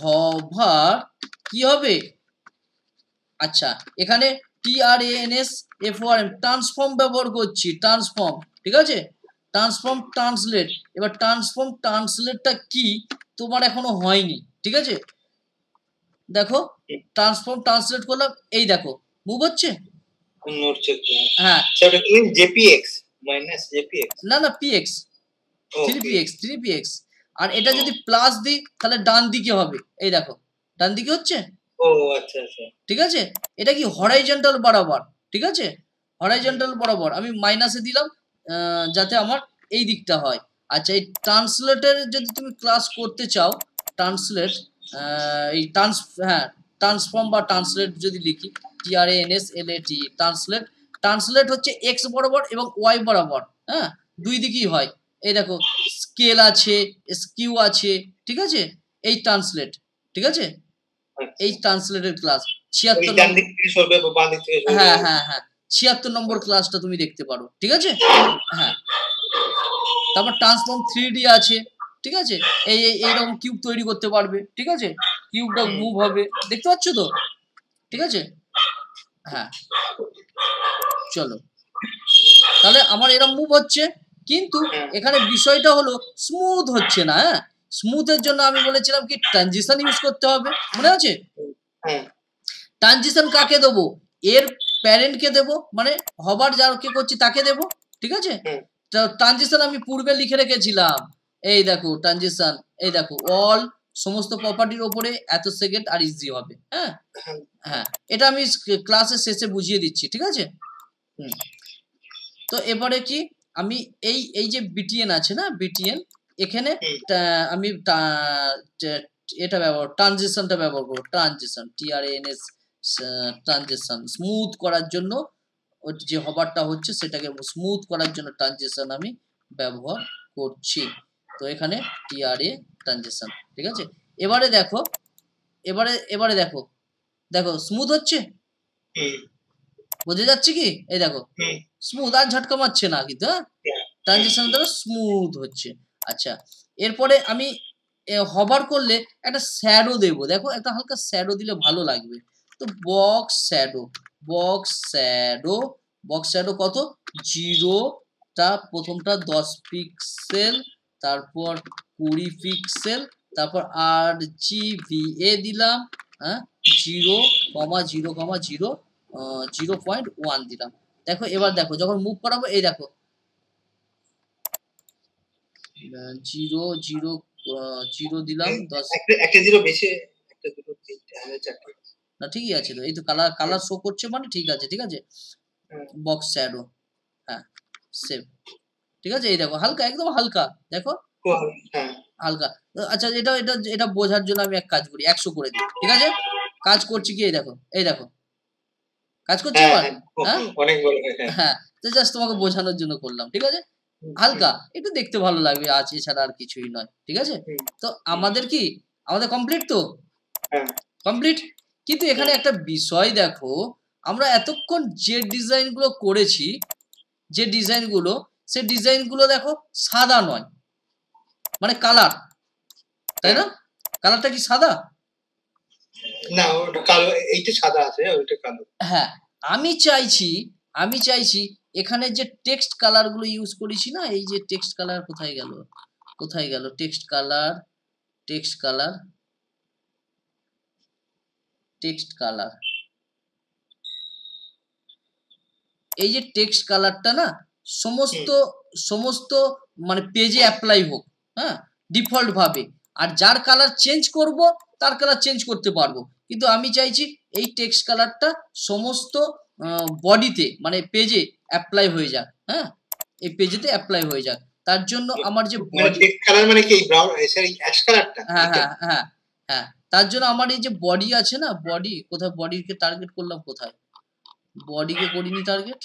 Speaker 1: হভার কি হবে, আচ্ছা এখানে TRANSFORM ট্রান্সফর্ম ব্যবহার করছি, ট্রান্সফর্ম, ঠিক আছে, ট্রান্সফর্ম ট্রান্সলেট, এবার ট্রান্সফর্ম ট্রান্সলেটটা কি তোমার এখনো হয়নি, ঠিক আছে, দেখো ট্রান্সফর্ম ট্রান্সলেট করলাম, এই দেখো মুভ হচ্ছে, হ্যাঁ
Speaker 2: সেটা কি জেপিএক্স মাইনাস জেপিএক্স,
Speaker 1: না না পিএক্স, 3px, আর এটা যদি প্লাস দিই তাহলে ডান দিকে হবে, এই দেখো ডান দিকে হচ্ছে,
Speaker 2: ও আচ্ছা আচ্ছা,
Speaker 1: ঠিক আছে, এটা কি হরাইজন্টাল বরাবর, ঠিক আছে, হরাইজন্টাল বরাবর আমি মাইনাসে দিলাম যাতে আমার এই দিকটা হয়। আচ্ছা এই ট্রান্সলেটের যদি তুমি ক্লাস করতে চাও, ট্রান্সলেট এই ট্রান্সফর্ম বা ট্রান্সলেট যদি লিখি TRANSLAT, ট্রান্সলেট, ট্রান্সলেট হচ্ছে এক্স বরাবর এবং ওয়াই বরাবর, হ্যাঁ দুই দিকেই হয়, এই দেখো স্কেল আছে, স্কিউ আছে, ঠিক আছে, এই ট্রান্সলেট, ঠিক আছে, এই ট্রান্সলেটের ক্লাস 76 হ্যাঁ হ্যাঁ হ্যাঁ 76 নম্বর ক্লাসটা তুমি দেখতে পারো, ঠিক আছে, হ্যাঁ তারপর ট্রান্সফর্ম 3D আছে, ঠিক আছে, এইরকম কিউব তৈরি করতে পারবে, ঠিক আছে, কিউবটা মুভ হবে, দেখতে পাচ্ছ তো, ঠিক আছে, হ্যাঁ চলো, তাহলে আমার এরকম মুভ হচ্ছে, কিন্তু এখানে বিষয়টা হলো স্মুথ হচ্ছে না, হ্যাঁ স্মুথের জন্য আমি বলেছিলাম কি ট্রানজিশন ইউজ করতে হবে, মনে আছে, ট্রানজিশন কাকে দেবো, এর প্যারেন্টকে দেবো, মানে হবার যাকে করছি তাকে দেবো, ঠিক আছে, ট্রানজিশন আমি পূর্বে লিখে রেখেছিলাম, এই দেখো ট্রানজিশন, এই দেখো অল সমস্ত প্রপার্টির ওপরে এত সেকেন্ড আর ইজি হবে, হ্যাঁ হ্যাঁ এটা আমি ক্লাসের শেষে বুঝিয়ে দিচ্ছি, ঠিক আছে, তো এবারে কি আমি এই যে বিটিএন আছে না, বিটিএন এখানে আমি এটা ব্যবহার, ট্রানজিশনটা ব্যবহার করব, ট্রানজিশন TRANS, ট্রানজিশন স্মুথ করার জন্য, যে হবারটা হচ্ছে সেটাকে স্মুথ করার জন্য ট্রানজিশন আমি ব্যবহার করছি, তো এখানে TRA ট্রানজিশন, ঠিক আছে, এবারে দেখো, এবারে দেখো, দেখো স্মুথ হচ্ছে, বোঝা যাচ্ছে কি, এই দেখো স্মুথ, আর ঝটকা মারছে না কিন্তু, হ্যাঁ ট্রানজিশন দ্বারা স্মুথ হচ্ছে। আচ্ছা এরপরে আমি হবার করলে একটা শ্যাডো দেবো, দেখো একটা হালকা শ্যাডো দিলে ভালো লাগবে, তো box shadow, box shadow, box shadow কত, 0টা প্রথমটা 10 পিক্সেল, তারপর 20 পিক্সেল, তারপর RGBA দিলাম, হ্যাঁ 0,0,0 0.1 দিলাম, দেখো এবার দেখো যখন মুভ করাবো, এই দেখো 0 দিলাম 10,
Speaker 2: একটা জিরো বেশি, একটা দুটো তিনটে চারটে,
Speaker 1: না ঠিকই আছে তো, এই তো কালার শো করছে মানে ঠিক আছে, ঠিক আছে, বক্স শ্যাডো, হ্যাঁ সেভ, ঠিক আছে, এই দেখো হালকা, একদম হালকা, দেখো হালকা, আচ্ছা এটা বোঝার জন্য আমি এক কাজ করি, 100 করে দিই, ঠিক আছে, কাজ করছি কি, এই দেখো কাজ করছি এবার, হ্যাঁ
Speaker 2: অনেক বড়,
Speaker 1: হ্যাঁ তো জাস্ট তোমাকে বোঝানোর জন্য করলাম, ঠিক আছে, হালকা একটু দেখতে ভালো লাগবে, আছে এছাড়া আর কিছুই নয়, ঠিক আছে, তো আমাদের কি, আমাদের কমপ্লিট তো, কমপ্লিট, কিন্তু এখানে একটা বিষয় দেখো, আমরা এতক্ষণ যে ডিজাইনগুলো করেছি, যে ডিজাইনগুলো, সে ডিজাইনগুলো দেখো সাদা নয়, মানে কালার, তাই না, কালারটা কি সাদা,
Speaker 2: না ওটা কালো, এইটা সাদা আছে, ওইটা কালো, হ্যাঁ
Speaker 1: আমি চাইছি এখানে যে টেক্সট কালার গুলো ইউজ করেছি না, এই যে টেক্সট কালার কোথায় গেল টেক্সট কালার, এই যে টেক্সট কালারটা না সমস্ত মানে পেজে অ্যাপ্লাই হোক, হ্যাঁ ডিফল্ট ভাবে, আর যার কালার চেঞ্জ করব তার কালার চেঞ্জ করতে পারবো, কিন্তু আমি চাইছি এই টেক্সট কালারটা সমস্ত বডিতে মানে পেজে অ্যাপ্লাই হয়ে যাক, হ্যাঁ এই পেজেতে অ্যাপ্লাই হয়ে যাক, তার জন্য আমার যে
Speaker 2: বডি টেক্সট কালার মানে কি ব্রাউন, সরি অ্যাশ কালারটা,
Speaker 1: হ্যাঁ হ্যাঁ হ্যাঁ হ্যাঁ তার জন্য আমার এই যে বডি আছে না, বডি কোথায়, বডিকে টার্গেট করলাম কোথায়, বডিকে করিনি টার্গেট,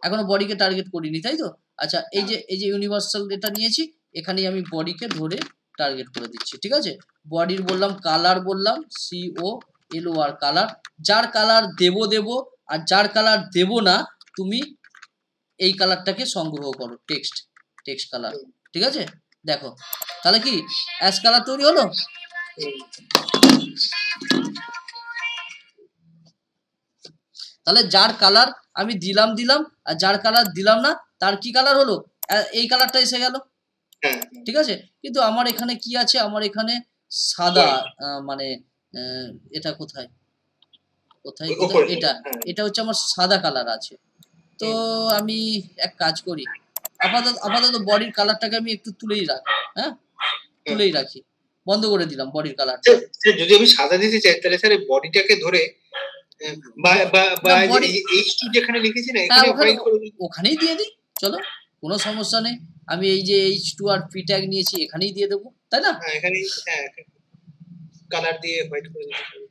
Speaker 1: এখনো বডিকে টার্গেট করিনি, তাই তো, আচ্ছা এই যে ইউনিভার্সাল এটা নিয়েছি, এখানে আমি বডিকে ধরে টার্গেট করে দিচ্ছি, ঠিক আছে। বডির বললাম, কালার বললাম COLOR কালার, যার কালার দেব আর যার কালার দেব না তুমি এই কালারটাকে সংগ্রহ করো, টেক্সট কালার, ঠিক আছে। দেখো তাহলে কি অ্যাশ কালার তৈরি হলো। তাহলে যার কালার আমি দিলাম আর যার কালার দিলাম না তার কি কালার হলো, এই কালারটা এসে গেল, ঠিক আছে। কিন্তু আমার এখানে কি আছে, আমার এখানে সাদা, মানে এটা কোথায় এটা হচ্ছে আমার সাদা কালার আছে। তো আমি এক কাজ করি, আপাতত বডির কালারটাকে আমি একটু তুলেই রাখি, বন্ধ করে দিলাম বডির কালারটা।
Speaker 2: যদি আমি সাদা দিতে চাই তাহলে স্যার বডিটাকে ধরে H2 যেখানে লিখেছি না এখানে
Speaker 1: ওখানেই দিয়ে দিই, চলো কোনো সমস্যা নেই। আমি এই যে H2 আর P ট্যাগ নিয়েছি এখানেই দিয়ে দেবো, তাই না?
Speaker 2: এখানেই কালার দিয়ে হোয়াইট করে দিতে হবে,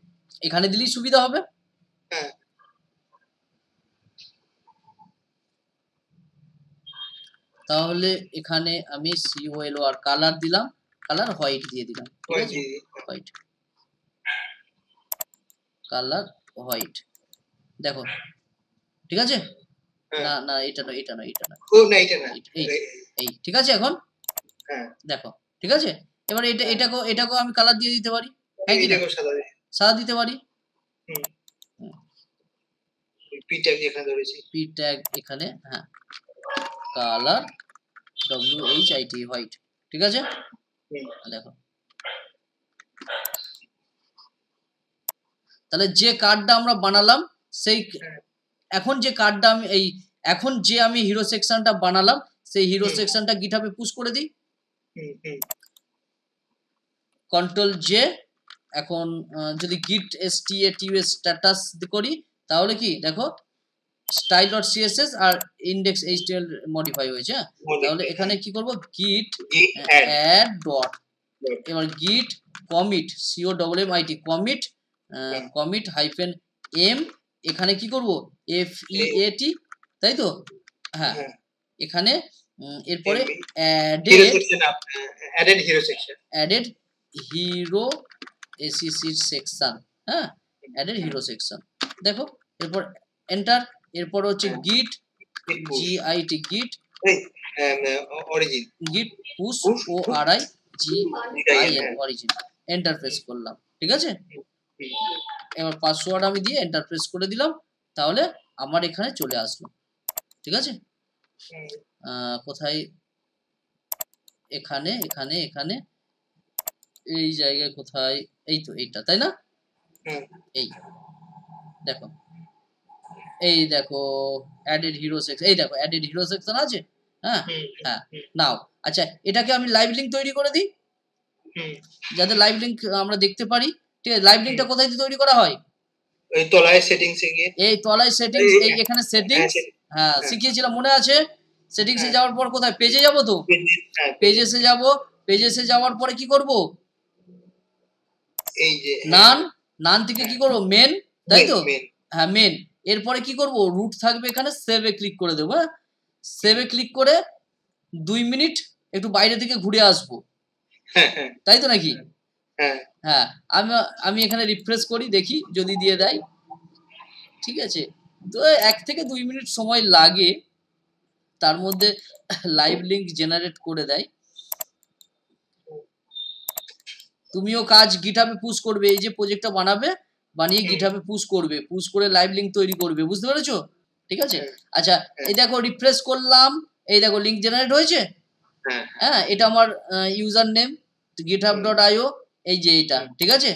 Speaker 1: এখানে দিলেই সুবিধা হবে। তাহলে এখানে আমি COLOR কালার দিলাম, কালার হোয়াইট দিয়ে দিলাম, ঠিক আছে, হোয়াইট কালার হোয়াইট। দেখো ঠিক আছে, না এটা নয়, এই ঠিক আছে। এখন দেখো ঠিক আছে, এবার এটাকেও আমি কালার দিয়ে দিতে পারি, হ্যাঁ কি না, সাদা দিতে পারি।
Speaker 2: পি ট্যাগ
Speaker 1: এখানে হ্যাঁ, কালার WHIT হোয়াইট, ঠিক আছে। দেখো তাহলে যে কার্ডটা আমরা বানালাম সেই এখন যে আমি হিরো সেকশনটা বানালাম সেই হিরো সেকশনটা গিটহাবে পুশ করে দিই, Ctrl+J। এখন যদি git status স্ট্যাটাস করি তাহলে কি দেখো style.css আর index.html মডিফাই হয়েছে। তাহলে এখানে কি করব, git add dot, এবার git commit commit -m, এখানে কি করব FEAT, তাই তো, হ্যাঁ এখানে এরপরে added hero section, হ্যাঁ added hero section। দেখো এরপর এন্টার, এরপর হচ্ছে git git push origin, enter press করলাম, ঠিক আছে। এবার পাসওয়ার্ড আমি দিয়ে এন্টার প্রেস করে দিলাম, তাহলে আমার এখানে চলে আসলো, ঠিক আছে। কোথায়, এখানে এই জায়গায় কোথায়, এই তো এইটা, তাই না, এই দেখো অ্যাডেড হিরো সেকশন, এই দেখো অ্যাডেড হিরো সেকশন আছে, হ্যাঁ নাও। আচ্ছা এটাকে আমি লাইভ লিংক তৈরি করে দিই, যাতে লাইভ লিংক আমরা দেখতে পারি, ঠিক আছে। লাইভ লিংকটা কোথায় তৈরি করা হয়,
Speaker 2: এই তলায় সেটিংসে গিয়ে,
Speaker 1: এই এখানে সেটিংস, হ্যাঁ শিখিয়েছিলাম মনে আছে। সেটিংসে যাওয়ার পর কোথায়, পেজে যাব, তো পেজেসে যাব, পেজেসে যাওয়ার পরে কি করব,
Speaker 2: এই যে
Speaker 1: নান থেকে কি করব, মেন, তাই তো, হ্যাঁ মেন। এরপরে কি করব, রুট থাকবে এখানে, সেভে ক্লিক করে দেবো, হ্যাঁ সেভে ক্লিক করে 2 মিনিট একটু বাইরে থেকে ঘুরে আসবো, তাই তো নাকি, হ্যাঁ আমি এখানে রিফ্রেশ করি, দেখি যদি দিয়ে দেয়, ঠিক আছে। তো 1 থেকে 2 মিনিট সময় লাগে, তার মধ্যে লাইভ লিংক জেনারেট করে দেয়। তুমিও কাজ গিটহাবে পুশ করবে, এই যে প্রজেক্টটা বানিয়ে গিটহাবে পুশ করে লাইভ লিংক তৈরি করবে, বুঝতে পেরেছো, ঠিক আছে। আচ্ছা এই দেখো রিফ্রেশ করলাম, এই দেখো লিংক জেনারেট হয়েছে, হ্যাঁ এটা আমার ইউজার নেম github.io, এই যে এইটা, ঠিক আছে।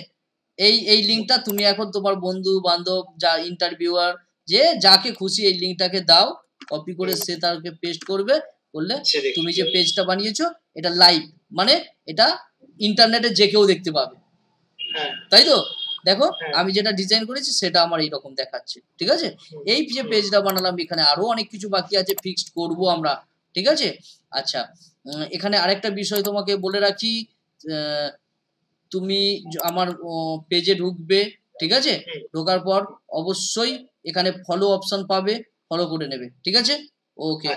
Speaker 1: এই লিংকটা তুমি এখন তোমার বন্ধু বান্ধব, যা ইন্টারভিউয়ার, যে যাকে খুশি এই লিংকটাকে দাও, কপি করে সে তাকে পেস্ট করলে তুমি যে পেজটা বানিয়েছো এটা লাইভ, মানে এটা ইন্টারনেটে যে কেউ দেখতে পাবে, তাই তো। দেখো আমি যেটা ডিজাইন করেছি সেটা আমার এইরকম দেখাচ্ছে, ঠিক আছে। এই যে পেজটা বানালাম এখানে আরো অনেক কিছু বাকি আছে, ফিক্সড করব আমরা, ঠিক আছে। আচ্ছা এখানে আরেকটা বিষয় তোমাকে বলে রাখি, তুমি আমার পেজে ঢুকবে, ঠিক আছে, ঢোকার পর অবশ্যই এখানে ফলো অপশন পাবে, ফলো করে নেবে, ঠিক আছে, ওকে।